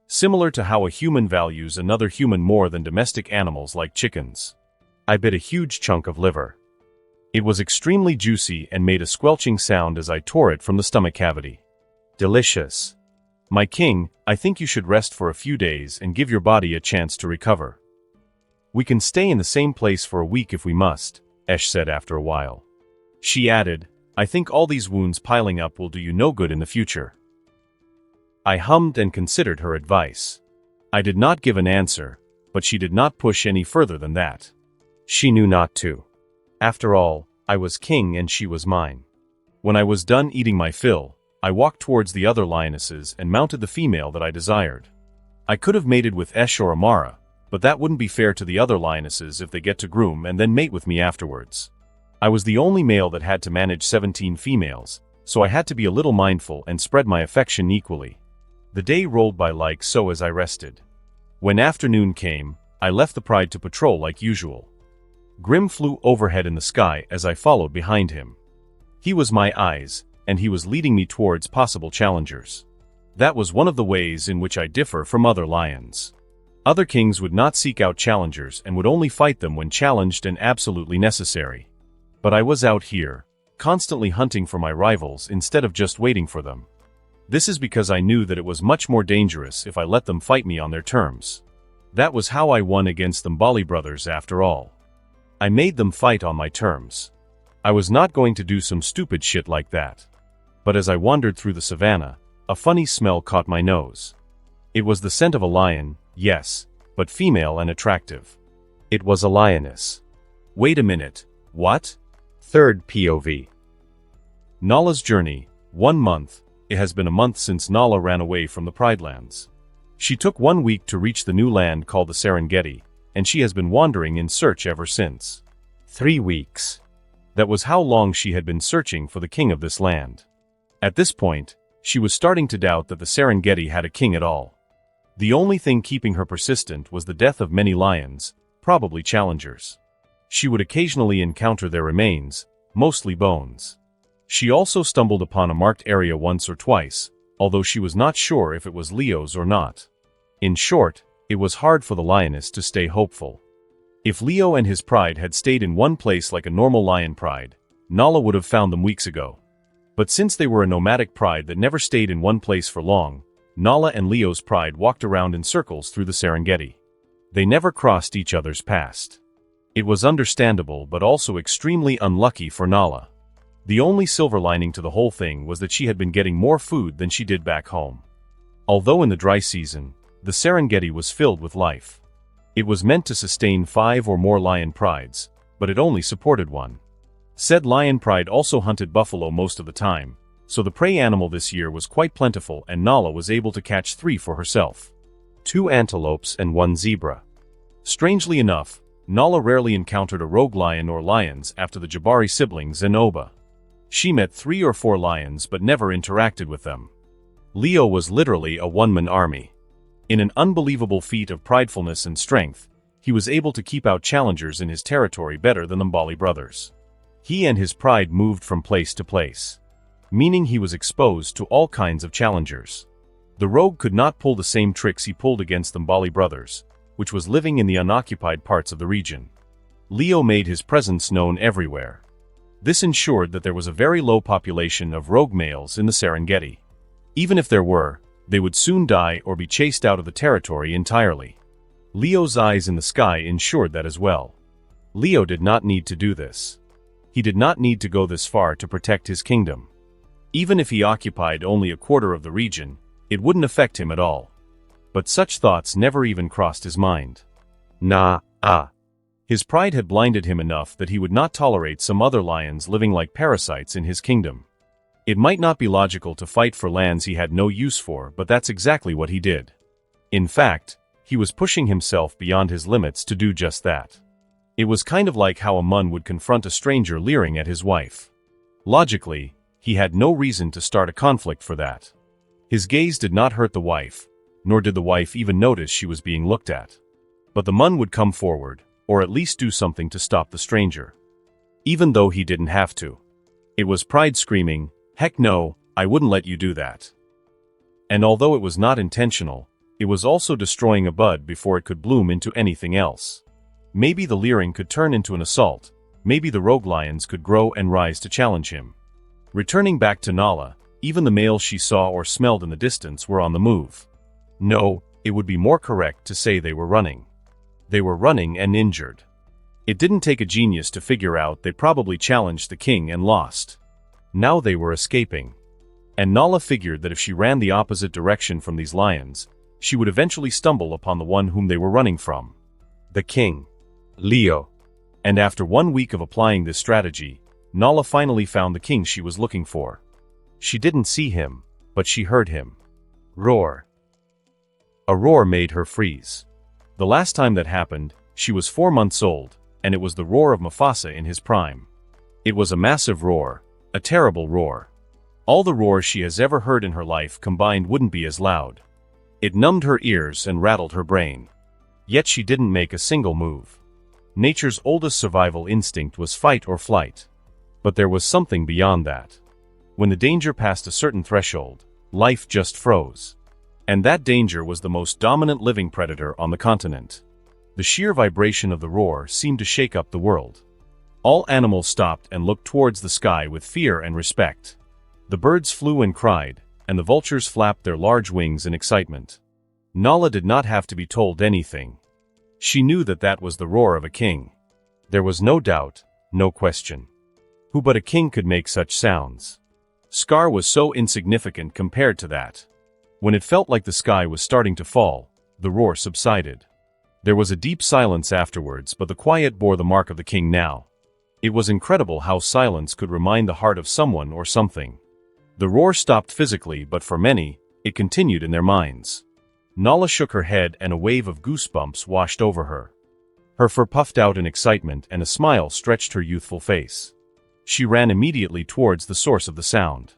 Similar to how a human values another human more than domestic animals like chickens. I bit a huge chunk of liver. It was extremely juicy and made a squelching sound as I tore it from the stomach cavity. Delicious. My king, I think you should rest for a few days and give your body a chance to recover. We can stay in the same place for a week if we must, Esh said after a while. She added, I think all these wounds piling up will do you no good in the future. I hummed and considered her advice. I did not give an answer, but she did not push any further than that. She knew not to. After all, I was king and she was mine. When I was done eating my fill, I walked towards the other lionesses and mounted the female that I desired. I could have mated with Esh or Amara, but that wouldn't be fair to the other lionesses if they get to groom and then mate with me afterwards. I was the only male that had to manage 17 females, so I had to be a little mindful and spread my affection equally. The day rolled by like so as I rested. When afternoon came, I left the pride to patrol like usual. Grim flew overhead in the sky as I followed behind him. He was my eyes, and he was leading me towards possible challengers. That was one of the ways in which I differ from other lions. Other kings would not seek out challengers and would only fight them when challenged and absolutely necessary. But I was out here, constantly hunting for my rivals instead of just waiting for them. This is because I knew that it was much more dangerous if I let them fight me on their terms. That was how I won against the Mbali brothers after all. I made them fight on my terms. I was not going to do some stupid shit like that. But as I wandered through the savannah, a funny smell caught my nose. It was the scent of a lion, yes, but female and attractive. It was a lioness. Wait a minute, what? Third POV. Nala's journey, 1 month. It has been a month since Nala ran away from the Pride Lands. She took 1 week to reach the new land called the Serengeti, and she has been wandering in search ever since. 3 weeks. That was how long she had been searching for the king of this land. At this point, she was starting to doubt that the Serengeti had a king at all. The only thing keeping her persistent was the death of many lions, probably challengers. She would occasionally encounter their remains, mostly bones. She also stumbled upon a marked area once or twice, although she was not sure if it was Leo's or not. In short, it was hard for the lioness to stay hopeful. If Leo and his pride had stayed in one place like a normal lion pride, Nala would have found them weeks ago. But since they were a nomadic pride that never stayed in one place for long, Nala and Leo's pride walked around in circles through the Serengeti. They never crossed each other's path. It was understandable but also extremely unlucky for Nala. The only silver lining to the whole thing was that she had been getting more food than she did back home. Although in the dry season, the Serengeti was filled with life. It was meant to sustain 5 or more lion prides, but it only supported 1. Said lion pride also hunted buffalo most of the time, so the prey animal this year was quite plentiful and Nala was able to catch 3 for herself. 2 antelopes and 1 zebra. Strangely enough, Nala rarely encountered a rogue lion or lions after the Jabari siblings in Oba. She met 3 or 4 lions but never interacted with them. Leo was literally a one-man army. In an unbelievable feat of pridefulness and strength, he was able to keep out challengers in his territory better than the Mbali brothers. He and his pride moved from place to place, meaning he was exposed to all kinds of challengers. The rogue could not pull the same tricks he pulled against the Mbali brothers, which was living in the unoccupied parts of the region. Leo made his presence known everywhere. This ensured that there was a very low population of rogue males in the Serengeti. Even if there were, they would soon die or be chased out of the territory entirely. Leo's eyes in the sky ensured that as well. Leo did not need to do this. He did not need to go this far to protect his kingdom. Even if he occupied only a quarter of the region, it wouldn't affect him at all. But such thoughts never even crossed his mind. His pride had blinded him enough that he would not tolerate some other lions living like parasites in his kingdom. It might not be logical to fight for lands he had no use for, but that's exactly what he did. In fact, he was pushing himself beyond his limits to do just that. It was kind of like how a man would confront a stranger leering at his wife. Logically, he had no reason to start a conflict for that. His gaze did not hurt the wife, nor did the wife even notice she was being looked at. But the man would come forward, or at least do something to stop the stranger. Even though he didn't have to. It was pride screaming, "Heck no, I wouldn't let you do that." And although it was not intentional, it was also destroying a bud before it could bloom into anything else. Maybe the leering could turn into an assault, maybe the rogue lions could grow and rise to challenge him. Returning back to Nala, even the males she saw or smelled in the distance were on the move. No, it would be more correct to say they were running. They were running and injured. It didn't take a genius to figure out they probably challenged the king and lost. Now they were escaping. And Nala figured that if she ran the opposite direction from these lions, she would eventually stumble upon the one whom they were running from. The king. Leo. And after 1 week of applying this strategy, Nala finally found the king she was looking for. She didn't see him, but she heard him. Roar. A roar made her freeze. The last time that happened, she was 4 months old, and it was the roar of Mufasa in his prime. It was a massive roar, a terrible roar. All the roars she has ever heard in her life combined wouldn't be as loud. It numbed her ears and rattled her brain. Yet she didn't make a single move. Nature's oldest survival instinct was fight or flight. But there was something beyond that. When the danger passed a certain threshold, life just froze. And that danger was the most dominant living predator on the continent. The sheer vibration of the roar seemed to shake up the world. All animals stopped and looked towards the sky with fear and respect. The birds flew and cried, and the vultures flapped their large wings in excitement. Nala did not have to be told anything. She knew that that was the roar of a king. There was no doubt, no question. Who but a king could make such sounds? Scar was so insignificant compared to that. When it felt like the sky was starting to fall, the roar subsided. There was a deep silence afterwards, but the quiet bore the mark of the king now. It was incredible how silence could remind the heart of someone or something. The roar stopped physically, but for many, it continued in their minds. Nala shook her head and a wave of goosebumps washed over her. Her fur puffed out in excitement and a smile stretched her youthful face. She ran immediately towards the source of the sound.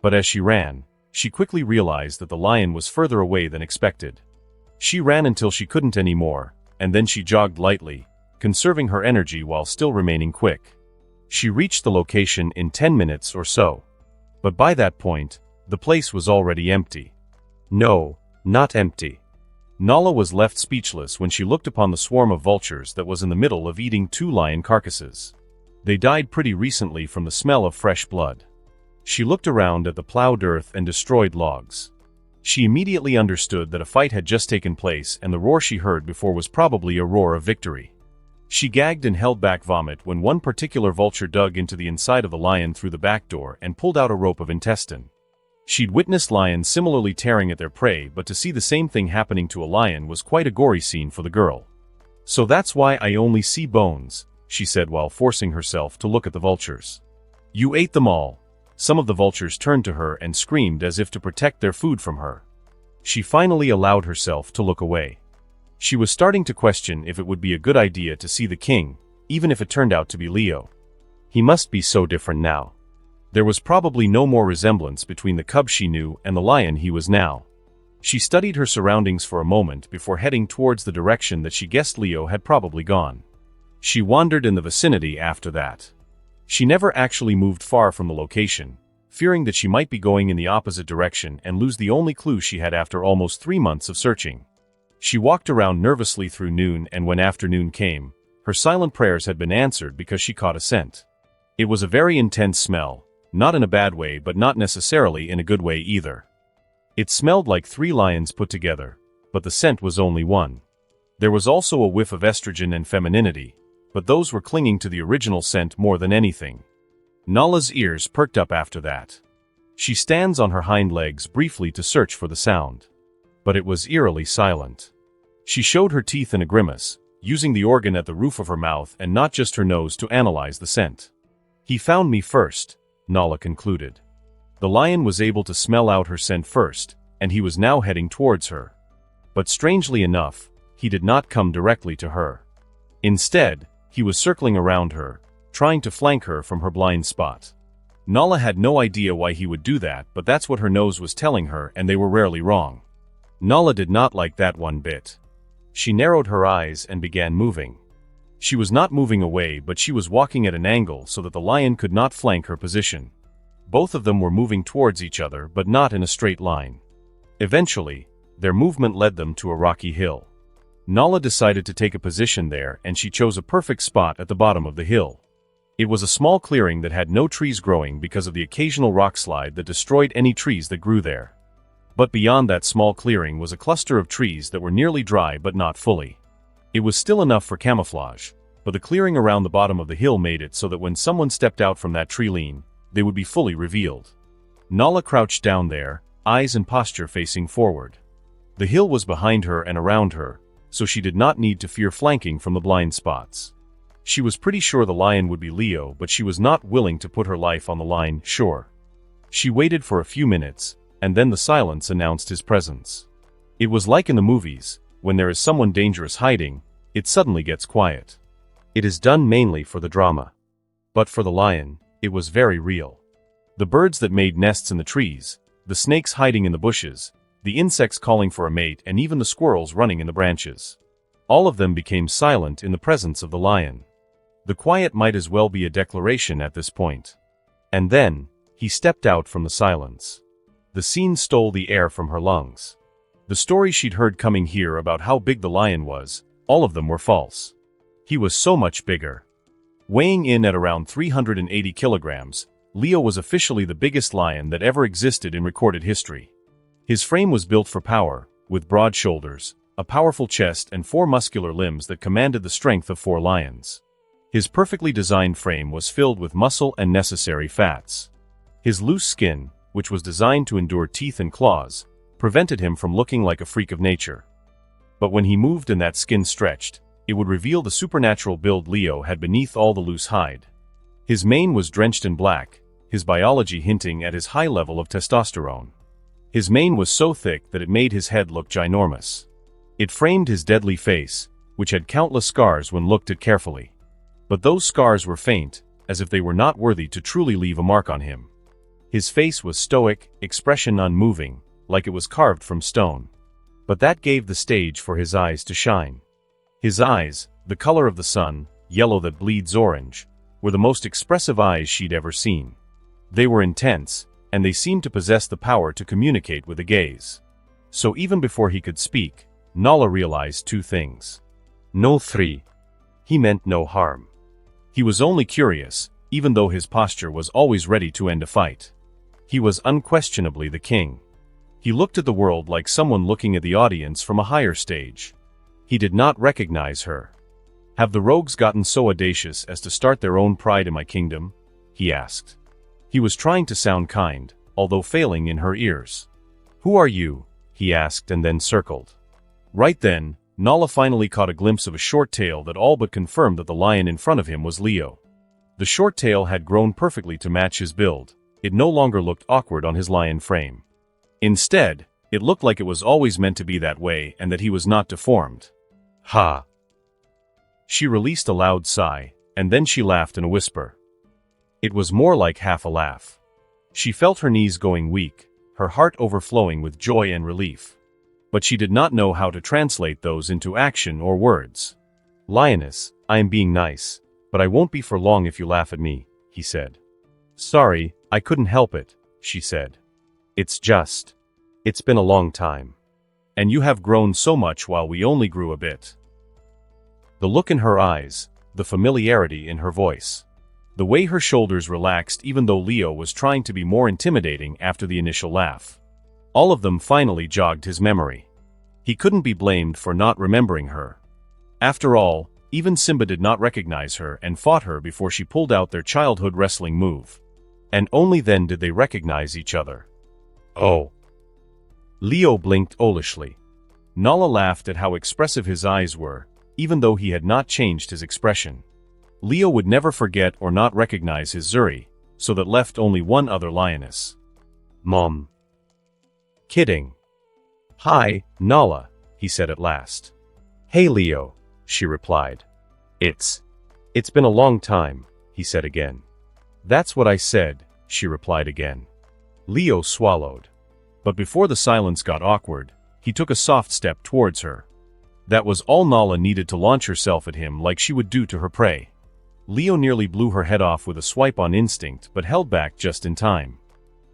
But as she ran, she quickly realized that the lion was further away than expected. She ran until she couldn't anymore, and then she jogged lightly, conserving her energy while still remaining quick. She reached the location in 10 minutes or so. But by that point, the place was already empty. No, not empty. Nala was left speechless when she looked upon the swarm of vultures that was in the middle of eating 2 lion carcasses. They died pretty recently from the smell of fresh blood. She looked around at the plowed earth and destroyed logs. She immediately understood that a fight had just taken place, and the roar she heard before was probably a roar of victory. She gagged and held back vomit when one particular vulture dug into the inside of the lion through the back door and pulled out a rope of intestine. She'd witnessed lions similarly tearing at their prey, but to see the same thing happening to a lion was quite a gory scene for the girl. "So that's why I only see bones," she said while forcing herself to look at the vultures. "You ate them all." Some of the vultures turned to her and screamed as if to protect their food from her. She finally allowed herself to look away. She was starting to question if it would be a good idea to see the king, even if it turned out to be Leo. He must be so different now. There was probably no more resemblance between the cub she knew and the lion he was now. She studied her surroundings for a moment before heading towards the direction that she guessed Leo had probably gone. She wandered in the vicinity after that. She never actually moved far from the location, fearing that she might be going in the opposite direction and lose the only clue she had after almost 3 months of searching. She walked around nervously through noon, and when afternoon came, her silent prayers had been answered because she caught a scent. It was a very intense smell, not in a bad way but not necessarily in a good way either. It smelled like 3 lions put together, but the scent was only one. There was also a whiff of estrogen and femininity, but those were clinging to the original scent more than anything. Nala's ears perked up after that. She stands on her hind legs briefly to search for the sound. But it was eerily silent. She showed her teeth in a grimace, using the organ at the roof of her mouth and not just her nose to analyze the scent. "He found me first," Nala concluded. The lion was able to smell out her scent first, and he was now heading towards her. But strangely enough, he did not come directly to her. Instead, he was circling around her, trying to flank her from her blind spot. Nala had no idea why he would do that, but that's what her nose was telling her, and they were rarely wrong. Nala did not like that one bit. She narrowed her eyes and began moving. She was not moving away, but she was walking at an angle so that the lion could not flank her position. Both of them were moving towards each other, but not in a straight line. Eventually, their movement led them to a rocky hill. Nala decided to take a position there, and she chose a perfect spot at the bottom of the hill. It was a small clearing that had no trees growing because of the occasional rock slide that destroyed any trees that grew there. But beyond that small clearing was a cluster of trees that were nearly dry but not fully. It was still enough for camouflage, but the clearing around the bottom of the hill made it so that when someone stepped out from that tree line, they would be fully revealed. Nala crouched down there, eyes and posture facing forward. The hill was behind her and around her, so she did not need to fear flanking from the blind spots. She was pretty sure the lion would be Leo, but she was not willing to put her life on the line, sure. She waited for a few minutes, and then the silence announced his presence. It was like in the movies, when there is someone dangerous hiding, it suddenly gets quiet. It is done mainly for the drama. But for the lion, it was very real. The birds that made nests in the trees, the snakes hiding in the bushes, the insects calling for a mate, and even the squirrels running in the branches. All of them became silent in the presence of the lion. The quiet might as well be a declaration at this point. And then, he stepped out from the silence. The scene stole the air from her lungs. The stories she'd heard coming here about how big the lion was, all of them were false. He was so much bigger. Weighing in at around 380 kilograms, Leo was officially the biggest lion that ever existed in recorded history. His frame was built for power, with broad shoulders, a powerful chest and 4 muscular limbs that commanded the strength of 4 lions. His perfectly designed frame was filled with muscle and necessary fats. His loose skin, which was designed to endure teeth and claws, prevented him from looking like a freak of nature. But when he moved and that skin stretched, it would reveal the supernatural build Leo had beneath all the loose hide. His mane was drenched in black, his biology hinting at his high level of testosterone. His mane was so thick that it made his head look ginormous. It framed his deadly face, which had countless scars when looked at carefully. But those scars were faint, as if they were not worthy to truly leave a mark on him. His face was stoic, expression unmoving, like it was carved from stone. But that gave the stage for his eyes to shine. His eyes, the color of the sun, yellow that bleeds orange, were the most expressive eyes she'd ever seen. They were intense, and they seemed to possess the power to communicate with a gaze. So even before he could speak, Nala realized two things. No three. He meant no harm. He was only curious, even though his posture was always ready to end a fight. He was unquestionably the king. He looked at the world like someone looking at the audience from a higher stage. He did not recognize her. Have the rogues gotten so audacious as to start their own pride in my kingdom? He asked. He was trying to sound kind, although failing in her ears. Who are you? He asked and then circled. Right then, Nala finally caught a glimpse of a short tail that all but confirmed that the lion in front of him was Leo. The short tail had grown perfectly to match his build. It no longer looked awkward on his lion frame. Instead, it looked like it was always meant to be that way and that he was not deformed. Ha! She released a loud sigh, and then she laughed in a whisper. It was more like half a laugh. She felt her knees going weak, her heart overflowing with joy and relief. But she did not know how to translate those into action or words. Lioness, I am being nice, but I won't be for long if you laugh at me, he said. Sorry, I couldn't help it, she said. It's been a long time. And you have grown so much while we only grew a bit. The look in her eyes, the familiarity in her voice. The way her shoulders relaxed even though Leo was trying to be more intimidating after the initial laugh. All of them finally jogged his memory. He couldn't be blamed for not remembering her. After all, even Simba did not recognize her and fought her before she pulled out their childhood wrestling move. And only then did they recognize each other. Oh. Leo blinked owlishly. Nala laughed at how expressive his eyes were, even though he had not changed his expression. Leo would never forget or not recognize his Zuri, so that left only one other lioness. Mom. Kidding. Hi, Nala, he said at last. Hey Leo, she replied. It's been a long time, he said again. That's what I said, she replied again. Leo swallowed. But before the silence got awkward, he took a soft step towards her. That was all Nala needed to launch herself at him like she would do to her prey. Leo nearly blew her head off with a swipe on instinct but held back just in time.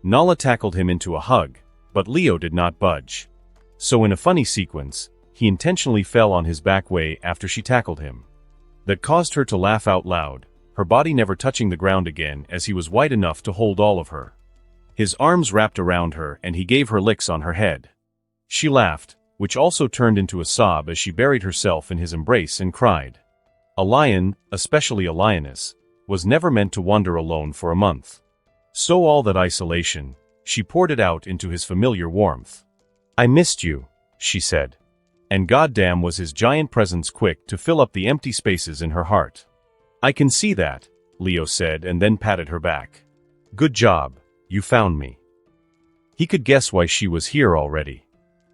Nala tackled him into a hug, but Leo did not budge. So in a funny sequence, he intentionally fell on his back way after she tackled him. That caused her to laugh out loud, her body never touching the ground again as he was wide enough to hold all of her. His arms wrapped around her and he gave her licks on her head. She laughed, which also turned into a sob as she buried herself in his embrace and cried. A lion, especially a lioness, was never meant to wander alone for a month. So all that isolation, she poured it out into his familiar warmth. I missed you, she said. And goddamn was his giant presence quick to fill up the empty spaces in her heart. I can see that, Leo said and then patted her back. Good job, you found me. He could guess why she was here already.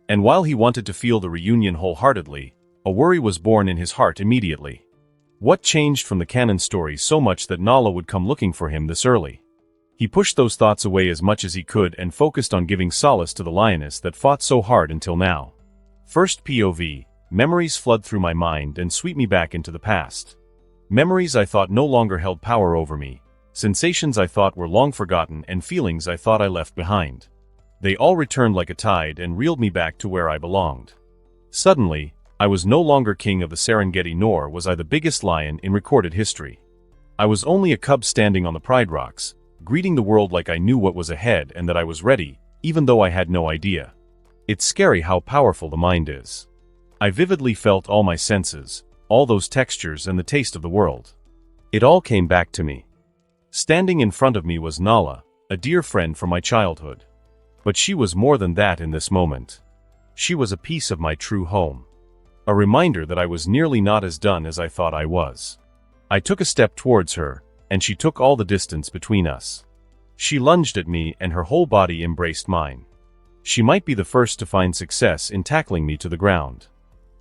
And while he wanted to feel the reunion wholeheartedly, a worry was born in his heart immediately. What changed from the canon story so much that Nala would come looking for him this early? He pushed those thoughts away as much as he could and focused on giving solace to the lioness that fought so hard until now. First POV, memories flood through my mind and sweep me back into the past. Memories I thought no longer held power over me, sensations I thought were long forgotten and feelings I thought I left behind. They all returned like a tide and reeled me back to where I belonged. Suddenly, I was no longer king of the Serengeti nor was I the biggest lion in recorded history. I was only a cub standing on the Pride Rocks, greeting the world like I knew what was ahead and that I was ready, even though I had no idea. It's scary how powerful the mind is. I vividly felt all my senses, all those textures and the taste of the world. It all came back to me. Standing in front of me was Nala, a dear friend from my childhood. But she was more than that in this moment. She was a piece of my true home. A reminder that I was nearly not as done as I thought I was. I took a step towards her, and she took all the distance between us. She lunged at me and her whole body embraced mine. She might be the first to find success in tackling me to the ground.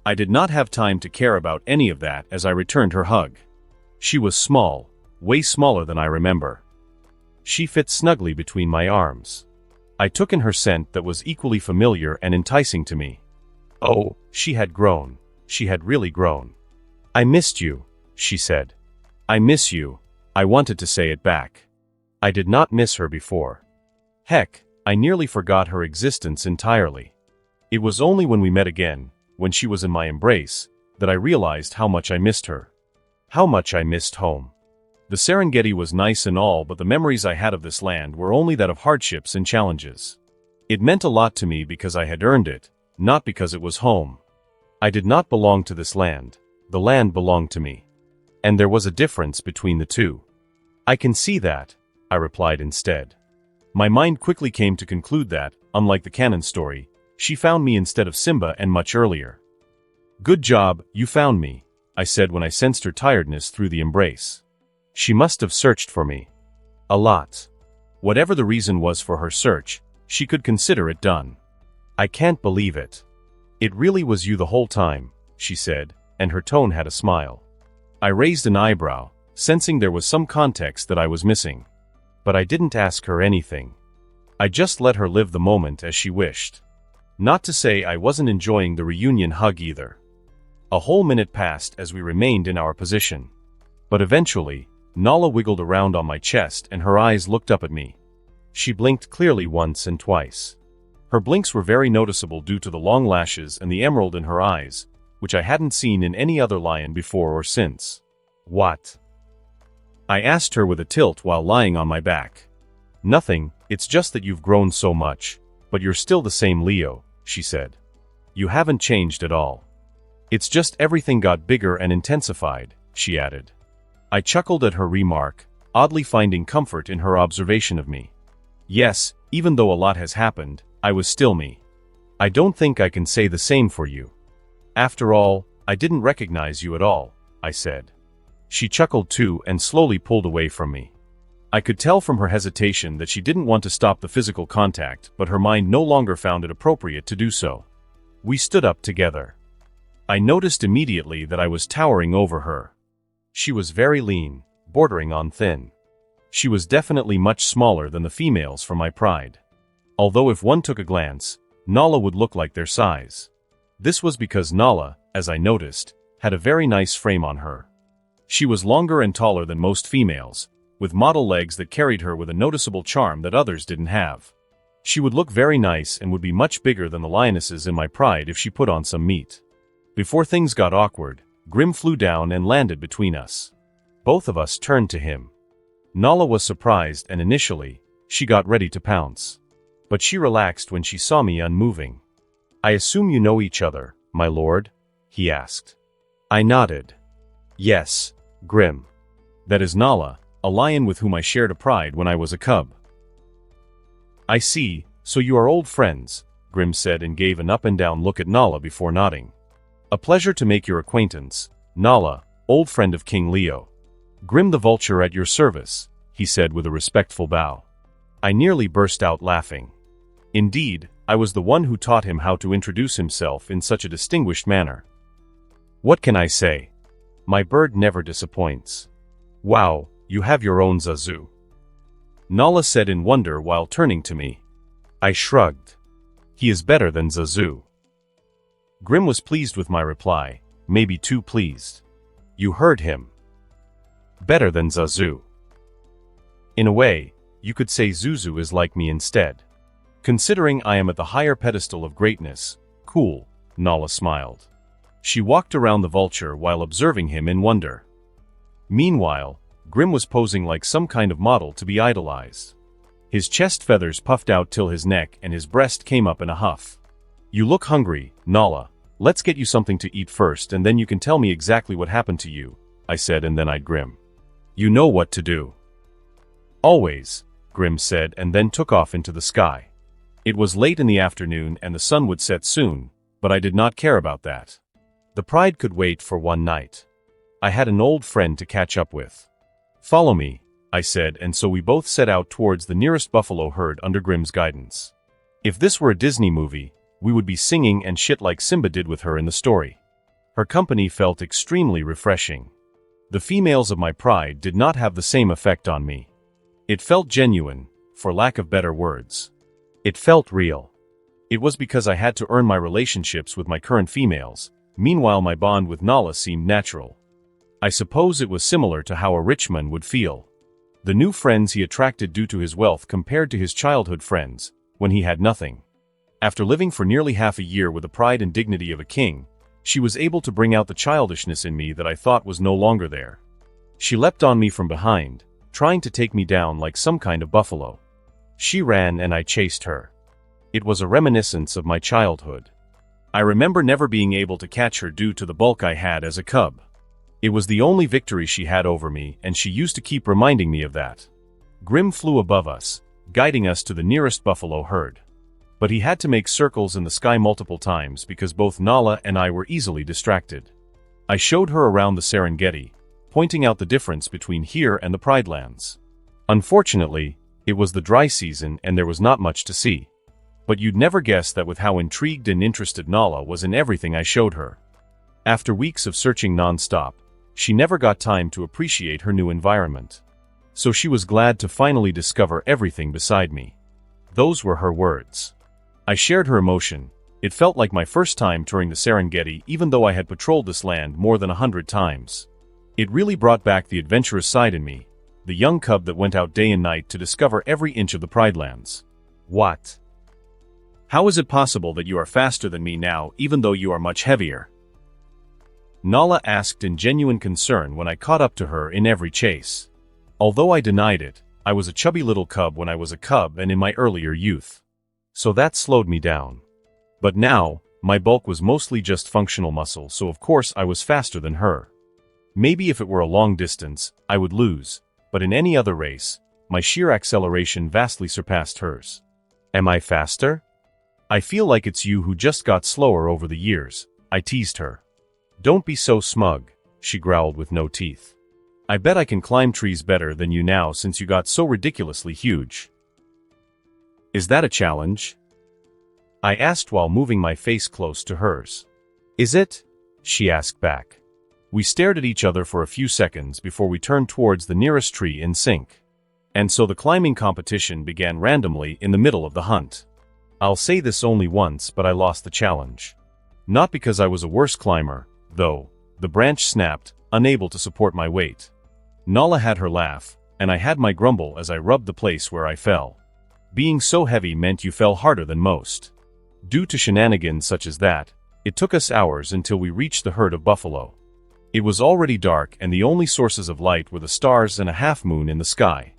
I did not have time to care about any of that as I returned her hug. She was small, way smaller than I remember. She fit snugly between my arms. I took in her scent that was equally familiar and enticing to me. Oh, she had grown. She had really grown. I missed you, she said. I miss you. I wanted to say it back. I did not miss her before. Heck, I nearly forgot her existence entirely. It was only when we met again, when she was in my embrace, that I realized how much I missed her. How much I missed home. The Serengeti was nice and all, but the memories I had of this land were only that of hardships and challenges. It meant a lot to me because I had earned it, not because it was home. I did not belong to this land. The land belonged to me. And there was a difference between the two. I can see that, I replied instead. My mind quickly came to conclude that, unlike the canon story, she found me instead of Simba and much earlier. Good job, you found me, I said when I sensed her tiredness through the embrace. She must have searched for me. A lot. Whatever the reason was for her search, she could consider it done. I can't believe it. It really was you the whole time, she said, and her tone had a smile. I raised an eyebrow, sensing there was some context that I was missing. But I didn't ask her anything. I just let her live the moment as she wished. Not to say I wasn't enjoying the reunion hug either. A whole minute passed as we remained in our position. But eventually, Nala wiggled around on my chest and her eyes looked up at me. She blinked clearly once and twice. Her blinks were very noticeable due to the long lashes and the emerald in her eyes, which I hadn't seen in any other lion before or since. What? I asked her with a tilt while lying on my back. Nothing, it's just that you've grown so much, but you're still the same Leo, she said. You haven't changed at all. It's just everything got bigger and intensified, she added. I chuckled at her remark, oddly finding comfort in her observation of me. Yes, even though a lot has happened, I was still me. I don't think I can say the same for you. After all, I didn't recognize you at all, I said. She chuckled too and slowly pulled away from me. I could tell from her hesitation that she didn't want to stop the physical contact, but her mind no longer found it appropriate to do so. We stood up together. I noticed immediately that I was towering over her. She was very lean, bordering on thin. She was definitely much smaller than the females from my pride. Although if one took a glance, Nala would look like their size. This was because Nala, as I noticed, had a very nice frame on her. She was longer and taller than most females, with model legs that carried her with a noticeable charm that others didn't have. She would look very nice and would be much bigger than the lionesses in my pride if she put on some meat. Before things got awkward, Grim flew down and landed between us. Both of us turned to him. Nala was surprised and initially, she got ready to pounce. But she relaxed when she saw me unmoving. I assume you know each other, my lord? He asked. I nodded. Yes, Grim. That is Nala, a lion with whom I shared a pride when I was a cub. I see, so you are old friends, Grim said and gave an up and down look at Nala before nodding. A pleasure to make your acquaintance, Nala, old friend of King Leo. Grim the vulture at your service, he said with a respectful bow. I nearly burst out laughing. Indeed, I was the one who taught him how to introduce himself in such a distinguished manner. What can I say? My bird never disappoints. Wow, you have your own Zazu. Nala said in wonder while turning to me. I shrugged. He is better than Zazu. Grim was pleased with my reply, maybe too pleased. You heard him. Better than Zazu. In a way, you could say Zuzu is like me instead. Considering I am at the higher pedestal of greatness, cool, Nala smiled. She walked around the vulture while observing him in wonder. Meanwhile, Grim was posing like some kind of model to be idolized. His chest feathers puffed out till his neck and his breast came up in a huff. You look hungry, Nala. Let's get you something to eat first and then you can tell me exactly what happened to you, I said and then eyed Grim. You know what to do. Always, Grim said and then took off into the sky. It was late in the afternoon and the sun would set soon, but I did not care about that. The pride could wait for one night. I had an old friend to catch up with. Follow me, I said, and so we both set out towards the nearest buffalo herd under Grimm's guidance. If this were a Disney movie, we would be singing and shit like Simba did with her in the story. Her company felt extremely refreshing. The females of my pride did not have the same effect on me. It felt genuine, for lack of better words. It felt real. It was because I had to earn my relationships with my current females, meanwhile my bond with Nala seemed natural. I suppose it was similar to how a rich man would feel. The new friends he attracted due to his wealth compared to his childhood friends, when he had nothing. After living for nearly half a year with the pride and dignity of a king, she was able to bring out the childishness in me that I thought was no longer there. She leapt on me from behind, trying to take me down like some kind of buffalo. She ran and I chased her. It was a reminiscence of my childhood. I remember never being able to catch her due to the bulk I had as a cub. It was the only victory she had over me, and she used to keep reminding me of that. Grim flew above us, guiding us to the nearest buffalo herd. But he had to make circles in the sky multiple times because both Nala and I were easily distracted. I showed her around the Serengeti, pointing out the difference between here and the Pride Lands. Unfortunately, it was the dry season and there was not much to see. But you'd never guess that with how intrigued and interested Nala was in everything I showed her. After weeks of searching non-stop, she never got time to appreciate her new environment. So she was glad to finally discover everything beside me. Those were her words. I shared her emotion. It felt like my first time touring the Serengeti, even though I had patrolled this land more than 100 times. It really brought back the adventurous side in me, the young cub that went out day and night to discover every inch of the Pride Lands. What? How is it possible that you are faster than me now, even though you are much heavier? Nala asked in genuine concern when I caught up to her in every chase. Although I denied it, I was a chubby little cub when I was a cub and in my earlier youth. So that slowed me down. But now, my bulk was mostly just functional muscle, so of course I was faster than her. Maybe if it were a long distance, I would lose, but in any other race, my sheer acceleration vastly surpassed hers. Am I faster? I feel like it's you who just got slower over the years, I teased her. Don't be so smug, she growled with no teeth. I bet I can climb trees better than you now since you got so ridiculously huge. Is that a challenge? I asked while moving my face close to hers. Is it? She asked back. We stared at each other for a few seconds before we turned towards the nearest tree in sync. And so the climbing competition began randomly in the middle of the hunt. I'll say this only once, but I lost the challenge. Not because I was a worse climber, though. The branch snapped, unable to support my weight. Nala had her laugh, and I had my grumble as I rubbed the place where I fell. Being so heavy meant you fell harder than most. Due to shenanigans such as that, it took us hours until we reached the herd of buffalo. It was already dark and the only sources of light were the stars and a half-moon in the sky.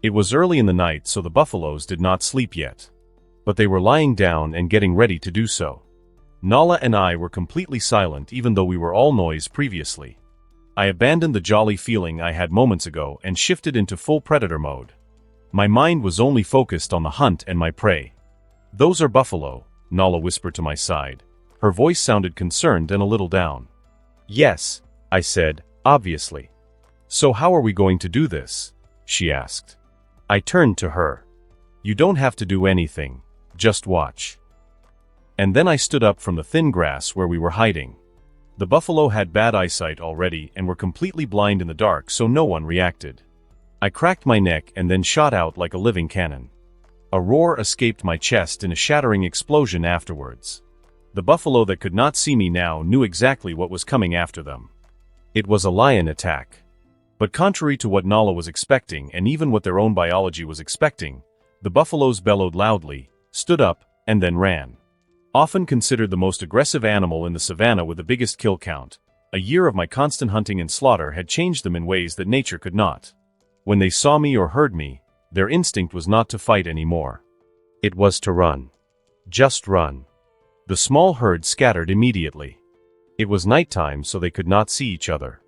It was early in the night, so the buffaloes did not sleep yet. But they were lying down and getting ready to do so. Nala and I were completely silent even though we were all noise previously. I abandoned the jolly feeling I had moments ago and shifted into full predator mode. My mind was only focused on the hunt and my prey. Those are buffalo, Nala whispered to my side. Her voice sounded concerned and a little down. Yes, I said, obviously. So how are we going to do this? She asked. I turned to her. You don't have to do anything, just watch. And then I stood up from the thin grass where we were hiding. The buffalo had bad eyesight already and were completely blind in the dark, so no one reacted. I cracked my neck and then shot out like a living cannon. A roar escaped my chest in a shattering explosion afterwards. The buffalo that could not see me now knew exactly what was coming after them. It was a lion attack. But contrary to what Nala was expecting and even what their own biology was expecting, the buffaloes bellowed loudly, stood up, and then ran. Often considered the most aggressive animal in the savannah with the biggest kill count, a year of my constant hunting and slaughter had changed them in ways that nature could not. When they saw me or heard me, their instinct was not to fight anymore. It was to run. Just run. The small herd scattered immediately. It was nighttime, so they could not see each other.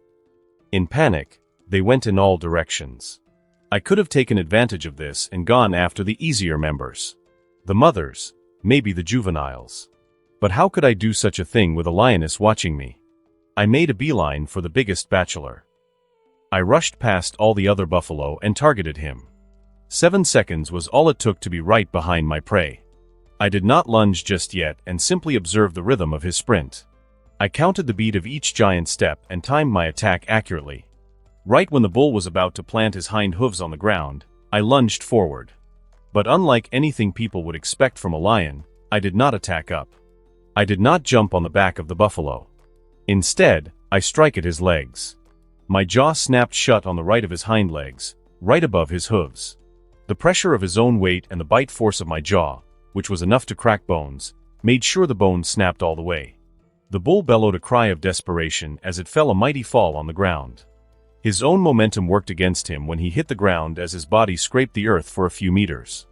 In panic, they went in all directions. I could have taken advantage of this and gone after the easier members. The mothers, maybe the juveniles. But how could I do such a thing with a lioness watching me? I made a beeline for the biggest bachelor. I rushed past all the other buffalo and targeted him. 7 seconds was all it took to be right behind my prey. I did not lunge just yet and simply observed the rhythm of his sprint. I counted the beat of each giant step and timed my attack accurately. Right when the bull was about to plant his hind hooves on the ground, I lunged forward. But unlike anything people would expect from a lion, I did not attack up. I did not jump on the back of the buffalo. Instead, I struck at his legs. My jaw snapped shut on the right of his hind legs, right above his hooves. The pressure of his own weight and the bite force of my jaw, which was enough to crack bones, made sure the bones snapped all the way. The bull bellowed a cry of desperation as it fell a mighty fall on the ground. His own momentum worked against him when he hit the ground as his body scraped the earth for a few meters.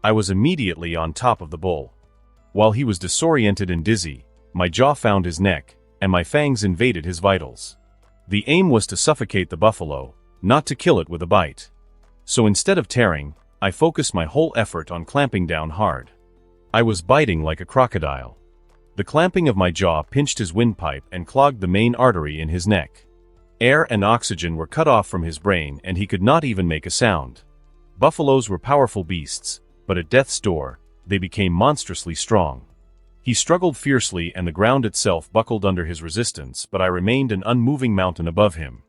I was immediately on top of the bull. While he was disoriented and dizzy, my jaw found his neck, and my fangs invaded his vitals. The aim was to suffocate the buffalo, not to kill it with a bite. So instead of tearing, I focused my whole effort on clamping down hard. I was biting like a crocodile. The clamping of my jaw pinched his windpipe and clogged the main artery in his neck. Air and oxygen were cut off from his brain and he could not even make a sound. Buffaloes were powerful beasts, but at death's door, they became monstrously strong. He struggled fiercely and the ground itself buckled under his resistance, but I remained an unmoving mountain above him.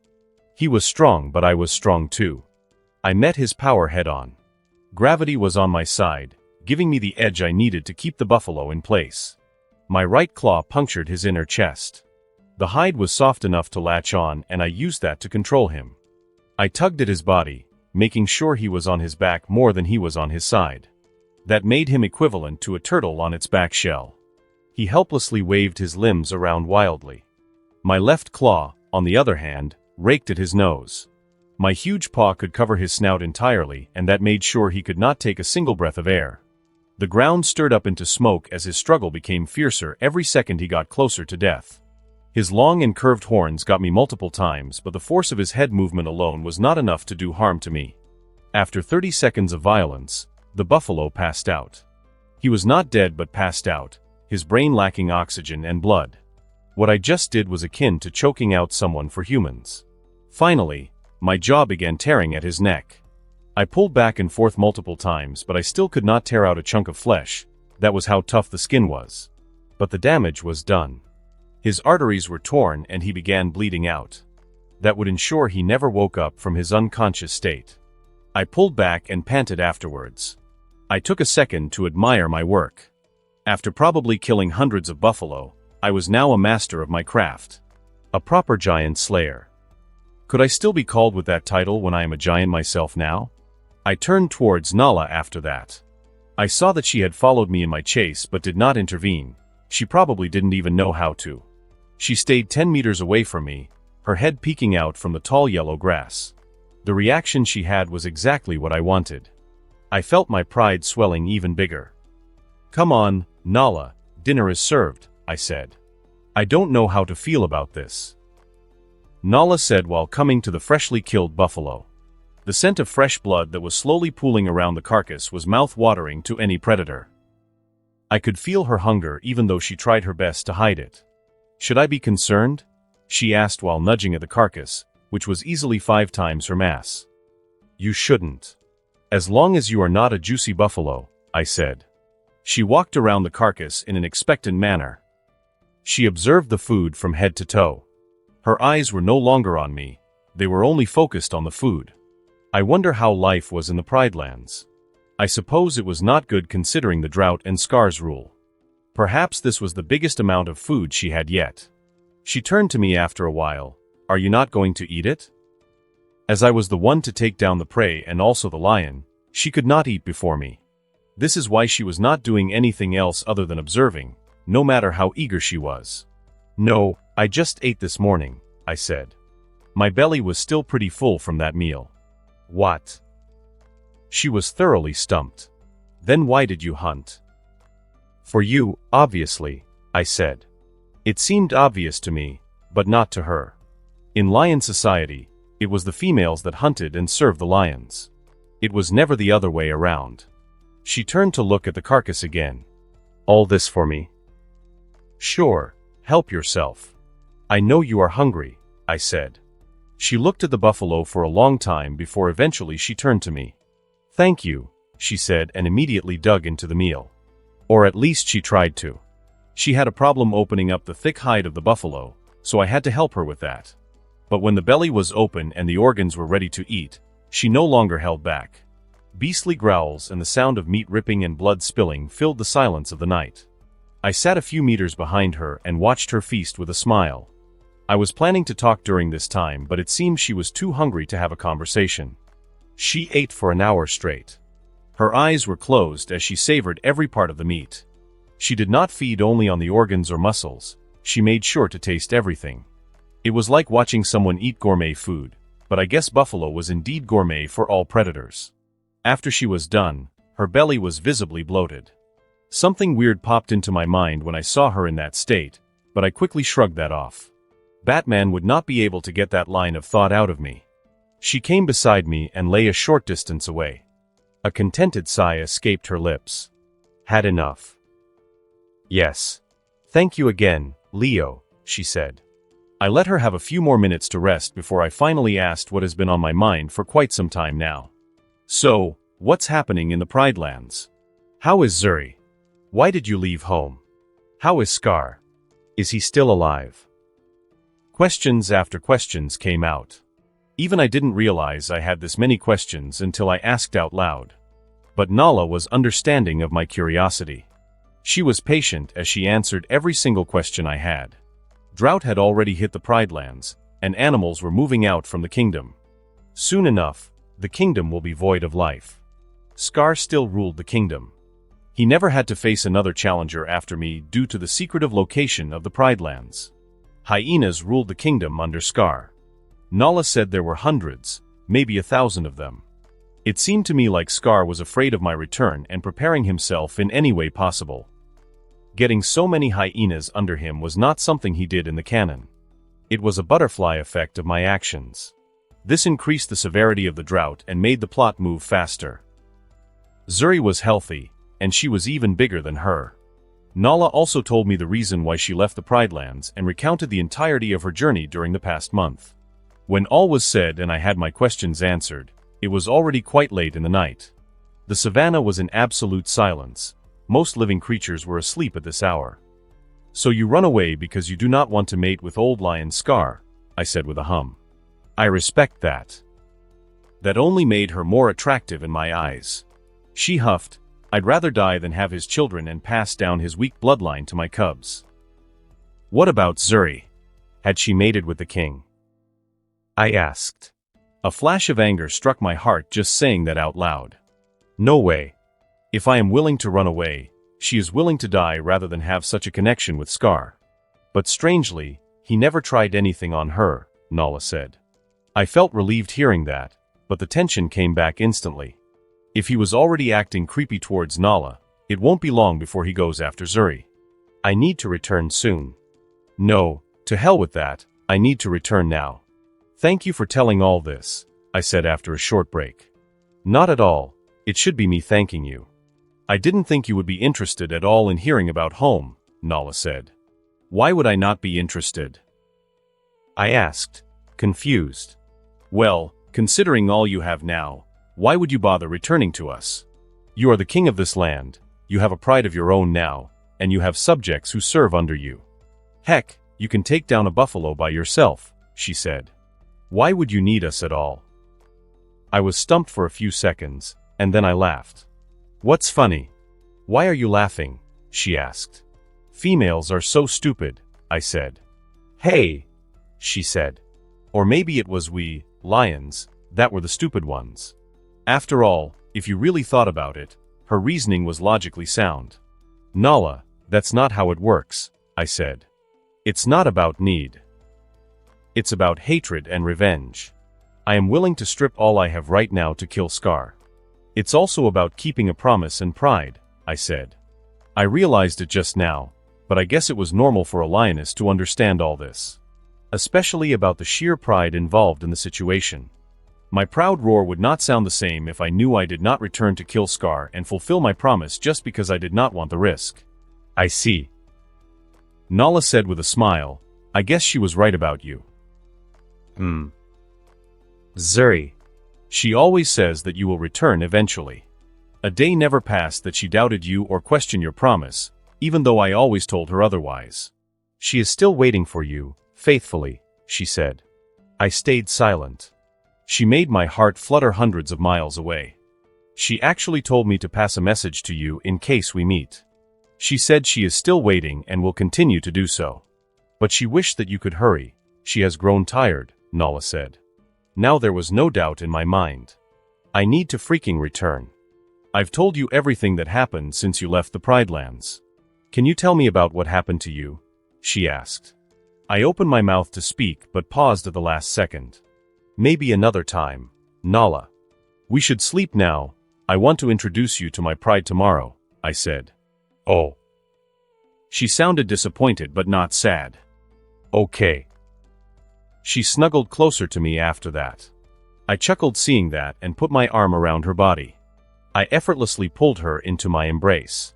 He was strong, but I was strong too. I met his power head-on. Gravity was on my side, giving me the edge I needed to keep the buffalo in place. My right claw punctured his inner chest. The hide was soft enough to latch on, and I used that to control him. I tugged at his body, making sure he was on his back more than he was on his side. That made him equivalent to a turtle on its back shell. He helplessly waved his limbs around wildly. My left claw, on the other hand, raked at his nose. My huge paw could cover his snout entirely, and that made sure he could not take a single breath of air. The ground stirred up into smoke as his struggle became fiercer every second he got closer to death. His long and curved horns got me multiple times, but the force of his head movement alone was not enough to do harm to me. After 30 seconds of violence, the buffalo passed out. He was not dead but passed out, his brain lacking oxygen and blood. What I just did was akin to choking out someone for humans. Finally, my jaw began tearing at his neck. I pulled back and forth multiple times, but I still could not tear out a chunk of flesh. That was how tough the skin was. But the damage was done. His arteries were torn and he began bleeding out. That would ensure he never woke up from his unconscious state. I pulled back and panted afterwards. I took a second to admire my work. After probably killing hundreds of buffalo, I was now a master of my craft. A proper giant slayer. Could I still be called with that title when I am a giant myself now? I turned towards Nala after that. I saw that she had followed me in my chase but did not intervene. She probably didn't even know how to. She stayed 10 meters away from me, her head peeking out from the tall yellow grass. The reaction she had was exactly what I wanted. I felt my pride swelling even bigger. "Come on, Nala, dinner is served," I said. "I don't know how to feel about this," Nala said while coming to the freshly killed buffalo. The scent of fresh blood that was slowly pooling around the carcass was mouth-watering to any predator. I could feel her hunger even though she tried her best to hide it. "Should I be concerned?" she asked while nudging at the carcass, which was easily 5 times her mass. "You shouldn't. As long as you are not a juicy buffalo," I said. She walked around the carcass in an expectant manner. She observed the food from head to toe. Her eyes were no longer on me, they were only focused on the food. I wonder how life was in the Pride Lands. I suppose it was not good considering the drought and scars rule. Perhaps this was the biggest amount of food she had yet. She turned to me after a while. "Are you not going to eat it?" As I was the one to take down the prey and also the lion, she could not eat before me. This is why she was not doing anything else other than observing, no matter how eager she was. "No, I just ate this morning," I said. My belly was still pretty full from that meal. "What?" She was thoroughly stumped. "Then why did you hunt?" "For you, obviously," I said. It seemed obvious to me, but not to her. In lion society, it was the females that hunted and served the lions. It was never the other way around. She turned to look at the carcass again. "All this for me?" "Sure, help yourself. I know you are hungry," I said. She looked at the buffalo for a long time before eventually she turned to me. "Thank you," she said, and immediately dug into the meal. Or at least she tried to. She had a problem opening up the thick hide of the buffalo, so I had to help her with that. But when the belly was open and the organs were ready to eat, she no longer held back. Beastly growls and the sound of meat ripping and blood spilling filled the silence of the night. I sat a few meters behind her and watched her feast with a smile. I was planning to talk during this time, but it seemed she was too hungry to have a conversation. She ate for an hour straight. Her eyes were closed as she savored every part of the meat. She did not feed only on the organs or muscles. She made sure to taste everything. It was like watching someone eat gourmet food, but I guess buffalo was indeed gourmet for all predators. After she was done, her belly was visibly bloated. Something weird popped into my mind when I saw her in that state, but I quickly shrugged that off. Batman would not be able to get that line of thought out of me. She came beside me and lay a short distance away. A contented sigh escaped her lips. "Had enough." "Yes. Thank you again, Leo," she said. I let her have a few more minutes to rest before I finally asked what has been on my mind for quite some time now. "So, what's happening in the Pride Lands? How is Zuri? Why did you leave home? How is Scar? Is he still alive?" Questions after questions came out. Even I didn't realize I had this many questions until I asked out loud. But Nala was understanding of my curiosity. She was patient as she answered every single question I had. Drought had already hit the Pride Lands, and animals were moving out from the kingdom. Soon enough, the kingdom will be void of life. Scar still ruled the kingdom. He never had to face another challenger after me due to the secretive location of the Pride Lands. Hyenas ruled the kingdom under Scar. Nala said there were hundreds, maybe 1,000 of them. It seemed to me like Scar was afraid of my return and preparing himself in any way possible. Getting so many hyenas under him was not something he did in the canon. It was a butterfly effect of my actions. This increased the severity of the drought and made the plot move faster. Zuri was healthy, and she was even bigger than her. Nala also told me the reason why she left the Pride Lands and recounted the entirety of her journey during the past month. When all was said and I had my questions answered, it was already quite late in the night. The savannah was in absolute silence. Most living creatures were asleep at this hour. "So you run away because you do not want to mate with old lion Scar," I said with a hum. "I respect that." That only made her more attractive in my eyes. She huffed, "I'd rather die than have his children and pass down his weak bloodline to my cubs." "What about Zuri? Had she mated with the king?" I asked. A flash of anger struck my heart just saying that out loud. No way. If I am willing to run away, she is willing to die rather than have such a connection with Scar. But strangely, he never tried anything on her, Nala said. I felt relieved hearing that, but the tension came back instantly. If he was already acting creepy towards Nala, it won't be long before he goes after Zuri. I need to return soon. No, to hell with that, I need to return now. Thank you for telling all this, I said after a short break. Not at all, it should be me thanking you. I didn't think you would be interested at all in hearing about home, Nala said. Why would I not be interested? I asked, confused. Well, considering all you have now, why would you bother returning to us? You are the king of this land, you have a pride of your own now, and you have subjects who serve under you. Heck, you can take down a buffalo by yourself, she said. Why would you need us at all? I was stumped for a few seconds, and then I laughed. What's funny? Why are you laughing? She asked. Females are so stupid, I said. Hey, she said. Or maybe it was we, lions, that were the stupid ones. After all, if you really thought about it, her reasoning was logically sound. Nala, that's not how it works, I said. It's not about need. It's about hatred and revenge. I am willing to strip all I have right now to kill Scar. It's also about keeping a promise and pride, I said. I realized it just now, but I guess it was normal for a lioness to understand all this. Especially about the sheer pride involved in the situation. My proud roar would not sound the same if I knew I did not return to kill Scar and fulfill my promise just because I did not want the risk. I see. Nala said with a smile, I guess she was right about you. Zuri. She always says that you will return eventually. A day never passed that she doubted you or questioned your promise, even though I always told her otherwise. She is still waiting for you, faithfully, she said. I stayed silent. She made my heart flutter hundreds of miles away. She actually told me to pass a message to you in case we meet. She said she is still waiting and will continue to do so. But she wished that you could hurry. She has grown tired, Nala said. Now there was no doubt in my mind. I need to freaking return. I've told you everything that happened since you left the Pride Lands. Can you tell me about what happened to you? She asked. I opened my mouth to speak but paused at the last second. Maybe another time, Nala. We should sleep now. I want to introduce you to my pride tomorrow, I said. Oh. She sounded disappointed but not sad. Okay. She snuggled closer to me after that. I chuckled seeing that and put my arm around her body. I effortlessly pulled her into my embrace.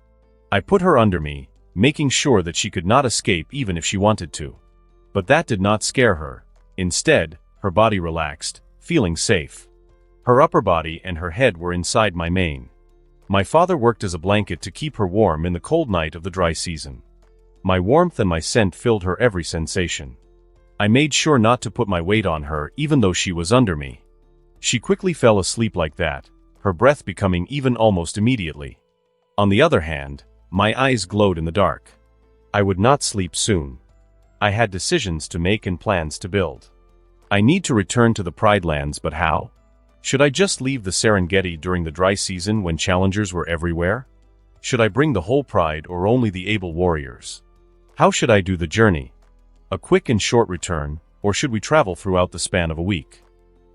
I put her under me, making sure that she could not escape even if she wanted to. But that did not scare her. Instead, her body relaxed, feeling safe. Her upper body and her head were inside my mane. My father worked as a blanket to keep her warm in the cold night of the dry season. My warmth and my scent filled her every sensation. I made sure not to put my weight on her even though she was under me. She quickly fell asleep like that, her breath becoming even almost immediately. On the other hand, my eyes glowed in the dark. I would not sleep soon. I had decisions to make and plans to build. I need to return to the Pride Lands, but how? Should I just leave the Serengeti during the dry season when challengers were everywhere? Should I bring the whole pride or only the able warriors? How should I do the journey? A quick and short return, or should we travel throughout the span of a week?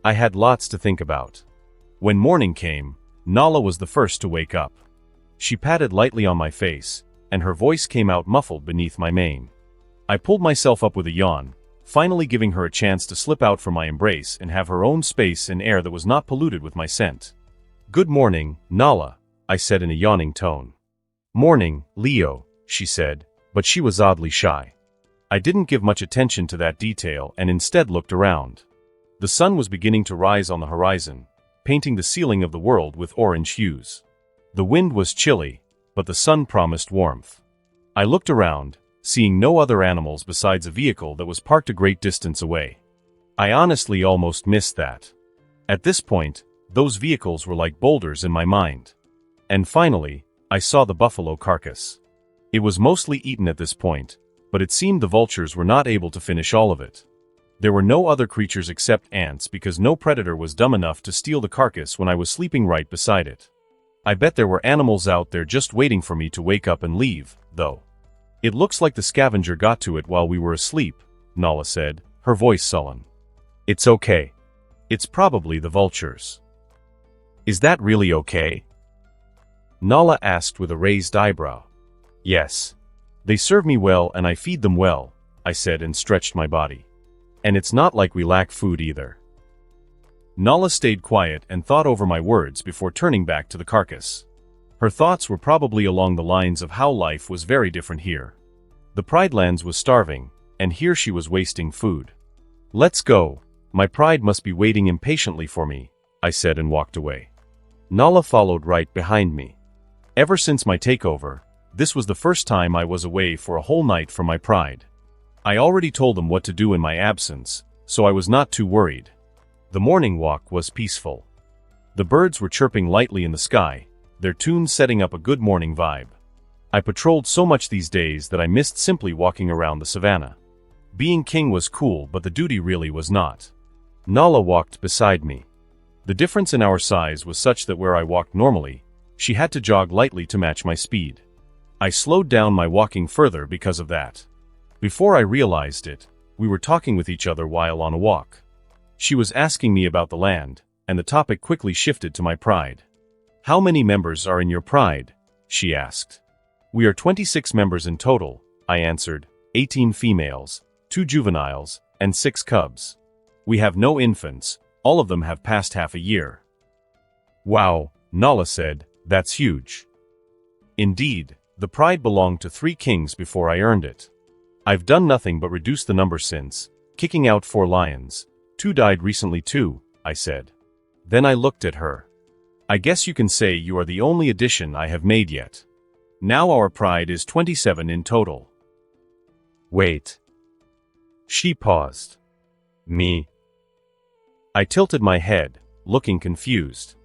I had lots to think about. When morning came, Nala was the first to wake up. She patted lightly on my face, and her voice came out muffled beneath my mane. I pulled myself up with a yawn, finally giving her a chance to slip out from my embrace and have her own space and air that was not polluted with my scent. Good morning, Nala, I said in a yawning tone. Morning, Leo, she said, but she was oddly shy. I didn't give much attention to that detail and instead looked around. The sun was beginning to rise on the horizon, painting the ceiling of the world with orange hues. The wind was chilly, but the sun promised warmth. I looked around, seeing no other animals besides a vehicle that was parked a great distance away. I honestly almost missed that. At this point, those vehicles were like boulders in my mind. And finally, I saw the buffalo carcass. It was mostly eaten at this point, but it seemed the vultures were not able to finish all of it. There were no other creatures except ants because no predator was dumb enough to steal the carcass when I was sleeping right beside it. I bet there were animals out there just waiting for me to wake up and leave, though. It looks like the scavenger got to it while we were asleep, Nala said, her voice sullen. It's okay. It's probably the vultures. Is that really okay? Nala asked with a raised eyebrow. Yes. They serve me well and I feed them well, I said and stretched my body. And it's not like we lack food either. Nala stayed quiet and thought over my words before turning back to the carcass. Her thoughts were probably along the lines of how life was very different here. The Pride Lands was starving, and here she was wasting food. Let's go. My pride must be waiting impatiently for me, I said and walked away. Nala followed right behind me. Ever since my takeover, this was the first time I was away for a whole night from my pride. I already told them what to do in my absence, so I was not too worried. The morning walk was peaceful. The birds were chirping lightly in the sky, their tunes setting up a good morning vibe. I patrolled so much these days that I missed simply walking around the savannah. Being king was cool, but the duty really was not. Nala walked beside me. The difference in our size was such that where I walked normally, she had to jog lightly to match my speed. I slowed down my walking further because of that. Before I realized it, we were talking with each other while on a walk. She was asking me about the land, and the topic quickly shifted to my pride. How many members are in your pride? She asked. We are 26 members in total, I answered, 18 females, 2 juveniles, and 6 cubs. We have no infants, all of them have passed half a year. Wow, Nala said, that's huge. Indeed, the pride belonged to 3 kings before I earned it. I've done nothing but reduce the number since, kicking out 4 lions. 2 died recently too, I said. Then I looked at her. I guess you can say you are the only addition I have made yet. Now our pride is 27 in total. Wait. She paused. Me? I tilted my head, looking confused.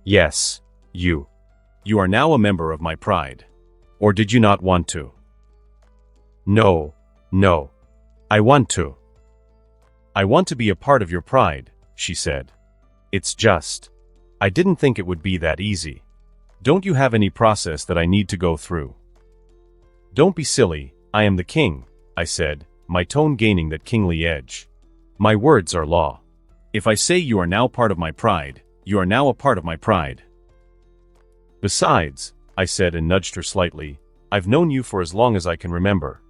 Yes, you. You are now a member of my pride. Or did you not want to? No. I want to. I want to be a part of your pride, she said. It's just. I didn't think it would be that easy. Don't you have any process that I need to go through? Don't be silly, I am the king, I said, my tone gaining that kingly edge. My words are law. If I say you are now part of my pride, you are now a part of my pride. Besides, I said and nudged her slightly, I've known you for as long as I can remember.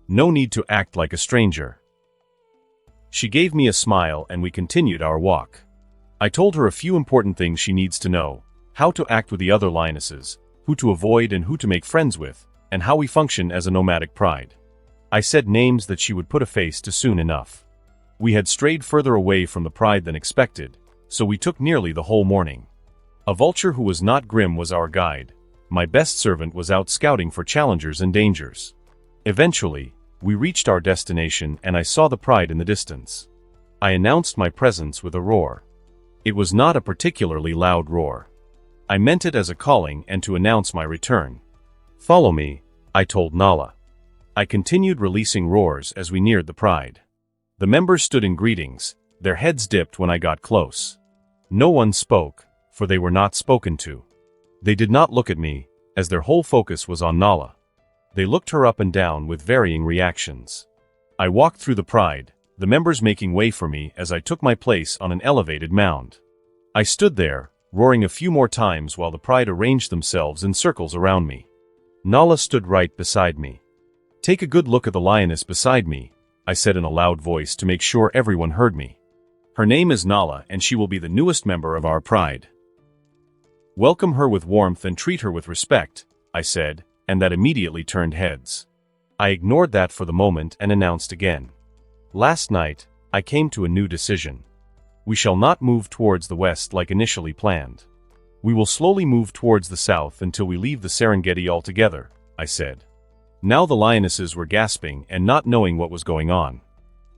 No need to act like a stranger. She gave me a smile and we continued our walk. I told her a few important things she needs to know, how to act with the other lionesses, who to avoid and who to make friends with, and how we function as a nomadic pride. I said names that she would put a face to soon enough. We had strayed further away from the pride than expected, so we took nearly the whole morning. A vulture who was not grim was our guide. My best servant was out scouting for challengers and dangers. Eventually, we reached our destination and I saw the pride in the distance. I announced my presence with a roar. It was not a particularly loud roar. I meant it as a calling and to announce my return. Follow me, I told Nala. I continued releasing roars as we neared the pride. The members stood in greetings, their heads dipped when I got close. No one spoke, for they were not spoken to. They did not look at me, as their whole focus was on Nala. They looked her up and down with varying reactions. I walked through the pride, the members making way for me as I took my place on an elevated mound. I stood there, roaring a few more times while the pride arranged themselves in circles around me. Nala stood right beside me. Take a good look at the lioness beside me, I said in a loud voice to make sure everyone heard me. Her name is Nala and she will be the newest member of our pride. Welcome her with warmth and treat her with respect, I said, and that immediately turned heads. I ignored that for the moment and announced again. Last night, I came to a new decision. We shall not move towards the west like initially planned. We will slowly move towards the south until we leave the Serengeti altogether, I said. Now the lionesses were gasping and not knowing what was going on.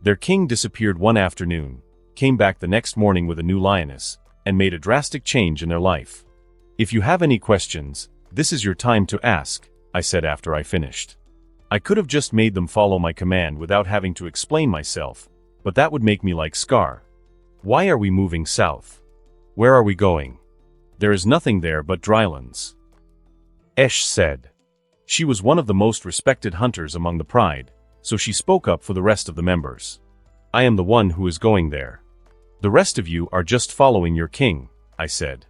Their king disappeared one afternoon, came back the next morning with a new lioness, and made a drastic change in their life. If you have any questions, this is your time to ask, I said after I finished. I could have just made them follow my command without having to explain myself, but that would make me like Scar. Why are we moving south? Where are we going? There is nothing there but drylands. Esh said. She was one of the most respected hunters among the pride, so she spoke up for the rest of the members. I am the one who is going there. The rest of you are just following your king, I said.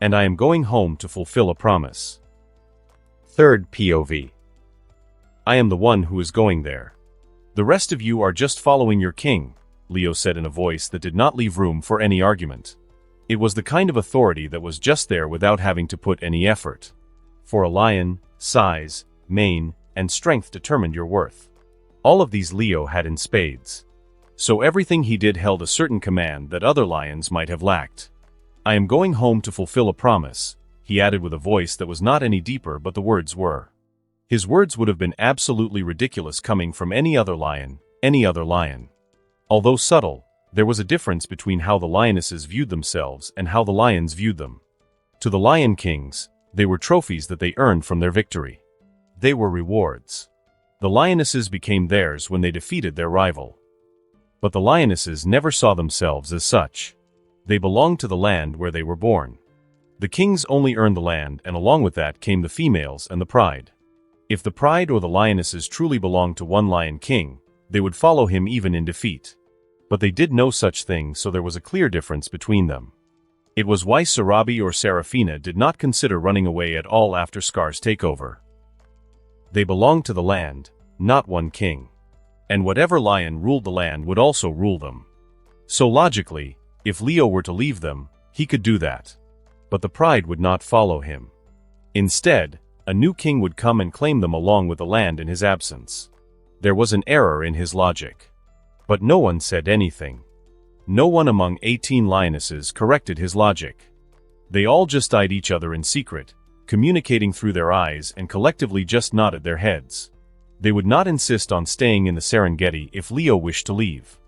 And I am going home to fulfill a promise. Third POV. I am the one who is going there. The rest of you are just following your king, Leo said in a voice that did not leave room for any argument. It was the kind of authority that was just there without having to put any effort. For a lion, size, mane, and strength determined your worth. All of these Leo had in spades. So everything he did held a certain command that other lions might have lacked. I am going home to fulfill a promise, he added with a voice that was not any deeper but the words were. His words would have been absolutely ridiculous coming from any other lion. Although subtle, there was a difference between how the lionesses viewed themselves and how the lions viewed them. To the Lion Kings, they were trophies that they earned from their victory. They were rewards. The lionesses became theirs when they defeated their rival. But the lionesses never saw themselves as such. They belonged to the land where they were born. The kings only earned the land, and along with that came the females and the pride. If the pride or the lionesses truly belonged to one Lion King, they would follow him even in defeat. But they did no such thing, so there was a clear difference between them. It was why Sarabi or Serafina did not consider running away at all after Scar's takeover. They belonged to the land, not one king. And whatever lion ruled the land would also rule them. So logically, if Leo were to leave them, he could do that. But the pride would not follow him. Instead, a new king would come and claim them along with the land in his absence. There was an error in his logic. But no one said anything. No one among 18 lionesses corrected his logic. They all just eyed each other in secret, communicating through their eyes, and collectively just nodded their heads. They would not insist on staying in the Serengeti if Leo wished to leave.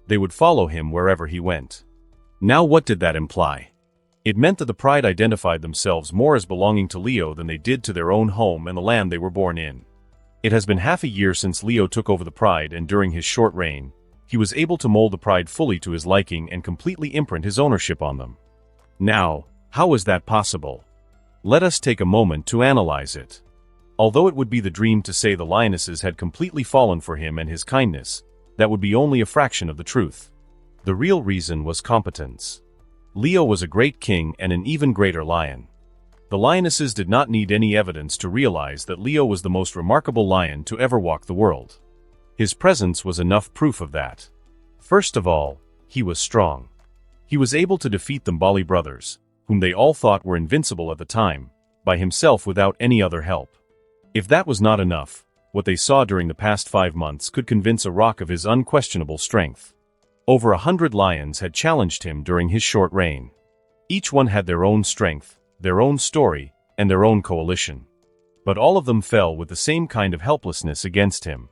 They would follow him wherever he went. Now what did that imply? It meant that the Pride identified themselves more as belonging to Leo than they did to their own home and the land they were born in. It has been half a year since Leo took over the Pride, and during his short reign, he was able to mold the Pride fully to his liking and completely imprint his ownership on them. Now, how is that possible? Let us take a moment to analyze it. Although it would be the dream to say the lionesses had completely fallen for him and his kindness, that would be only a fraction of the truth. The real reason was competence. Leo was a great king and an even greater lion. The lionesses did not need any evidence to realize that Leo was the most remarkable lion to ever walk the world. His presence was enough proof of that. First of all, he was strong. He was able to defeat the Mbali brothers, whom they all thought were invincible at the time, by himself without any other help. If that was not enough, what they saw during the past 5 months could convince a rock of his unquestionable strength. Over 100 lions had challenged him during his short reign. Each one had their own strength, their own story, and their own coalition. But all of them fell with the same kind of helplessness against him.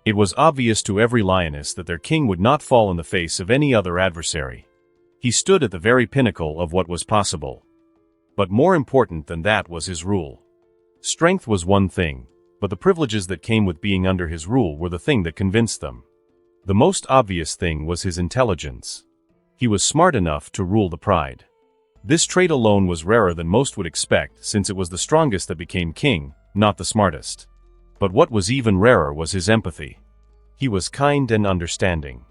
It was obvious to every lioness that their king would not fall in the face of any other adversary. He stood at the very pinnacle of what was possible. But more important than that was his rule. Strength was one thing, but the privileges that came with being under his rule were the thing that convinced them. The most obvious thing was his intelligence. He was smart enough to rule the Pride. This trait alone was rarer than most would expect, since it was the strongest that became king, not the smartest. But what was even rarer was his empathy. He was kind and understanding.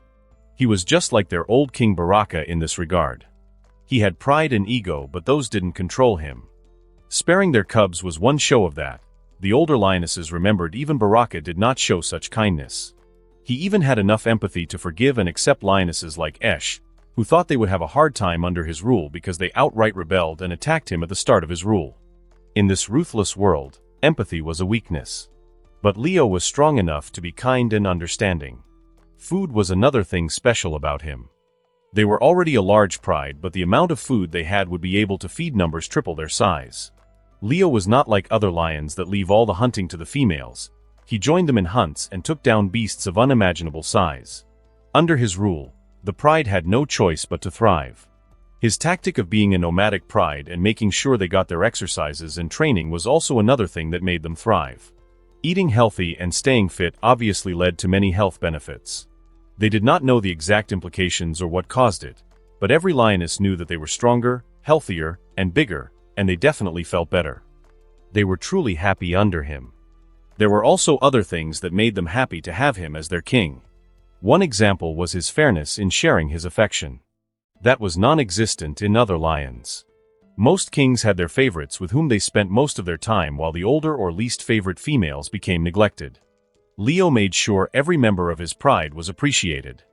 He was just like their old king Baraka in this regard. He had pride and ego, but those didn't control him. Sparing their cubs was one show of that. The older lionesses remembered even Baraka did not show such kindness. He even had enough empathy to forgive and accept lionesses like Esh, who thought they would have a hard time under his rule because they outright rebelled and attacked him at the start of his rule. In this ruthless world, empathy was a weakness. But Leo was strong enough to be kind and understanding. Food was another thing special about him. They were already a large pride, but the amount of food they had would be able to feed numbers triple their size. Leo was not like other lions that leave all the hunting to the females. He joined them in hunts and took down beasts of unimaginable size. Under his rule, the pride had no choice but to thrive. His tactic of being a nomadic pride and making sure they got their exercises and training was also another thing that made them thrive. Eating healthy and staying fit obviously led to many health benefits. They did not know the exact implications or what caused it, but every lioness knew that they were stronger, healthier, and bigger, and they definitely felt better. They were truly happy under him. There were also other things that made them happy to have him as their king. One example was his fairness in sharing his affection. That was non-existent in other lions. Most kings had their favorites with whom they spent most of their time, while the older or least favorite females became neglected. Leo made sure every member of his pride was appreciated.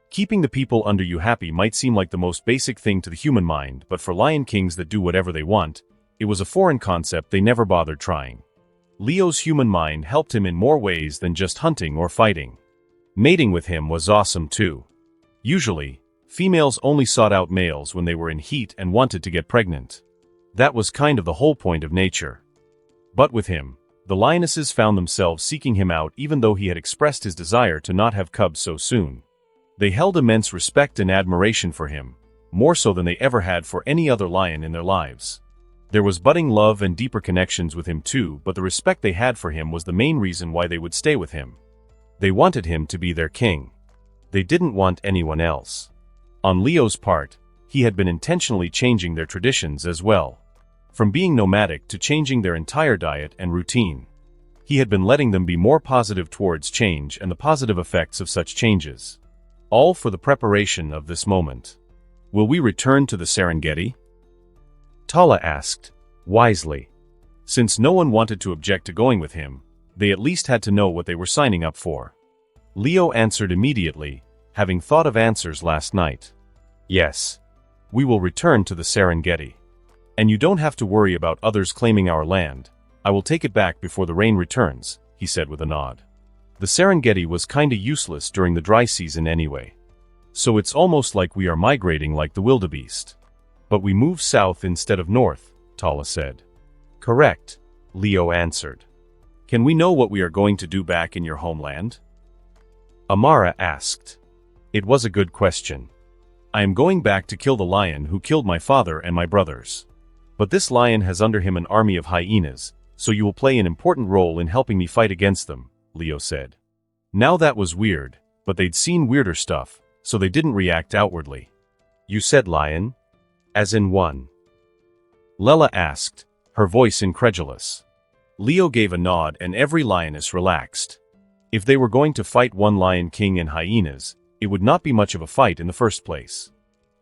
Keeping the people under you happy might seem like the most basic thing to the human mind, but for lion kings that do whatever they want, it was a foreign concept they never bothered trying. Leo's human mind helped him in more ways than just hunting or fighting. Mating with him was awesome too. Usually, females only sought out males when they were in heat and wanted to get pregnant. That was kind of the whole point of nature. But with him, the lionesses found themselves seeking him out even though he had expressed his desire to not have cubs so soon. They held immense respect and admiration for him, more so than they ever had for any other lion in their lives. There was budding love and deeper connections with him too, but the respect they had for him was the main reason why they would stay with him. They wanted him to be their king. They didn't want anyone else. On Leo's part, he had been intentionally changing their traditions as well. From being nomadic to changing their entire diet and routine. He had been letting them be more positive towards change and the positive effects of such changes. All for the preparation of this moment. Will we return to the Serengeti? Tala asked, wisely. Since no one wanted to object to going with him, they at least had to know what they were signing up for. Leo answered immediately, having thought of answers last night. Yes. We will return to the Serengeti. And you don't have to worry about others claiming our land. I will take it back before the rain returns, he said with a nod. The Serengeti was kinda useless during the dry season anyway. So it's almost like we are migrating like the wildebeest. But we move south instead of north, Tala said. Correct, Leo answered. Can we know what we are going to do back in your homeland? Amara asked. It was a good question. I am going back to kill the lion who killed my father and my brothers. But this lion has under him an army of hyenas, so you will play an important role in helping me fight against them, Leo said. Now that was weird, but they'd seen weirder stuff, so they didn't react outwardly. You said lion? As in one? Lela asked, her voice incredulous. Leo gave a nod and every lioness relaxed. If they were going to fight one lion king and hyenas, it would not be much of a fight in the first place.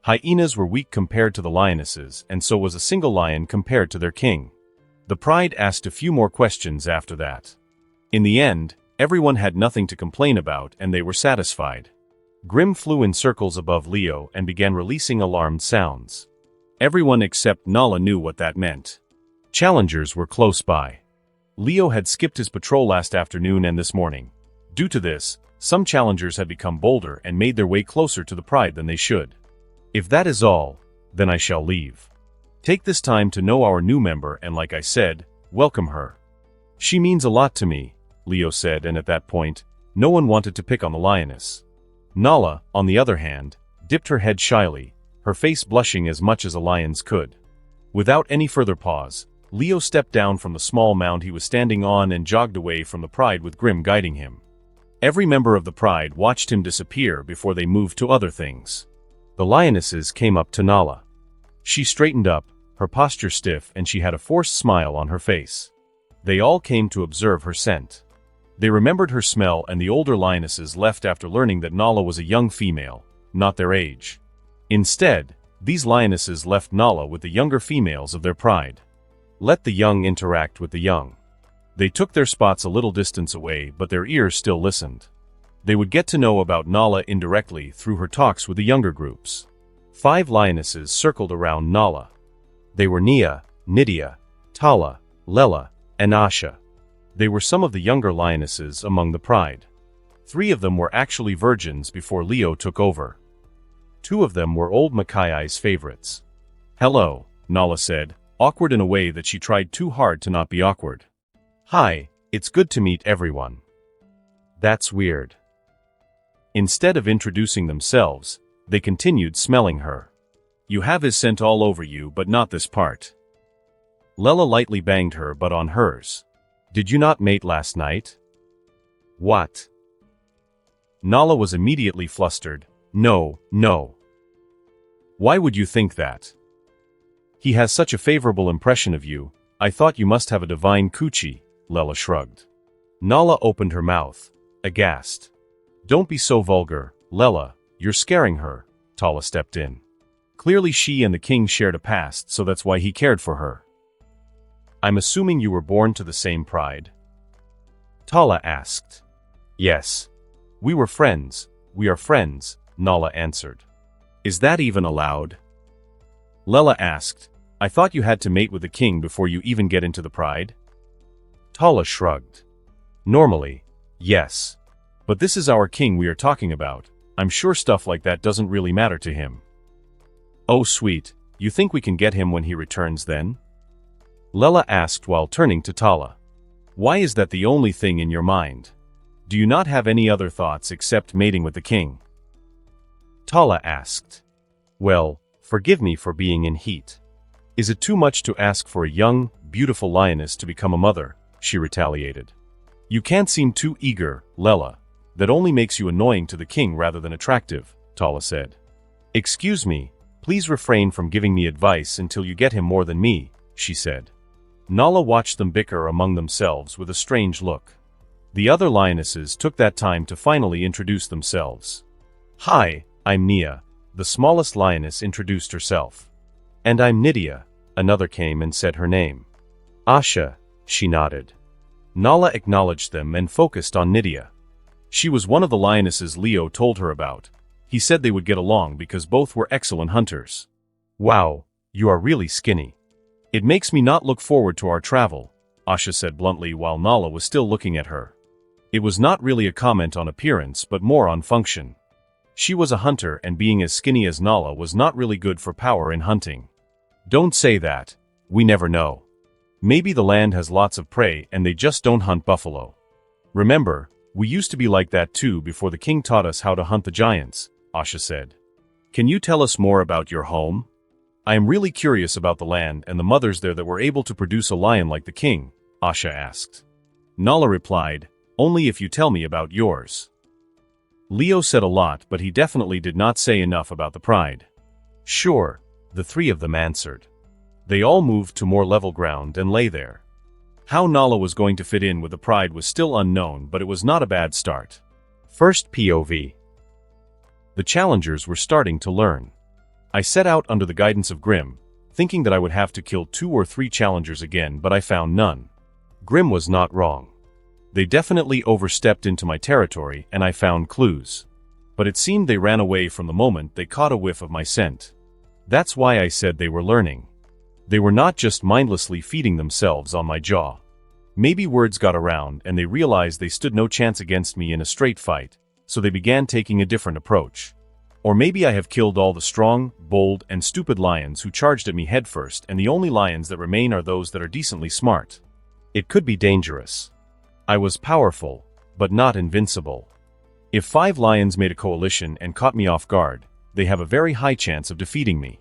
Hyenas were weak compared to the lionesses, and so was a single lion compared to their king. The pride asked a few more questions after that. In the end, everyone had nothing to complain about and they were satisfied. Grim flew in circles above Leo and began releasing alarmed sounds. Everyone except Nala knew what that meant. Challengers were close by. Leo had skipped his patrol last afternoon and this morning. Due to this, some challengers had become bolder and made their way closer to the pride than they should. If that is all, then I shall leave. Take this time to know our new member and like I said, welcome her. She means a lot to me, Leo said, and at that point, no one wanted to pick on the lioness. Nala, on the other hand, dipped her head shyly, her face blushing as much as a lion's could. Without any further pause, Leo stepped down from the small mound he was standing on and jogged away from the pride with Grim guiding him. Every member of the pride watched him disappear before they moved to other things. The lionesses came up to Nala. She straightened up, her posture stiff, and she had a forced smile on her face. They all came to observe her scent. They remembered her smell, and the older lionesses left after learning that Nala was a young female, not their age. Instead, these lionesses left Nala with the younger females of their pride. Let the young interact with the young. They took their spots a little distance away, but their ears still listened. They would get to know about Nala indirectly through her talks with the younger groups. 5 lionesses circled around Nala. They were Nia, Nydia, Tala, Lela, and Asha. They were some of the younger lionesses among the pride. 3 of them were actually virgins before Leo took over. 2 of them were old Makai's favorites. Hello, Nala said, awkward in a way that she tried too hard to not be awkward. Hi, it's good to meet everyone. That's weird. Instead of introducing themselves, they continued smelling her. You have his scent all over you, but not this part. Lela lightly banged her butt on hers. Did you not mate last night? What? Nala was immediately flustered. No, no. Why would you think that? He has such a favorable impression of you. I thought you must have a divine coochie, Lela shrugged. Nala opened her mouth, aghast. Don't be so vulgar, Lela, you're scaring her, Tala stepped in. Clearly she and the king shared a past, so that's why he cared for her. I'm assuming you were born to the same pride? Tala asked. Yes. We were friends. We are friends, Nala answered. Is that even allowed? Lela asked. I thought you had to mate with the king before you even get into the pride? Tala shrugged. Normally, yes. But this is our king we are talking about. I'm sure stuff like that doesn't really matter to him. Oh sweet, you think we can get him when he returns then? Lela asked while turning to Tala. Why is that the only thing in your mind? Do you not have any other thoughts except mating with the king? Tala asked. Well, forgive me for being in heat. Is it too much to ask for a young, beautiful lioness to become a mother? She retaliated. You can't seem too eager, Lela. That only makes you annoying to the king rather than attractive, Tala said. Excuse me, please refrain from giving me advice until you get him more than me, she said. Nala watched them bicker among themselves with a strange look. The other lionesses took that time to finally introduce themselves. Hi, I'm Nia, the smallest lioness introduced herself. And I'm Nydia, another came and said her name. Asha, she nodded. Nala acknowledged them and focused on Nydia. She was one of the lionesses Leo told her about. He said they would get along because both were excellent hunters. Wow, you are really skinny. It makes me not look forward to our travel, Asha said bluntly while Nala was still looking at her. It was not really a comment on appearance but more on function. She was a hunter, and being as skinny as Nala was not really good for power in hunting. Don't say that. We never know. Maybe the land has lots of prey and they just don't hunt buffalo. Remember, we used to be like that too before the king taught us how to hunt the giants, Asha said. Can you tell us more about your home? I am really curious about the land and the mothers there that were able to produce a lion like the king, Asha asked. Nala replied, only if you tell me about yours. Leo said a lot, but he definitely did not say enough about the pride. Sure, the three of them answered. They all moved to more level ground and lay there. How Nala was going to fit in with the pride was still unknown, but it was not a bad start. First POV. The challengers were starting to learn. I set out under the guidance of Grim, thinking that I would have to kill 2 or 3 challengers again, but I found none. Grim was not wrong. They definitely overstepped into my territory and I found clues. But it seemed they ran away from the moment they caught a whiff of my scent. That's why I said they were learning. They were not just mindlessly feeding themselves on my jaw. Maybe words got around and they realized they stood no chance against me in a straight fight, so they began taking a different approach. Or maybe I have killed all the strong, bold, and stupid lions who charged at me headfirst, and the only lions that remain are those that are decently smart. It could be dangerous. I was powerful, but not invincible. If 5 lions made a coalition and caught me off guard, they have a very high chance of defeating me.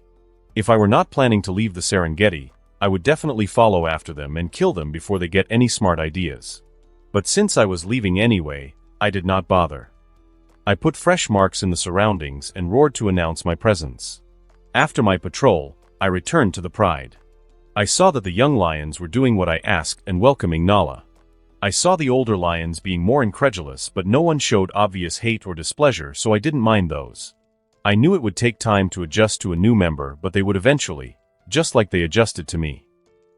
If I were not planning to leave the Serengeti, I would definitely follow after them and kill them before they get any smart ideas. But since I was leaving anyway, I did not bother. I put fresh marks in the surroundings and roared to announce my presence. After my patrol, I returned to the pride. I saw that the young lions were doing what I asked and welcoming Nala. I saw the older lions being more incredulous, but no one showed obvious hate or displeasure, so I didn't mind those. I knew it would take time to adjust to a new member, but they would eventually, just like they adjusted to me.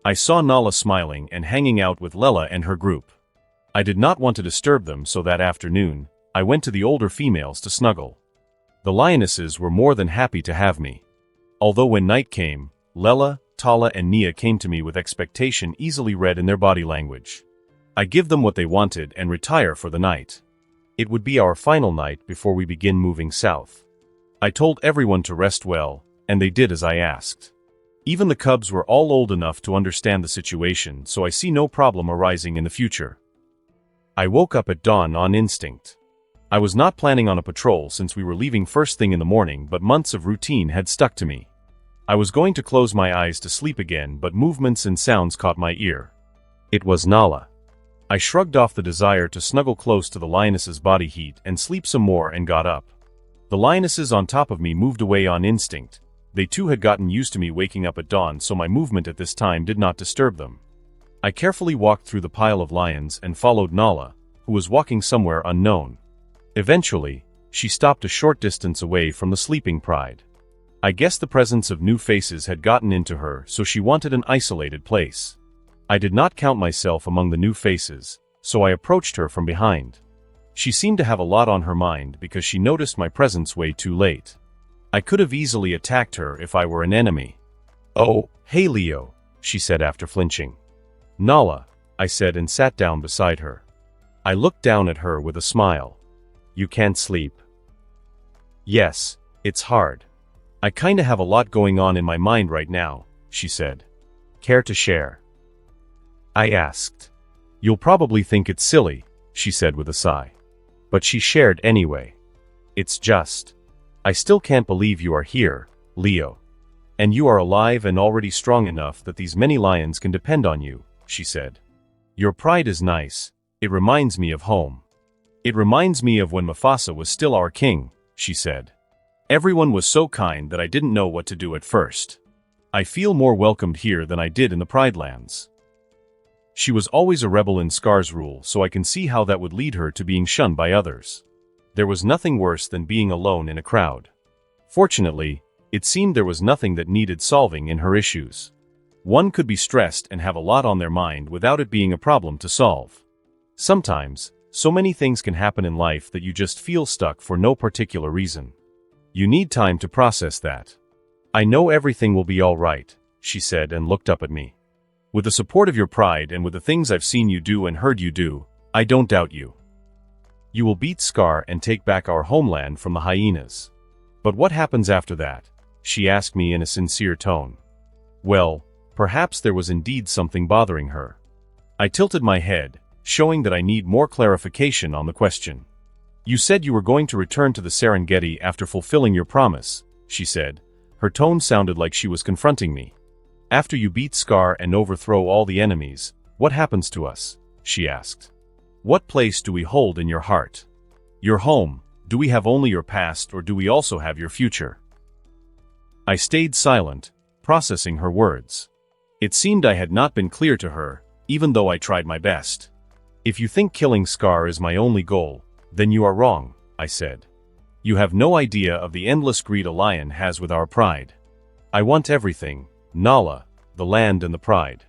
I saw Nala smiling and hanging out with Lela and her group. I did not want to disturb them, so that afternoon, I went to the older females to snuggle. The lionesses were more than happy to have me. Although when night came, Lela, Tala and Nia came to me with expectation easily read in their body language. I give them what they wanted and retire for the night. It would be our final night before we begin moving south. I told everyone to rest well, and they did as I asked. Even the cubs were all old enough to understand the situation, so I see no problem arising in the future. I woke up at dawn on instinct. I was not planning on a patrol since we were leaving first thing in the morning, but months of routine had stuck to me. I was going to close my eyes to sleep again, but movements and sounds caught my ear. It was Nala. I shrugged off the desire to snuggle close to the lioness's body heat and sleep some more and got up. The lionesses on top of me moved away on instinct. They too had gotten used to me waking up at dawn, so my movement at this time did not disturb them. I carefully walked through the pile of lions and followed Nala, who was walking somewhere unknown. Eventually, she stopped a short distance away from the sleeping pride. I guess the presence of new faces had gotten into her, so she wanted an isolated place. I did not count myself among the new faces, so I approached her from behind. She seemed to have a lot on her mind because she noticed my presence way too late. I could have easily attacked her if I were an enemy. "Oh, hey Leo," she said after flinching. "Nala," I said and sat down beside her. I looked down at her with a smile. "You can't sleep?" "Yes, it's hard. I kinda have a lot going on in my mind right now," she said. "Care to share?" I asked. "You'll probably think it's silly," she said with a sigh. But she shared anyway. "It's just, I still can't believe you are here, Leo. And you are alive and already strong enough that these many lions can depend on you," she said. "Your pride is nice. It reminds me of home. It reminds me of when Mufasa was still our king," she said. "Everyone was so kind that I didn't know what to do at first. I feel more welcomed here than I did in the Pride Lands." She was always a rebel in Scar's rule, so I can see how that would lead her to being shunned by others. There was nothing worse than being alone in a crowd. Fortunately, it seemed there was nothing that needed solving in her issues. One could be stressed and have a lot on their mind without it being a problem to solve. Sometimes, so many things can happen in life that you just feel stuck for no particular reason. You need time to process that. "I know everything will be all right," she said and looked up at me. "With the support of your pride and with the things I've seen you do and heard you do, I don't doubt you." You will beat Scar and take back our homeland from the hyenas. But what happens after that? She asked me in a sincere tone. Well, perhaps there was indeed something bothering her. I tilted my head, showing that I need more clarification on the question. You said you were going to return to the Serengeti after fulfilling your promise, she said. Her tone sounded like she was confronting me. After you beat Scar and overthrow all the enemies, what happens to us? She asked. What place do we hold in your heart? Your home, do we have only your past or do we also have your future? I stayed silent, processing her words. It seemed I had not been clear to her, even though I tried my best. If you think killing Scar is my only goal, then you are wrong, I said. You have no idea of the endless greed a lion has with our pride. I want everything, Nala, the land and the pride.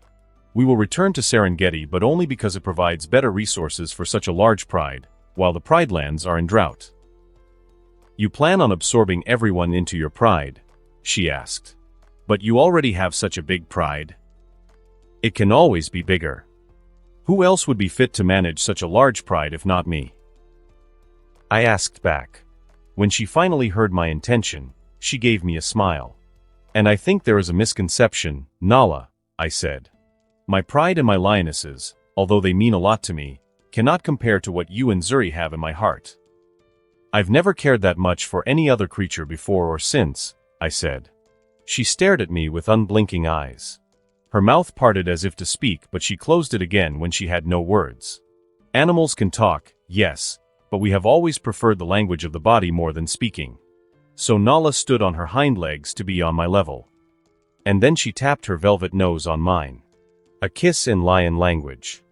We will return to Serengeti but only because it provides better resources for such a large pride, while the pride lands are in drought. You plan on absorbing everyone into your pride? She asked. But you already have such a big pride. It can always be bigger. Who else would be fit to manage such a large pride if not me? I asked back. When she finally heard my intention, she gave me a smile. And I think there is a misconception, Nala, I said. My pride and my lionesses, although they mean a lot to me, cannot compare to what you and Zuri have in my heart. I've never cared that much for any other creature before or since, I said. She stared at me with unblinking eyes. Her mouth parted as if to speak, but she closed it again when she had no words. Animals can talk, yes, but we have always preferred the language of the body more than speaking. So Nala stood on her hind legs to be on my level. And then she tapped her velvet nose on mine. A kiss in lion language.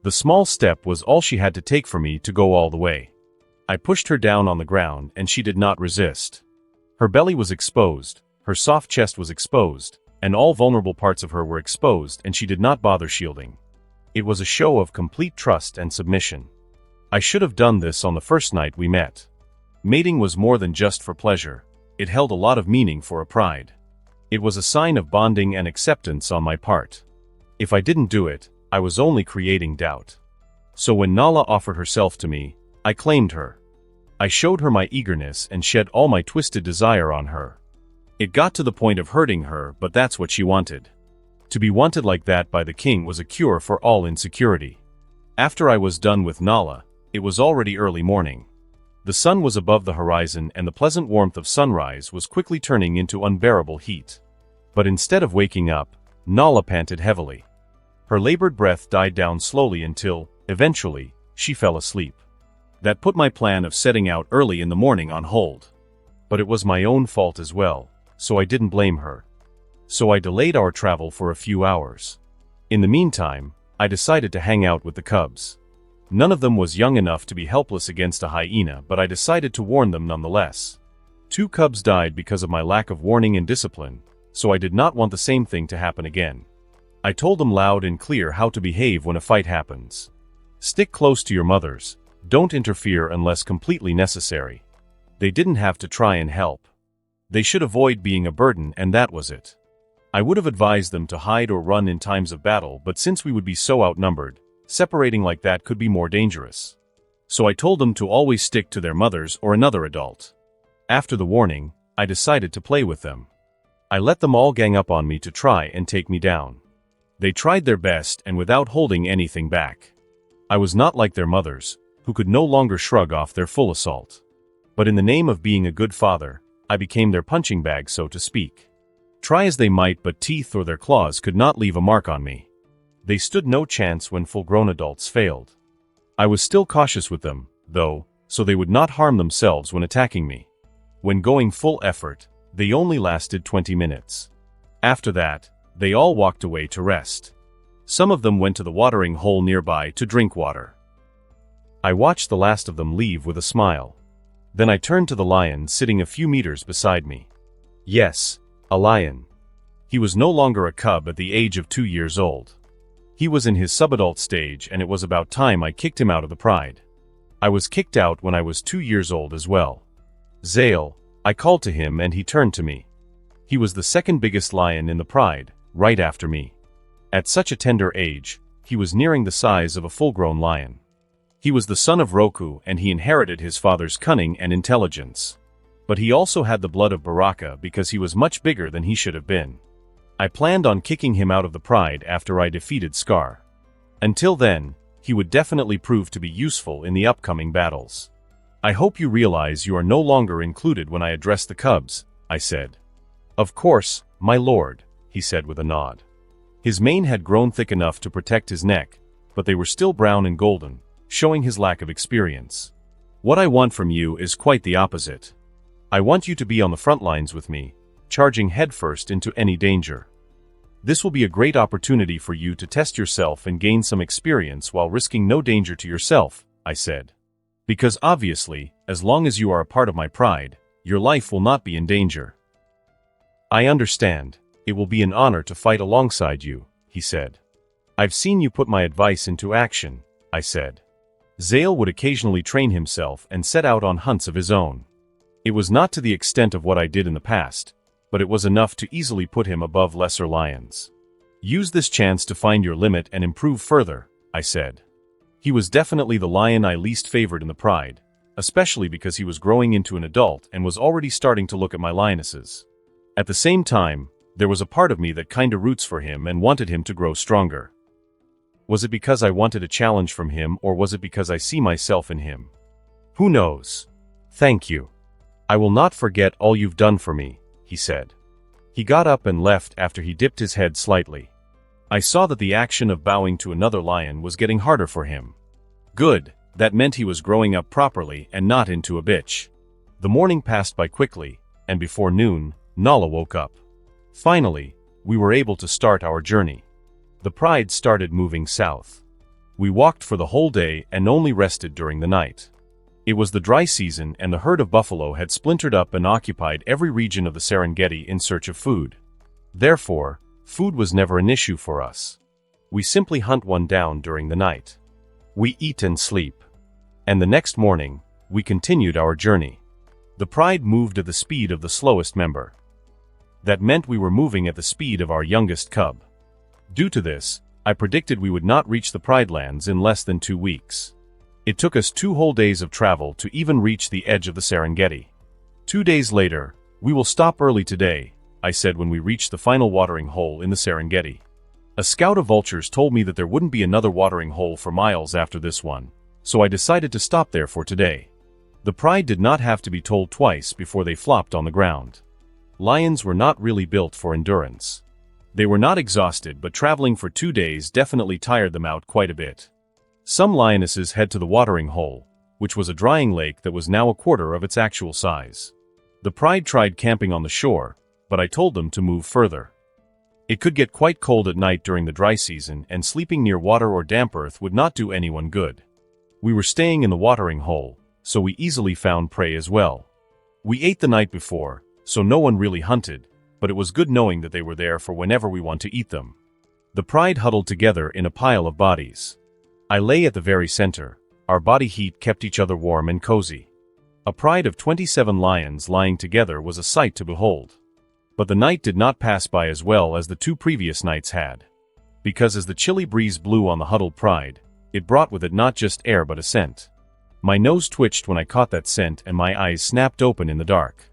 The small step was all she had to take for me to go all the way. I pushed her down on the ground and she did not resist. Her belly was exposed, her soft chest was exposed, and all vulnerable parts of her were exposed and she did not bother shielding. It was a show of complete trust and submission. I should have done this on the first night we met. Mating was more than just for pleasure. It held a lot of meaning for a pride. It was a sign of bonding and acceptance on my part. If I didn't do it, I was only creating doubt. So when Nala offered herself to me, I claimed her. I showed her my eagerness and shed all my twisted desire on her. It got to the point of hurting her, but that's what she wanted. To be wanted like that by the king was a cure for all insecurity. After I was done with Nala, it was already early morning. The sun was above the horizon and the pleasant warmth of sunrise was quickly turning into unbearable heat. But instead of waking up, Nala panted heavily. Her labored breath died down slowly until, eventually, she fell asleep. That put my plan of setting out early in the morning on hold. But it was my own fault as well, so I didn't blame her. So I delayed our travel for a few hours. In the meantime, I decided to hang out with the cubs. None of them was young enough to be helpless against a hyena, but I decided to warn them nonetheless. 2 cubs died because of my lack of warning and discipline, so I did not want the same thing to happen again. I told them loud and clear how to behave when a fight happens. Stick close to your mothers, don't interfere unless completely necessary. They didn't have to try and help. They should avoid being a burden, and that was it. I would have advised them to hide or run in times of battle, but since we would be so outnumbered, separating like that could be more dangerous. So I told them to always stick to their mothers or another adult. After the warning, I decided to play with them. I let them all gang up on me to try and take me down. They tried their best and without holding anything back. I was not like their mothers, who could no longer shrug off their full assault. But in the name of being a good father, I became their punching bag, so to speak. Try as they might, but teeth or their claws could not leave a mark on me. They stood no chance when full-grown adults failed. I was still cautious with them, though, so they would not harm themselves when attacking me. When going full effort, they only lasted 20 minutes. After that, they all walked away to rest. Some of them went to the watering hole nearby to drink water. I watched the last of them leave with a smile. Then I turned to the lion sitting a few meters beside me. Yes, a lion. He was no longer a cub at the age of 2 years old. He was in his subadult stage, and it was about time I kicked him out of the pride. I was kicked out when I was 2 years old as well. Zale, I called to him and he turned to me. He was the second biggest lion in the pride, right after me. At such a tender age, he was nearing the size of a full-grown lion. He was the son of Roku and he inherited his father's cunning and intelligence. But he also had the blood of Baraka because he was much bigger than he should have been. I planned on kicking him out of the pride after I defeated Scar. Until then, he would definitely prove to be useful in the upcoming battles. I hope you realize you are no longer included when I address the cubs, I said. Of course, my lord, he said with a nod. His mane had grown thick enough to protect his neck, but they were still brown and golden, showing his lack of experience. What I want from you is quite the opposite. I want you to be on the front lines with me, charging headfirst into any danger. This will be a great opportunity for you to test yourself and gain some experience while risking no danger to yourself, I said. Because obviously, as long as you are a part of my pride, your life will not be in danger. I understand. It will be an honor to fight alongside you, he said. I've seen you put my advice into action, I said. Zale would occasionally train himself and set out on hunts of his own. It was not to the extent of what I did in the past, but it was enough to easily put him above lesser lions. Use this chance to find your limit and improve further, I said. He was definitely the lion I least favored in the pride, especially because he was growing into an adult and was already starting to look at my lionesses. At the same time, there was a part of me that kinda roots for him and wanted him to grow stronger. Was it because I wanted a challenge from him or was it because I see myself in him? Who knows? Thank you. I will not forget all you've done for me, he said. He got up and left after he dipped his head slightly. I saw that the action of bowing to another lion was getting harder for him. Good, that meant he was growing up properly and not into a bitch. The morning passed by quickly, and before noon, Nala woke up. Finally, we were able to start our journey. The pride started moving south. We walked for the whole day and only rested during the night. It was the dry season and the herd of buffalo had splintered up and occupied every region of the Serengeti in search of food. Therefore, food was never an issue for us. We simply hunt one down during the night. We eat and sleep. And the next morning, we continued our journey. The pride moved at the speed of the slowest member. That meant we were moving at the speed of our youngest cub. Due to this, I predicted we would not reach the Pride Lands in less than 2 weeks. It took us 2 whole days of travel to even reach the edge of the Serengeti. 2 days later, we will stop early today, I said when we reached the final watering hole in the Serengeti. A scout of vultures told me that there wouldn't be another watering hole for miles after this one, so I decided to stop there for today. The pride did not have to be told twice before they flopped on the ground. Lions were not really built for endurance. They were not exhausted, but traveling for 2 days definitely tired them out quite a bit. Some lionesses head to the watering hole, which was a drying lake that was now a quarter of its actual size. The pride tried camping on the shore, but I told them to move further. It could get quite cold at night during the dry season, and sleeping near water or damp earth would not do anyone good. We were staying in the watering hole, so we easily found prey as well. We ate the night before, so no one really hunted, but it was good knowing that they were there for whenever we want to eat them. The pride huddled together in a pile of bodies. I lay at the very center. Our body heat kept each other warm and cozy. A pride of 27 lions lying together was a sight to behold. But the night did not pass by as well as the 2 previous nights had. Because as the chilly breeze blew on the huddled pride, it brought with it not just air but a scent. My nose twitched when I caught that scent and my eyes snapped open in the dark.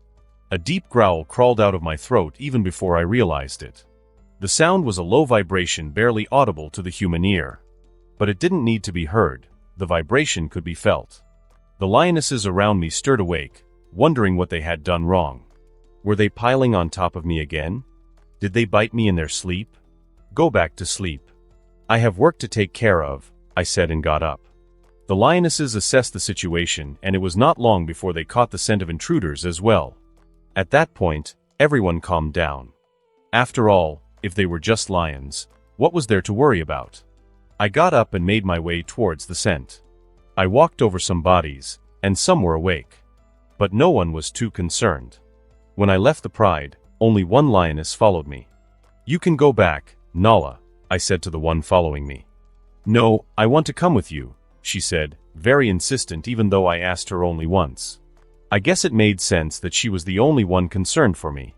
A deep growl crawled out of my throat even before I realized it. The sound was a low vibration barely audible to the human ear. But it didn't need to be heard, the vibration could be felt. The lionesses around me stirred awake, wondering what they had done wrong. Were they piling on top of me again? Did they bite me in their sleep? Go back to sleep. I have work to take care of, I said and got up. The lionesses assessed the situation and it was not long before they caught the scent of intruders as well. At that point, everyone calmed down. After all, if they were just lions, what was there to worry about? I got up and made my way towards the scent. I walked over some bodies, and some were awake. But no one was too concerned. When I left the pride, only one lioness followed me. You can go back, Nala, I said to the one following me. No, I want to come with you, she said, very insistent even though I asked her only once. I guess it made sense that she was the only one concerned for me.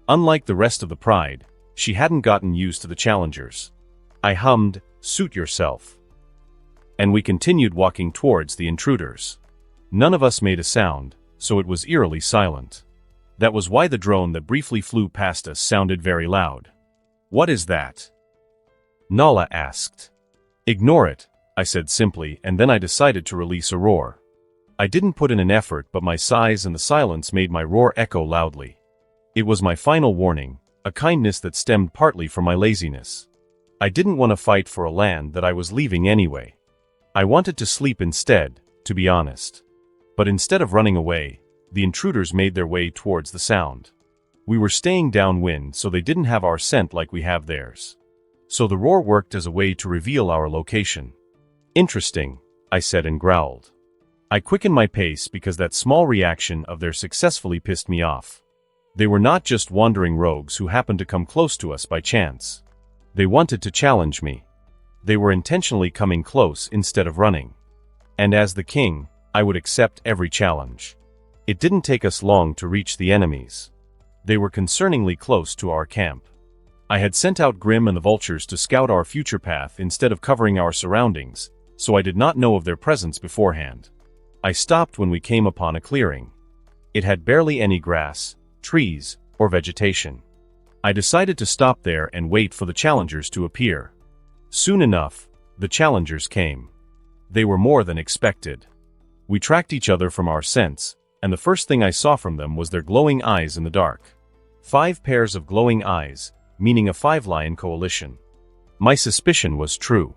Unlike the rest of the pride, she hadn't gotten used to the challengers. I hummed, "Suit yourself." and we continued walking towards the intruders. None of us made a sound, so it was eerily silent. That was why the drone that briefly flew past us sounded very loud. "What is that?" Nala asked. "Ignore it," I said simply, and then I decided to release a roar. I didn't put in an effort, but my size and the silence made my roar echo loudly. It was my final warning, a kindness that stemmed partly from my laziness. I didn't want to fight for a land that I was leaving anyway. I wanted to sleep instead, to be honest. But instead of running away, the intruders made their way towards the sound. We were staying downwind, so they didn't have our scent like we have theirs. So the roar worked as a way to reveal our location. "Interesting," I said and growled. I quickened my pace because that small reaction of theirs successfully pissed me off. They were not just wandering rogues who happened to come close to us by chance. They wanted to challenge me. They were intentionally coming close instead of running. And as the king, I would accept every challenge. It didn't take us long to reach the enemies. They were concerningly close to our camp. I had sent out Grim and the vultures to scout our future path instead of covering our surroundings, so I did not know of their presence beforehand. I stopped when we came upon a clearing. It had barely any grass, trees, or vegetation. I decided to stop there and wait for the challengers to appear. Soon enough, the challengers came. They were more than expected. We tracked each other from our scents, and the first thing I saw from them was their glowing eyes in the dark. 5 pairs of glowing eyes, meaning a 5-lion coalition. My suspicion was true.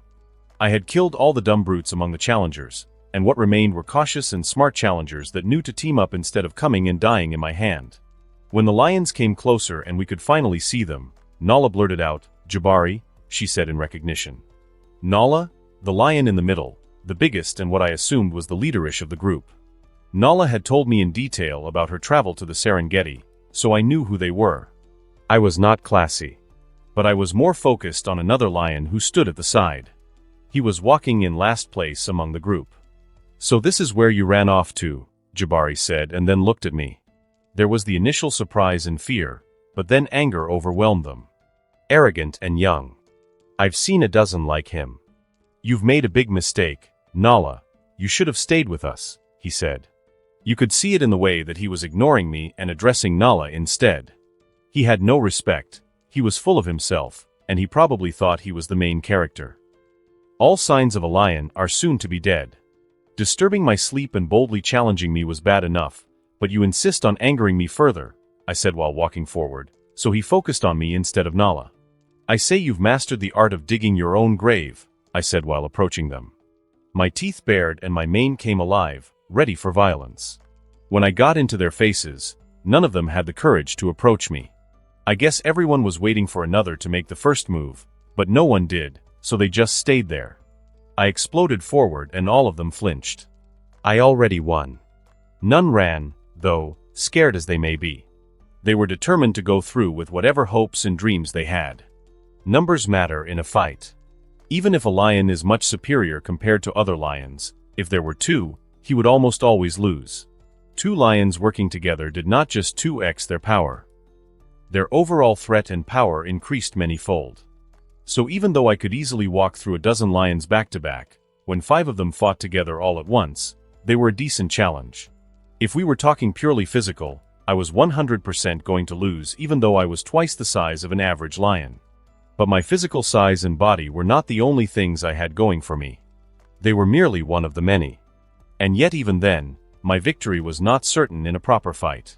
I had killed all the dumb brutes among the challengers, and what remained were cautious and smart challengers that knew to team up instead of coming and dying in my hand. When the lions came closer and we could finally see them, Nala blurted out, "Jabari," she said in recognition. Nala? The lion in the middle, the biggest and what I assumed was the leaderish of the group. Nala had told me in detail about her travel to the Serengeti, so I knew who they were. I was not classy. But I was more focused on another lion who stood at the side. He was walking in last place among the group. "So this is where you ran off to," Jabari said and then looked at me. There was the initial surprise and fear, but then anger overwhelmed them. Arrogant and young. I've seen a dozen like him. "You've made a big mistake, Nala. You should have stayed with us," he said. You could see it in the way that he was ignoring me and addressing Nala instead. He had no respect, he was full of himself, and he probably thought he was the main character. All signs of a lion are soon to be dead. Disturbing my sleep and boldly challenging me was bad enough, but you insist on angering me further, I said while walking forward, so he focused on me instead of Nala. "I say you've mastered the art of digging your own grave," I said while approaching them. My teeth bared and my mane came alive, ready for violence. When I got into their faces, none of them had the courage to approach me. I guess everyone was waiting for another to make the first move, but no one did, so they just stayed there. I exploded forward and all of them flinched. I already won. None ran, though, scared as they may be. They were determined to go through with whatever hopes and dreams they had. Numbers matter in a fight. Even if a lion is much superior compared to other lions, if there were 2, he would almost always lose. 2 lions working together did not just 2x their power. Their overall threat and power increased many-fold. So even though I could easily walk through a dozen lions back-to-back, when 5 of them fought together all at once, they were a decent challenge. If we were talking purely physical, I was 100% going to lose even though I was twice the size of an average lion. But my physical size and body were not the only things I had going for me. They were merely one of the many. And yet even then, my victory was not certain in a proper fight.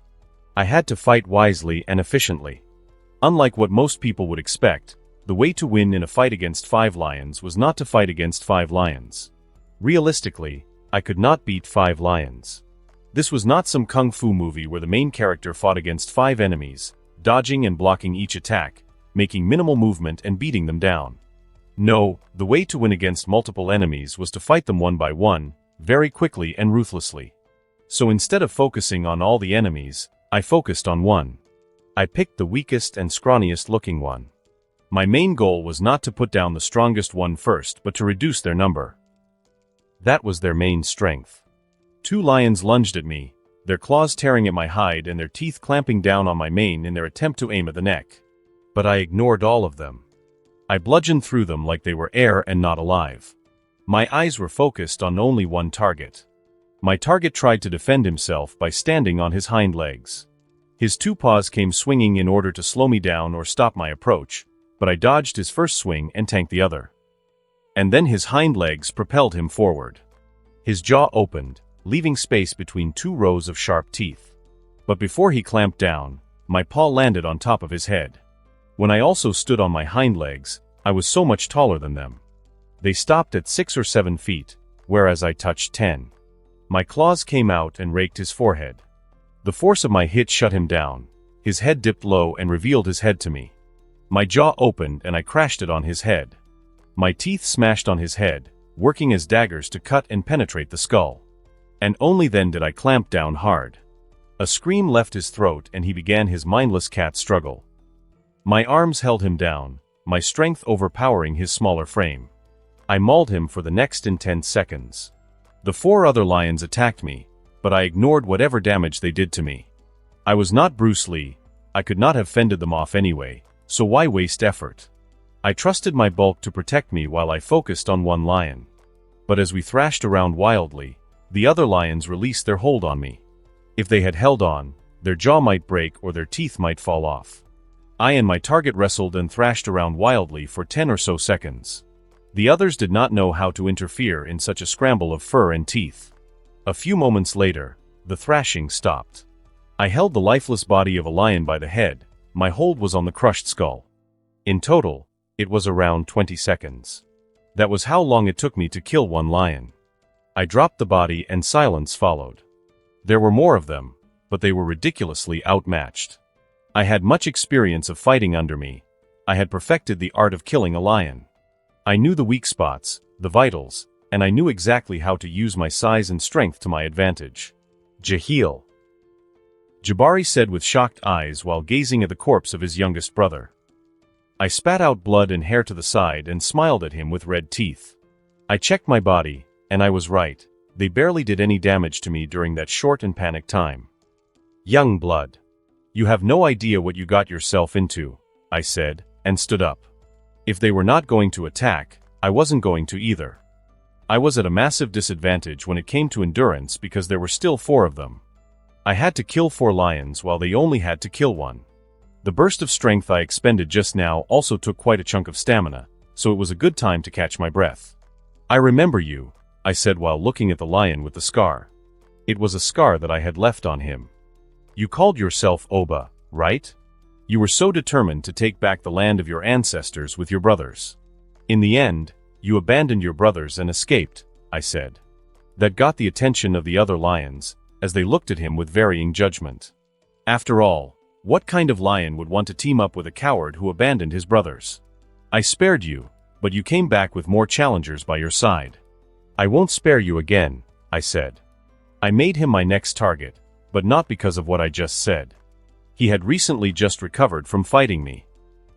I had to fight wisely and efficiently. Unlike what most people would expect, the way to win in a fight against 5 lions was not to fight against 5 lions. Realistically, I could not beat 5 lions. This was not some kung fu movie where the main character fought against 5 enemies, dodging and blocking each attack, making minimal movement and beating them down. No, the way to win against multiple enemies was to fight them one by one, very quickly and ruthlessly. So instead of focusing on all the enemies, I focused on one. I picked the weakest and scrawniest looking one. My main goal was not to put down the strongest one first but to reduce their number. That was their main strength. 2 lions lunged at me, their claws tearing at my hide and their teeth clamping down on my mane in their attempt to aim at the neck. But I ignored all of them. I bludgeoned through them like they were air and not alive. My eyes were focused on only one target. My target tried to defend himself by standing on his hind legs. His two paws came swinging in order to slow me down or stop my approach, but I dodged his first swing and tanked the other. And then his hind legs propelled him forward. His jaw opened, leaving space between two rows of sharp teeth. But before he clamped down, my paw landed on top of his head. When I also stood on my hind legs, I was so much taller than them. They stopped at 6 or 7 feet, whereas I touched 10. My claws came out and raked his forehead. The force of my hit shut him down. His head dipped low and revealed his head to me. My jaw opened and I crashed it on his head. My teeth smashed on his head, working as daggers to cut and penetrate the skull. And only then did I clamp down hard. A scream left his throat and he began his mindless cat struggle. My arms held him down, my strength overpowering his smaller frame. I mauled him for the next intense seconds. The 4 other lions attacked me, but I ignored whatever damage they did to me. I was not Bruce Lee. I could not have fended them off anyway, so why waste effort? I trusted my bulk to protect me while I focused on one lion. But as we thrashed around wildly, the other lions released their hold on me. If they had held on, their jaw might break or their teeth might fall off. I and my target wrestled and thrashed around wildly for 10 or so seconds. The others did not know how to interfere in such a scramble of fur and teeth. A few moments later, the thrashing stopped. I held the lifeless body of a lion by the head. My hold was on the crushed skull. In total, it was around 20 seconds. That was how long it took me to kill one lion. I dropped the body and silence followed. There were more of them, but they were ridiculously outmatched. I had much experience of fighting under me. I had perfected the art of killing a lion. I knew the weak spots, the vitals, and I knew exactly how to use my size and strength to my advantage. Jahil, Jabari said with shocked eyes while gazing at the corpse of his youngest brother. I spat out blood and hair to the side and smiled at him with red teeth. I checked my body, and I was right. They barely did any damage to me during that short and panicked time. Young blood. You have no idea what you got yourself into, I said, and stood up. If they were not going to attack, I wasn't going to either. I was at a massive disadvantage when it came to endurance because there were still 4 of them. I had to kill 4 lions while they only had to kill 1. The burst of strength I expended just now also took quite a chunk of stamina, so it was a good time to catch my breath. I remember you, I said while looking at the lion with the scar. It was a scar that I had left on him. You called yourself Oba, right? You were so determined to take back the land of your ancestors with your brothers. In the end, you abandoned your brothers and escaped, I said. That got the attention of the other lions, as they looked at him with varying judgment. After all, what kind of lion would want to team up with a coward who abandoned his brothers? I spared you, but you came back with more challengers by your side. I won't spare you again, I said. I made him my next target, but not because of what I just said. He had recently just recovered from fighting me.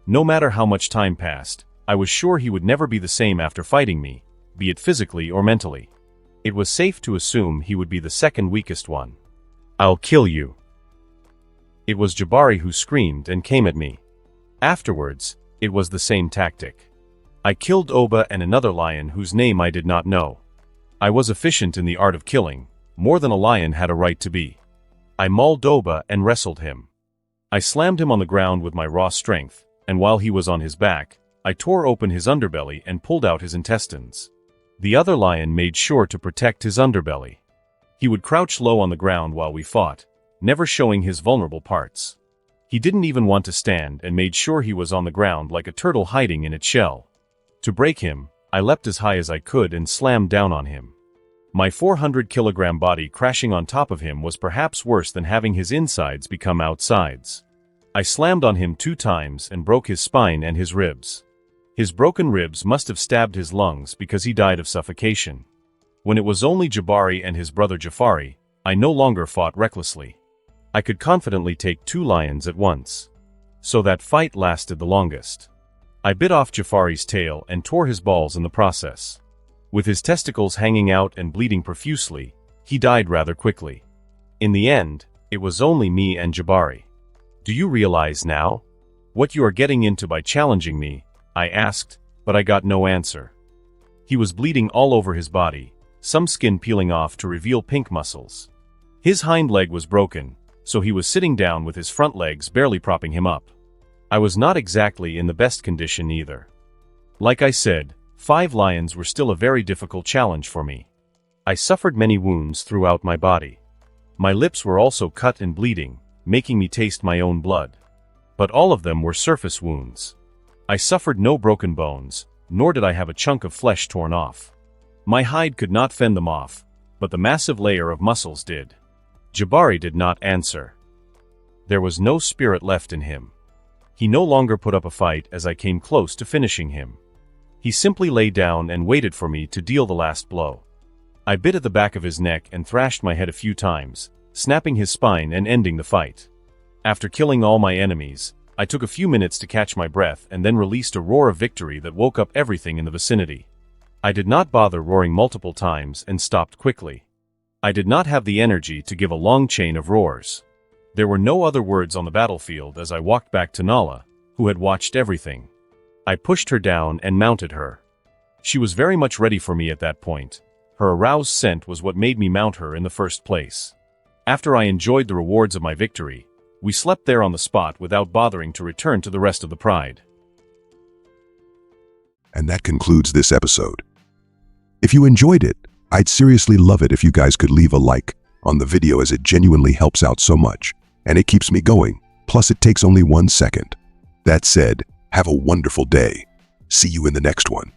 No matter how much time passed, I was sure he would never be the same after fighting me, be it physically or mentally. It was safe to assume he would be the second weakest one. I'll kill you. It was Jabari who screamed and came at me. Afterwards, it was the same tactic. I killed Oba and another lion whose name I did not know. I was efficient in the art of killing, more than a lion had a right to be. I mauled Oba and wrestled him. I slammed him on the ground with my raw strength, and while he was on his back, I tore open his underbelly and pulled out his intestines. The other lion made sure to protect his underbelly. He would crouch low on the ground while we fought, never showing his vulnerable parts. He didn't even want to stand and made sure he was on the ground like a turtle hiding in its shell. To break him, I leapt as high as I could and slammed down on him. My 400-kilogram body crashing on top of him was perhaps worse than having his insides become outsides. I slammed on him 2 times and broke his spine and his ribs. His broken ribs must have stabbed his lungs because he died of suffocation. When it was only Jabari and his brother Jafari, I no longer fought recklessly. I could confidently take 2 lions at once. So that fight lasted the longest. I bit off Jafari's tail and tore his balls in the process. With his testicles hanging out and bleeding profusely, he died rather quickly. In the end, it was only me and Jabari. Do you realize now what you are getting into by challenging me? I asked, but I got no answer. He was bleeding all over his body, some skin peeling off to reveal pink muscles. His hind leg was broken, so he was sitting down with his front legs barely propping him up. I was not exactly in the best condition either. Like I said, 5 lions were still a very difficult challenge for me. I suffered many wounds throughout my body. My lips were also cut and bleeding, making me taste my own blood. But all of them were surface wounds. I suffered no broken bones, nor did I have a chunk of flesh torn off. My hide could not fend them off, but the massive layer of muscles did. Jabari did not answer. There was no spirit left in him. He no longer put up a fight as I came close to finishing him. He simply lay down and waited for me to deal the last blow. I bit at the back of his neck and thrashed my head a few times, snapping his spine and ending the fight. After killing all my enemies, I took a few minutes to catch my breath and then released a roar of victory that woke up everything in the vicinity. I did not bother roaring multiple times and stopped quickly. I did not have the energy to give a long chain of roars. There were no other words on the battlefield as I walked back to Nala, who had watched everything. I pushed her down and mounted her. She was very much ready for me at that point. Her aroused scent was what made me mount her in the first place. After I enjoyed the rewards of my victory, we slept there on the spot without bothering to return to the rest of the pride. And that concludes this episode. If you enjoyed it, I'd seriously love it if you guys could leave a like on the video, as it genuinely helps out so much, and it keeps me going, plus it takes only 1 second. That said, have a wonderful day. See you in the next one.